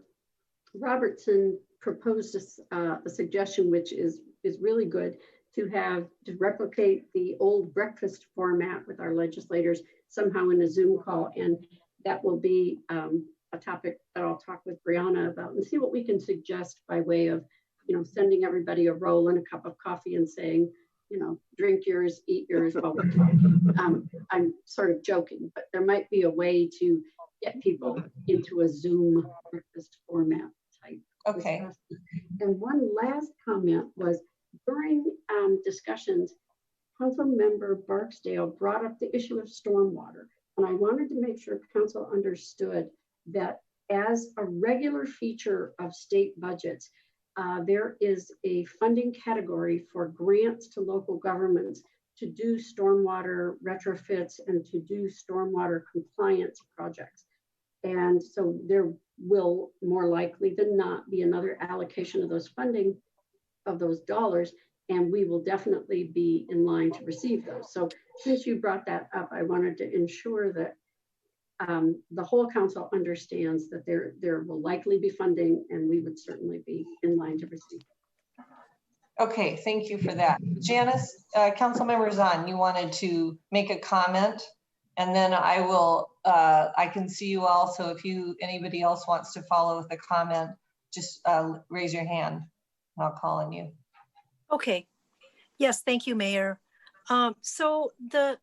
Robertson proposed a suggestion, which is really good, to replicate the old breakfast format with our legislators somehow in a Zoom call. And that will be a topic that I'll talk with Brianna about and see what we can suggest by way of, sending everybody a roll and a cup of coffee and saying, drink yours, eat yours. Well, I'm sort of joking, but there might be a way to get people into a Zoom breakfast format type. Okay. And one last comment was during discussions, Councilmember Barksdale brought up the issue of stormwater. And I wanted to make sure council understood that as a regular feature of state budgets, there is a funding category for grants to local governments to do stormwater retrofits and to do stormwater compliance projects. And so there will more likely than not be another allocation of those funding, of those dollars, and we will definitely be in line to receive those. So since you brought that up, I wanted to ensure that the whole council understands that there will likely be funding, and we would certainly be in line to receive it. Okay, thank you for that. Janice, Councilmember Zahn, you wanted to make a comment, and then I will, I can see you all, so if anybody else wants to follow with a comment, just raise your hand and I'll call on you. Okay, yes, thank you, Mayor. So the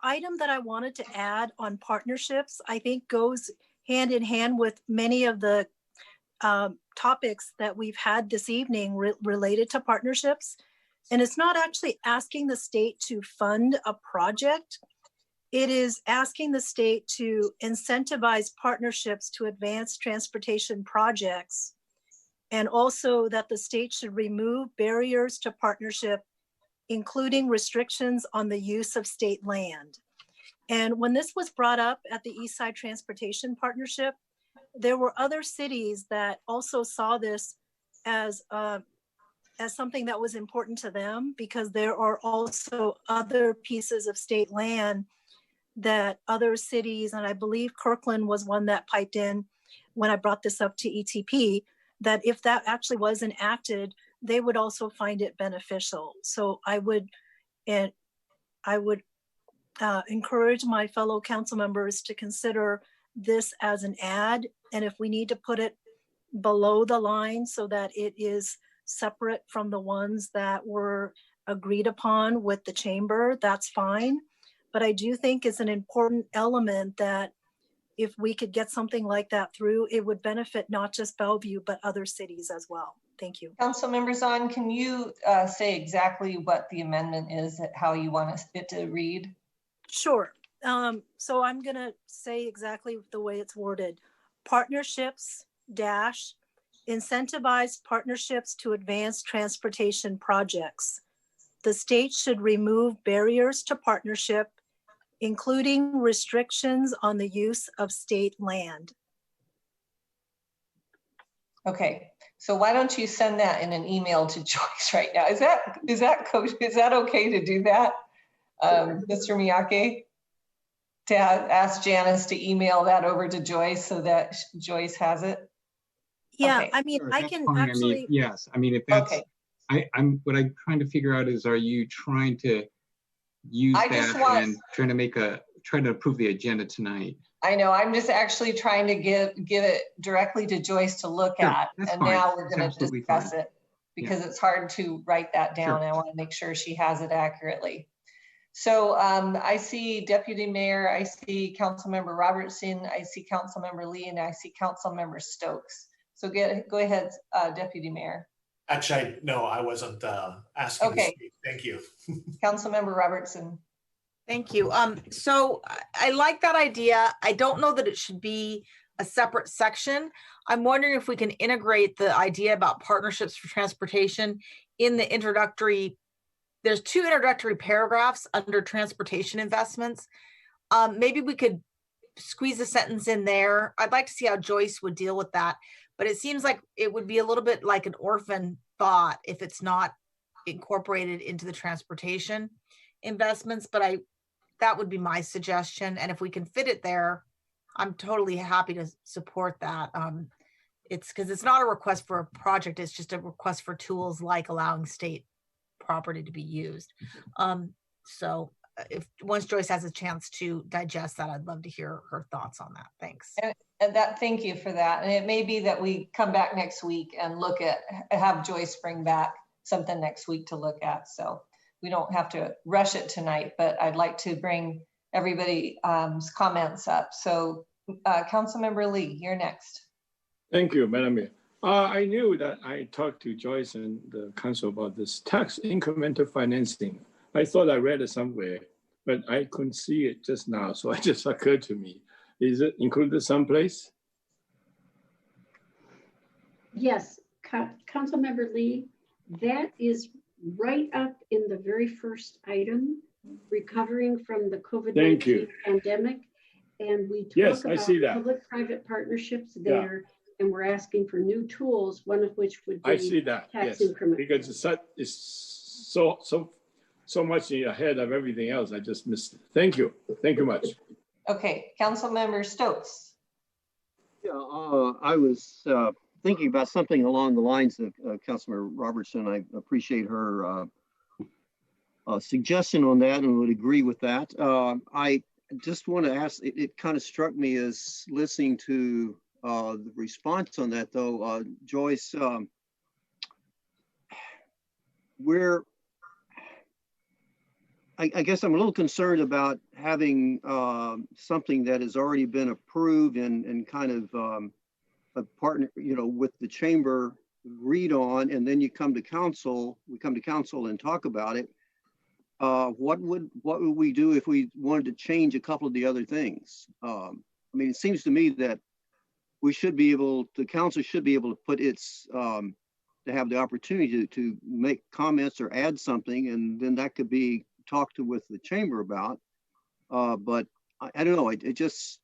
item that I wanted to add on partnerships, I think goes hand in hand with many of the topics that we've had this evening related to partnerships. And it's not actually asking the state to fund a project. It is asking the state to incentivize partnerships to advance transportation projects, and also that the state should remove barriers to partnership, including restrictions on the use of state land. And when this was brought up at the Eastside Transportation Partnership, there were other cities that also saw this as something that was important to them, because there are also other pieces of state land that other cities, and I believe Kirkland was one that piped in when I brought this up to ETP, that if that actually was enacted, they would also find it beneficial. So I would encourage my fellow council members to consider this as an add, and if we need to put it below the line so that it is separate from the ones that were agreed upon with the chamber, that's fine. But I do think it's an important element that if we could get something like that through, it would benefit not just Bellevue, but other cities as well. Thank you. Council members on, can you say exactly what the amendment is, how you want it to read? Sure. So I'm going to say exactly the way it's worded. Partnerships dash incentivize partnerships to advance transportation projects. The state should remove barriers to partnership, including restrictions on the use of state land. Okay, so why don't you send that in an email to Joyce right now? Is that okay to do that, Mr. Miyake? To ask Janice to email that over to Joyce so that Joyce has it? Yeah, Okay. I mean, Sure, I that's can fine. actually. I mean, yes, I mean, if that's, Okay. what I'm trying to figure out is, are you trying to use I that just want- and trying to approve the agenda tonight? I know, I'm just actually trying to give it directly to Joyce to look Sure, at, that's and fine. now we're That's gonna absolutely discuss fine. it because it's hard to write that down. Sure. I wanna make sure she has it accurately. So I see Deputy Mayor, I see Councilmember Robertson, I see Councilmember Lee, and I see Councilmember Stokes. So go ahead, Deputy Mayor. Actually, no, I wasn't asking to Okay. speak. Thank you. Councilmember Robertson. Thank you. So I like that idea. I don't know that it should be a separate section. I'm wondering if we can integrate the idea about partnerships for transportation in the introductory. There's 2 introductory paragraphs under transportation investments. Maybe we could squeeze a sentence in there. I'd like to see how Joyce would deal with that, but it seems like it would be a little bit like an orphan thought if it's not incorporated into the transportation investments, but that would be my suggestion. And if we can fit it there, I'm totally happy to support that. It's because it's not a request for a project, it's just a request for tools like allowing state property to be used. So if once Joyce has a chance to digest that, I'd love to hear her thoughts on that. Thanks. And thank you for that. And it may be that we come back next week and have Joyce bring back something next week to look at. So we don't have to rush it tonight, but I'd like to bring everybody's comments up. So Councilmember Lee, you're next. Thank you, Madam Mayor. I knew that I talked to Joyce and the council about this tax incremental financing. I thought I read it somewhere, but I couldn't see it just now. So it just occurred to me. Is it included someplace? Yes, Councilmember Lee, that is right up in the very first item, recovering from the COVID-19 pandemic. And we talk about public-private partnerships there, and we're asking for new tools, one of which would be I see that, tax yes, increment. because it's so much ahead of everything else. I just missed it. Thank you much. Okay, Councilmember Stokes. Yeah, I was thinking about something along the lines of Councilmember Robertson. I appreciate her suggestion on that and would agree with that. I just want to ask, it kind of struck me as listening to the response on that though, Joyce, I guess I'm a little concerned about having something that has already been approved and kind of a partner, with the chamber agreed on, and then you come to council, we come to council and talk about it. What would we do if we wanted to change a couple of the other things? I mean, it seems to me that we should be able, the council should be able to put its, to have the opportunity to make comments or add something, and then that could be talked to with the chamber about. But I don't know, it just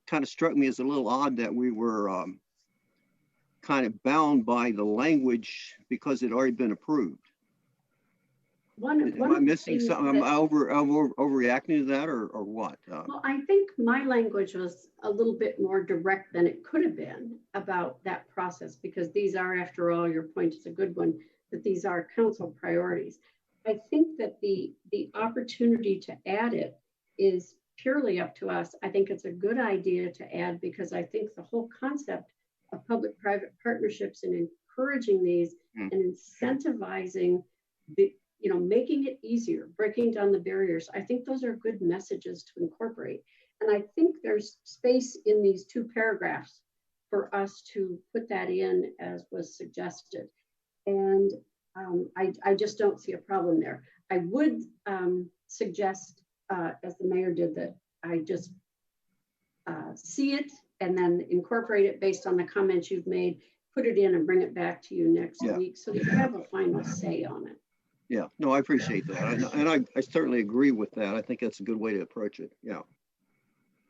kind of struck me as a little odd that we were kind of bound by the language because it had already been approved. Am I missing something? Am I overreacting to that, or what? Well, I think my language was a little bit more direct than it could have been about that process, because these are, after all, your point is a good one, that these are council priorities. I think that the opportunity to add it is purely up to us. I think it's a good idea to add, because I think the whole concept of public-private partnerships and encouraging these and incentivizing the, making it easier, breaking down the barriers. I think those are good messages to incorporate. And I think there's space in these 2 paragraphs for us to put that in as was suggested. And I just don't see a problem there. I would suggest, as the mayor did, that I just see it and then incorporate it based on the comments you've made, put it in and bring it back to you next week so that you have a final say on it. Yeah, no, I appreciate that. And I certainly agree with that. I think that's a good way to approach it. Yeah.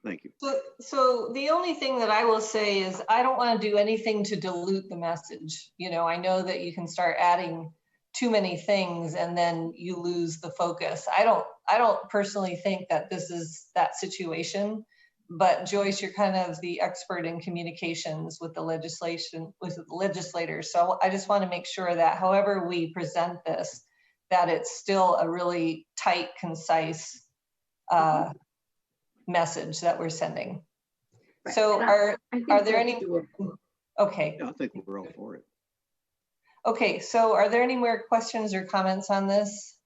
Thank you. So the only thing that I will say is I don't want to do anything to dilute the message. I know that you can start adding too many things and then you lose the focus. I don't personally think that this is that situation, but Joyce, you're kind of the expert in communications with the legislation, with the legislators. So I just want to make sure that however we present this, that it's still a really tight, concise message that we're sending. Right. So are there any, okay. Yeah, I think we're all for it. Okay, so are there any more questions or comments on this?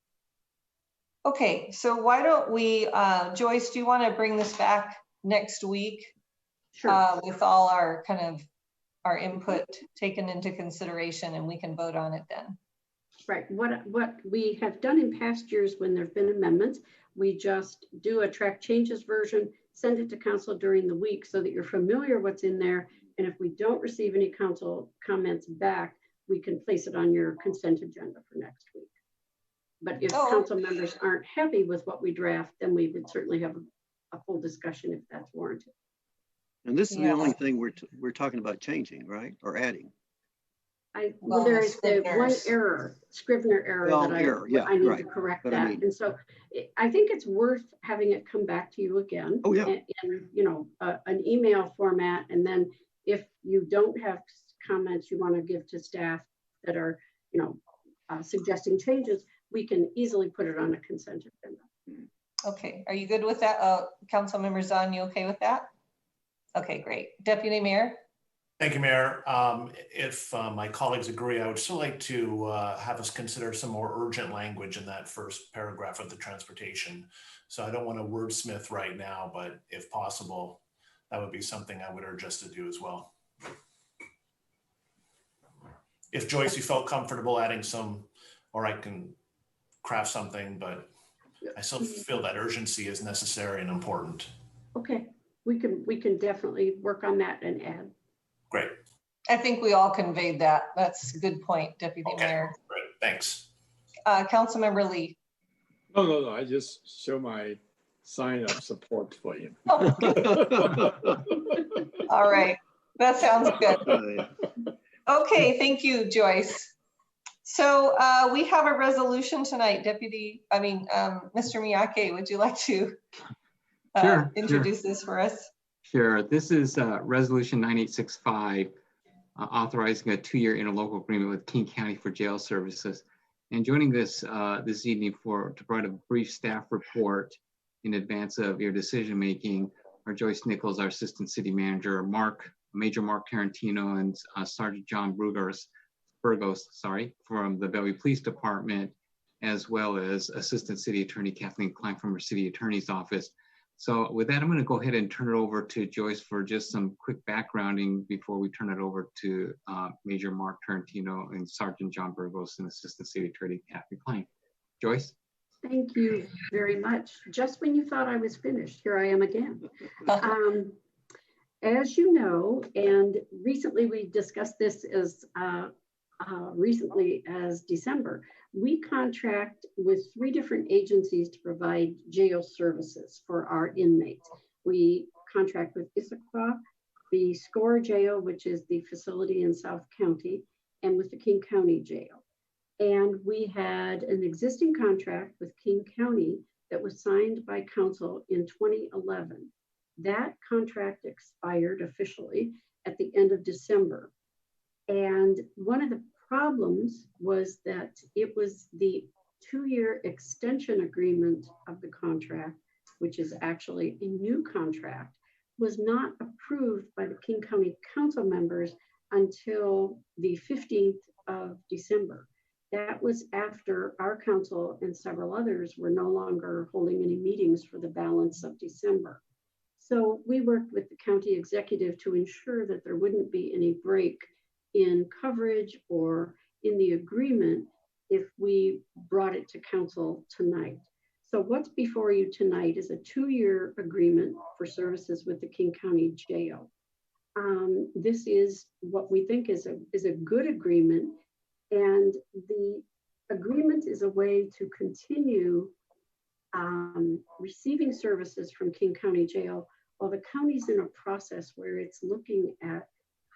Okay, so why don't we, Joyce, do you want to bring this back next week? Sure. With all our kind of our input taken into consideration, and we can vote on it then. Right. What we have done in past years when there have been amendments, we just do a track changes version, send it to council during the week so that you're familiar what's in there. And if we don't receive any council comments back, we can place it on your consent agenda for next week. But if council members aren't happy with what we draft, then we would certainly have a full discussion if that's warranted. And this is the only thing we're talking about changing, right? Or adding. Well, there is the one error, Scrivener error that I need to correct that. And so I think it's worth having it come back to you again in an email format. And then if you don't have comments you want to give to staff that are, suggesting changes, we can easily put it on a consent agenda. Okay, are you good with that? Councilmember Zahn, you okay with that? Okay, great. Deputy Mayor? Thank you, Mayor. If my colleagues agree, I would still like to have us consider some more urgent language in that first paragraph of the transportation. So I don't want to wordsmith right now, but if possible, that would be something I would urge us to do as well. If Joyce, you felt comfortable adding some, or I can craft something, but I still feel that urgency is necessary and important. Okay, we can definitely work on that and add. Great. I think we all conveyed that. That's a good point, Deputy Mayor. Great, thanks. Councilmember Lee. No, I just show my sign of support for you. All right, that sounds good. Okay, thank you, Joyce. So we have a resolution tonight, Mr. Miyake, would you like to introduce this for us? Sure. This is Resolution 9865, authorizing a 2-year interlocal agreement with King County for jail services. And joining this this evening to provide a brief staff report in advance of your decision making are Joyce Nichols, our Assistant City Manager, Major Mark Tarantino, and Sergeant John Burgos, from the Bellevue Police Department, as well as Assistant City Attorney Kathleen Klein from our City Attorney's Office. So with that, I'm going to go ahead and turn it over to Joyce for just some quick backgrounding before we turn it over to Major Mark Tarantino and Sergeant John Burgos and Assistant City Attorney Kathleen Klein. Joyce? Thank you very much. Just when you thought I was finished, here I am again. As you know, and recently we discussed this as recently as December, we contract with 3 different agencies to provide jail services for our inmates. We contract with Issaquah, the SCORE Jail, which is the facility in South County, and with the King County Jail. And we had an existing contract with King County that was signed by council in 2011. That contract expired officially at the end of December. And one of the problems was that it was the 2-year extension agreement of the contract, which is actually a new contract, was not approved by the King County Council members until the 15th of December. That was after our council and several others were no longer holding any meetings for the balance of December. So we worked with the county executive to ensure that there wouldn't be any break in coverage or in the agreement if we brought it to council tonight. So what's before you tonight is a 2-year agreement for services with the King County Jail. This is what we think is a good agreement, and the agreement is a way to continue receiving services from King County Jail while the county's in a process where it's looking at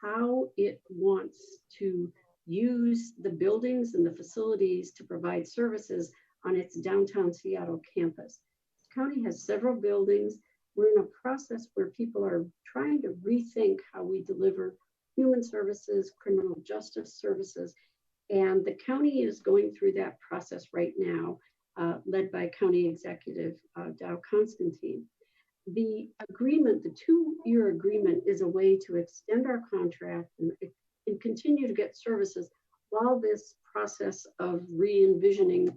how it wants to use the buildings and the facilities to provide services on its downtown Seattle campus. The county has several buildings. We're in a process where people are trying to rethink how we deliver human services, criminal justice services, and the county is going through that process right now, led by County Executive Dow Constantine. The agreement, the 2-year agreement, is a way to extend our contract and continue to get services while this process of re-envisioning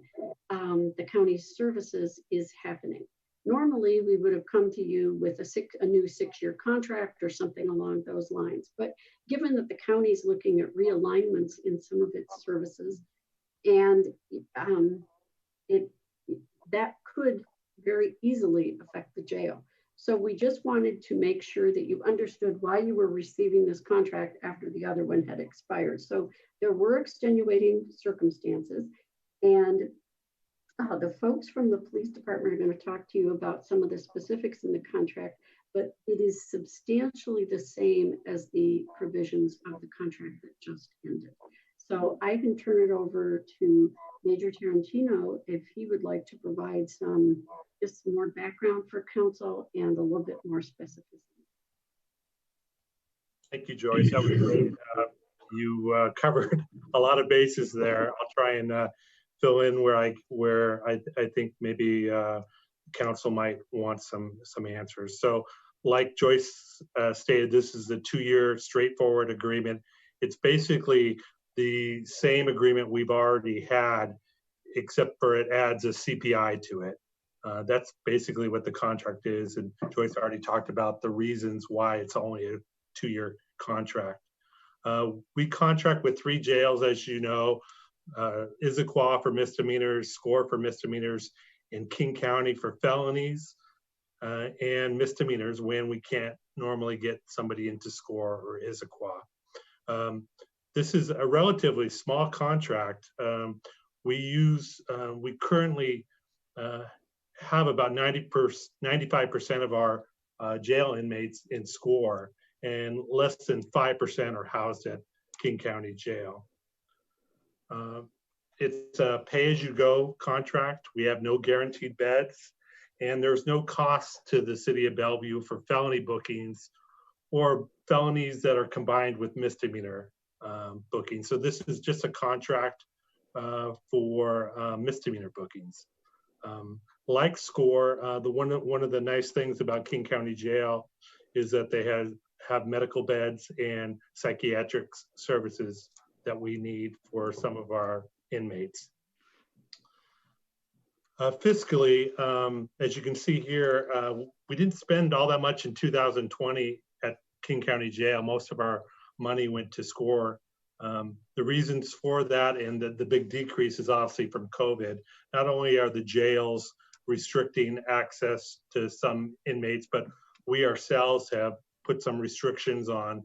the county's services is happening. Normally, we would have come to you with a new 6-year contract or something along those lines. But given that the county is looking at realignments in some of its services, and that could very easily affect the jail. So we just wanted to make sure that you understood why you were receiving this contract after the other one had expired. So there were extenuating circumstances, and the folks from the police department are going to talk to you about some of the specifics in the contract, but it is substantially the same as the provisions of the contract that just ended. So I can turn it over to Major Tarantino if he would like to provide just some more background for council and a little bit more specificity. Thank you, Joyce. That was great. You covered a lot of bases there. I'll try and fill in where I think maybe council might want some answers. So, like Joyce stated, this is a 2-year straightforward agreement. It's basically the same agreement we've already had, except for it adds a CPI to it. That's basically what the contract is, and Joyce already talked about the reasons why it's only a 2-year contract. We contract with 3 jails, as you know, Issaquah for misdemeanors, SCORE for misdemeanors, and King County for felonies and misdemeanors when we can't normally get somebody into SCORE or Issaquah. This is a relatively small contract. We currently have about 95% of our jail inmates in SCORE, and less than 5% are housed at King County Jail. It's a pay-as-you-go contract. We have no guaranteed beds, and there's no cost to the city of Bellevue for felony bookings or felonies that are combined with misdemeanor bookings. So this is just a contract for misdemeanor bookings. Like SCORE, one of the nice things about King County Jail is that they have medical beds and psychiatric services that we need for some of our inmates. Fiscally, as you can see here, we didn't spend all that much in 2020 at King County Jail. Most of our money went to SCORE. The reasons for that and the big decrease is obviously from COVID. Not only are the jails restricting access to some inmates, but we ourselves have put some restrictions on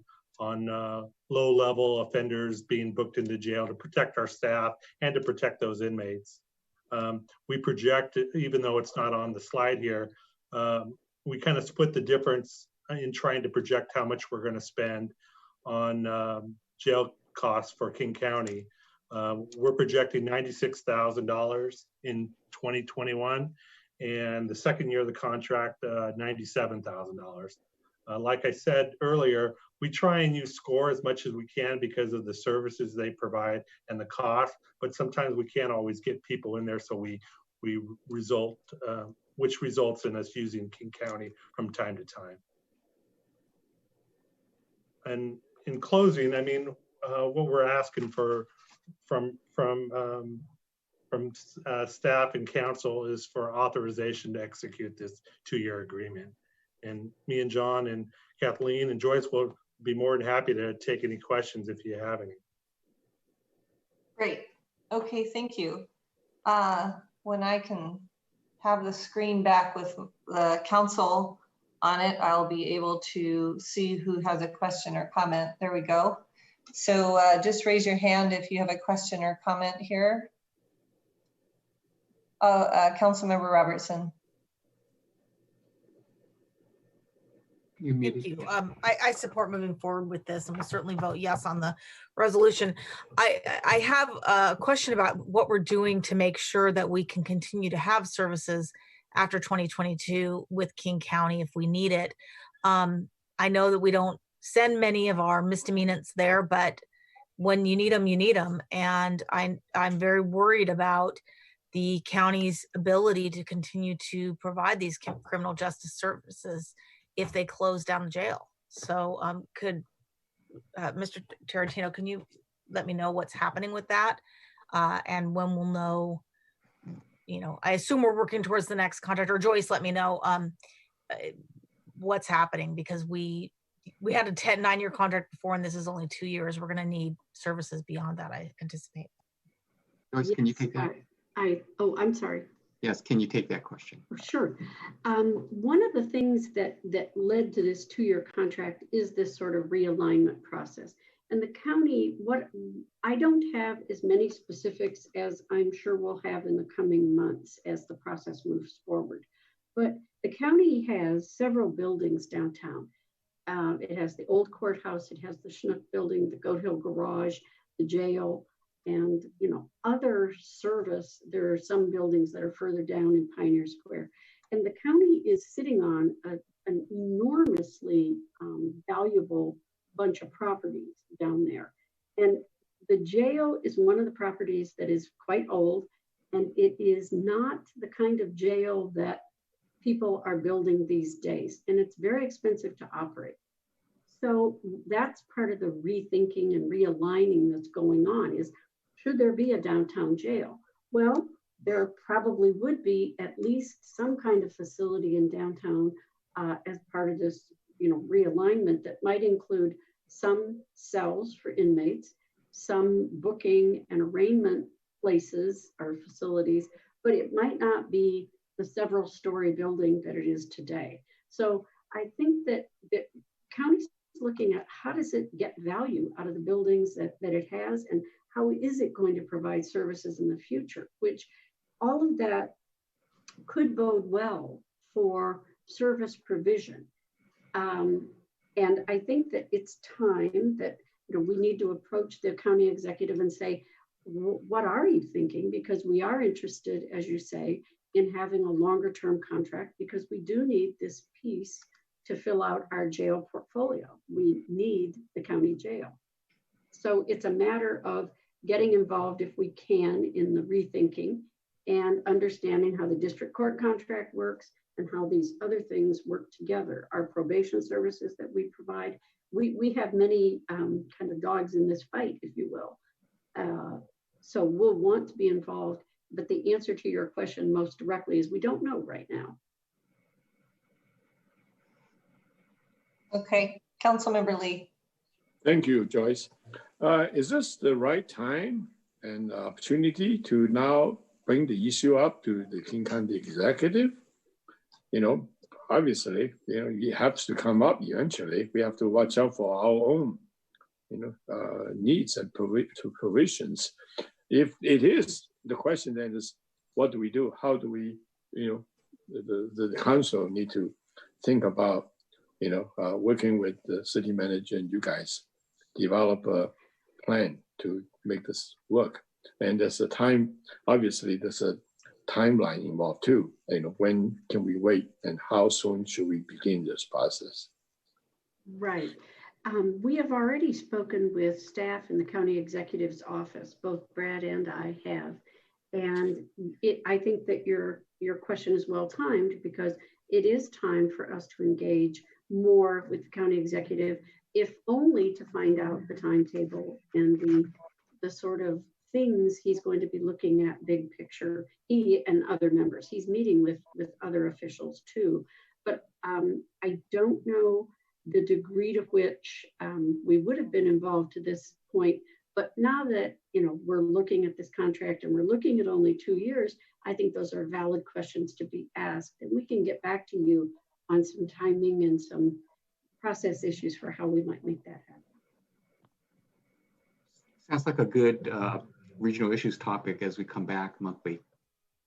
low-level offenders being booked into jail to protect our staff and to protect those inmates. We project, even though it's not on the slide here, we kind of split the difference in trying to project how much we're going to spend on jail costs for King County. We're projecting $96,000 in 2021, and the second year of the contract, $97,000. Like I said earlier, we try and use SCORE as much as we can because of the services they provide and the cost, but sometimes we can't always get people in there, so we result, which results in us using King County from time to time. And in closing, I mean, what we're asking for from staff and council is for authorization to execute this 2-year agreement. And me and John and Kathleen and Joyce will be more than happy to take any questions if you have any. Great. Okay, thank you. When I can have the screen back with the council on it, I'll be able to see who has a question or comment. There we go. So just raise your hand if you have a question or comment here. Councilmember Robertson. Thank you. I support moving forward with this and will certainly vote yes on the resolution. I have a question about what we're doing to make sure that we can continue to have services after 2022 with King County if we need it. I know that we don't send many of our misdemeanants there, but when you need them, you need them. And I'm very worried about the county's ability to continue to provide these criminal justice services if they close down the jail. So could Mr. Tarantino, can you let me know what's happening with that? And when we'll know, you know, I assume we're working towards the next contract, or Joyce, let me know what's happening, because we had a 9-year contract before and this is only 2 years. We're gonna need services beyond that, I anticipate. Joyce, Yes, can you take that? I'm sorry. Yes, can you take that question? Sure. One of the things that led to this 2-year contract is this sort of realignment process. And the county, I don't have as many specifics as I'm sure we'll have in the coming months as the process moves forward. But the county has several buildings downtown. It has the old courthouse, it has the Schnook building, the Goat Hill Garage, the jail, and other service. There are some buildings that are further down in Pioneer Square, and the county is sitting on an enormously valuable bunch of properties down there. And the jail is one of the properties that is quite old, and it is not the kind of jail that people are building these days, and it's very expensive to operate. So that's part of the rethinking and realigning that's going on is, should there be a downtown jail? Well, there probably would be at least some kind of facility in downtown as part of this, realignment that might include some cells for inmates, some booking and arraignment places or facilities, but it might not be the several-story building that it is today. So I think that the county's looking at how does it get value out of the buildings that it has, and how is it going to provide services in the future, which all of that could bode well for service provision. And I think that it's time that we need to approach the county executive and say, what are you thinking? Because we are interested, as you say, in having a longer term contract, because we do need this piece to fill out our jail portfolio. We need the county jail. So it's a matter of getting involved, if we can, in the rethinking and understanding how the district court contract works and how these other things work together. Our probation services that we provide, we have many kind of dogs in this fight, if you will. So we'll want to be involved But the answer to your question most directly is we don't know right now. Okay, Councilmember Lee. Thank you, Joyce. Is this the right time and opportunity to now bring the issue up to the King County Executive? You know, obviously, you know, it has to come up eventually. We have to watch out for our own, you know, needs and provisions. If it is, the question then is, what do we do? How do we, you know, the council need to think about, you know, working with the city manager and you guys, develop a plan to make this work. And there's a time, obviously there's a timeline involved too. You know, when can we wait and how soon should we begin this process? Right. We have already spoken with staff in the county executive's office, both Brad and I have. And I think that your question is well timed because it is time for us to engage more with the county executive, if only to find out the timetable and the sort of things he's going to be looking at big picture, he and other members. He's meeting with other officials too. But I don't know the degree to which we would have been involved to this point. But now that, you know, we're looking at this contract and we're looking at only 2 years, I think those are valid questions to be asked. And we can get back to you on some timing and some process issues for how we might make that happen. Sounds like a good regional issues topic as we come back monthly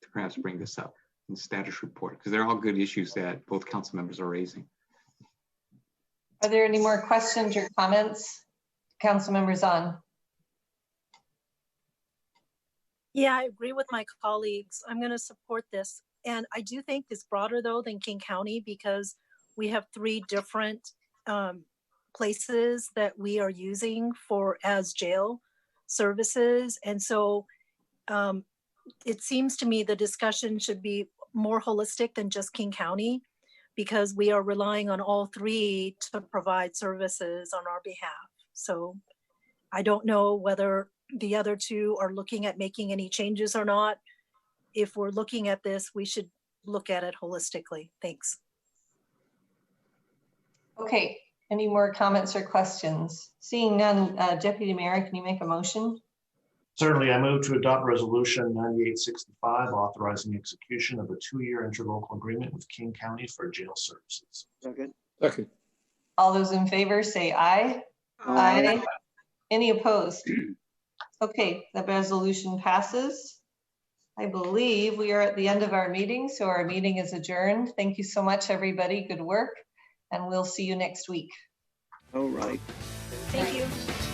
to perhaps bring this up in the status report, because they're all good issues that both council members are raising. Are there any more questions or comments? Council members on? Yeah, I agree with my colleagues. I'm going to support this. And I do think it's broader though than King County because we have 3 different places that we are using as jail services. And so it seems to me the discussion should be more holistic than just King County because we are relying on all 3 to provide services on our behalf. So I don't know whether the other 2 are looking at making any changes or not. If we're looking at this, we should look at it holistically. Thanks. Okay, any more comments or questions? Seeing none, Deputy Mayor, can you make a motion? Certainly, I move to adopt resolution 9865, authorizing execution of a 2-year interlocal agreement with King County for jail services. Second. Second. All those in favor say aye. Aye. Any opposed? Okay, the resolution passes. I believe we are at the end of our meeting, so our meeting is adjourned. Thank you so much, everybody. Good work, and we'll see you next week. All right. Thank you.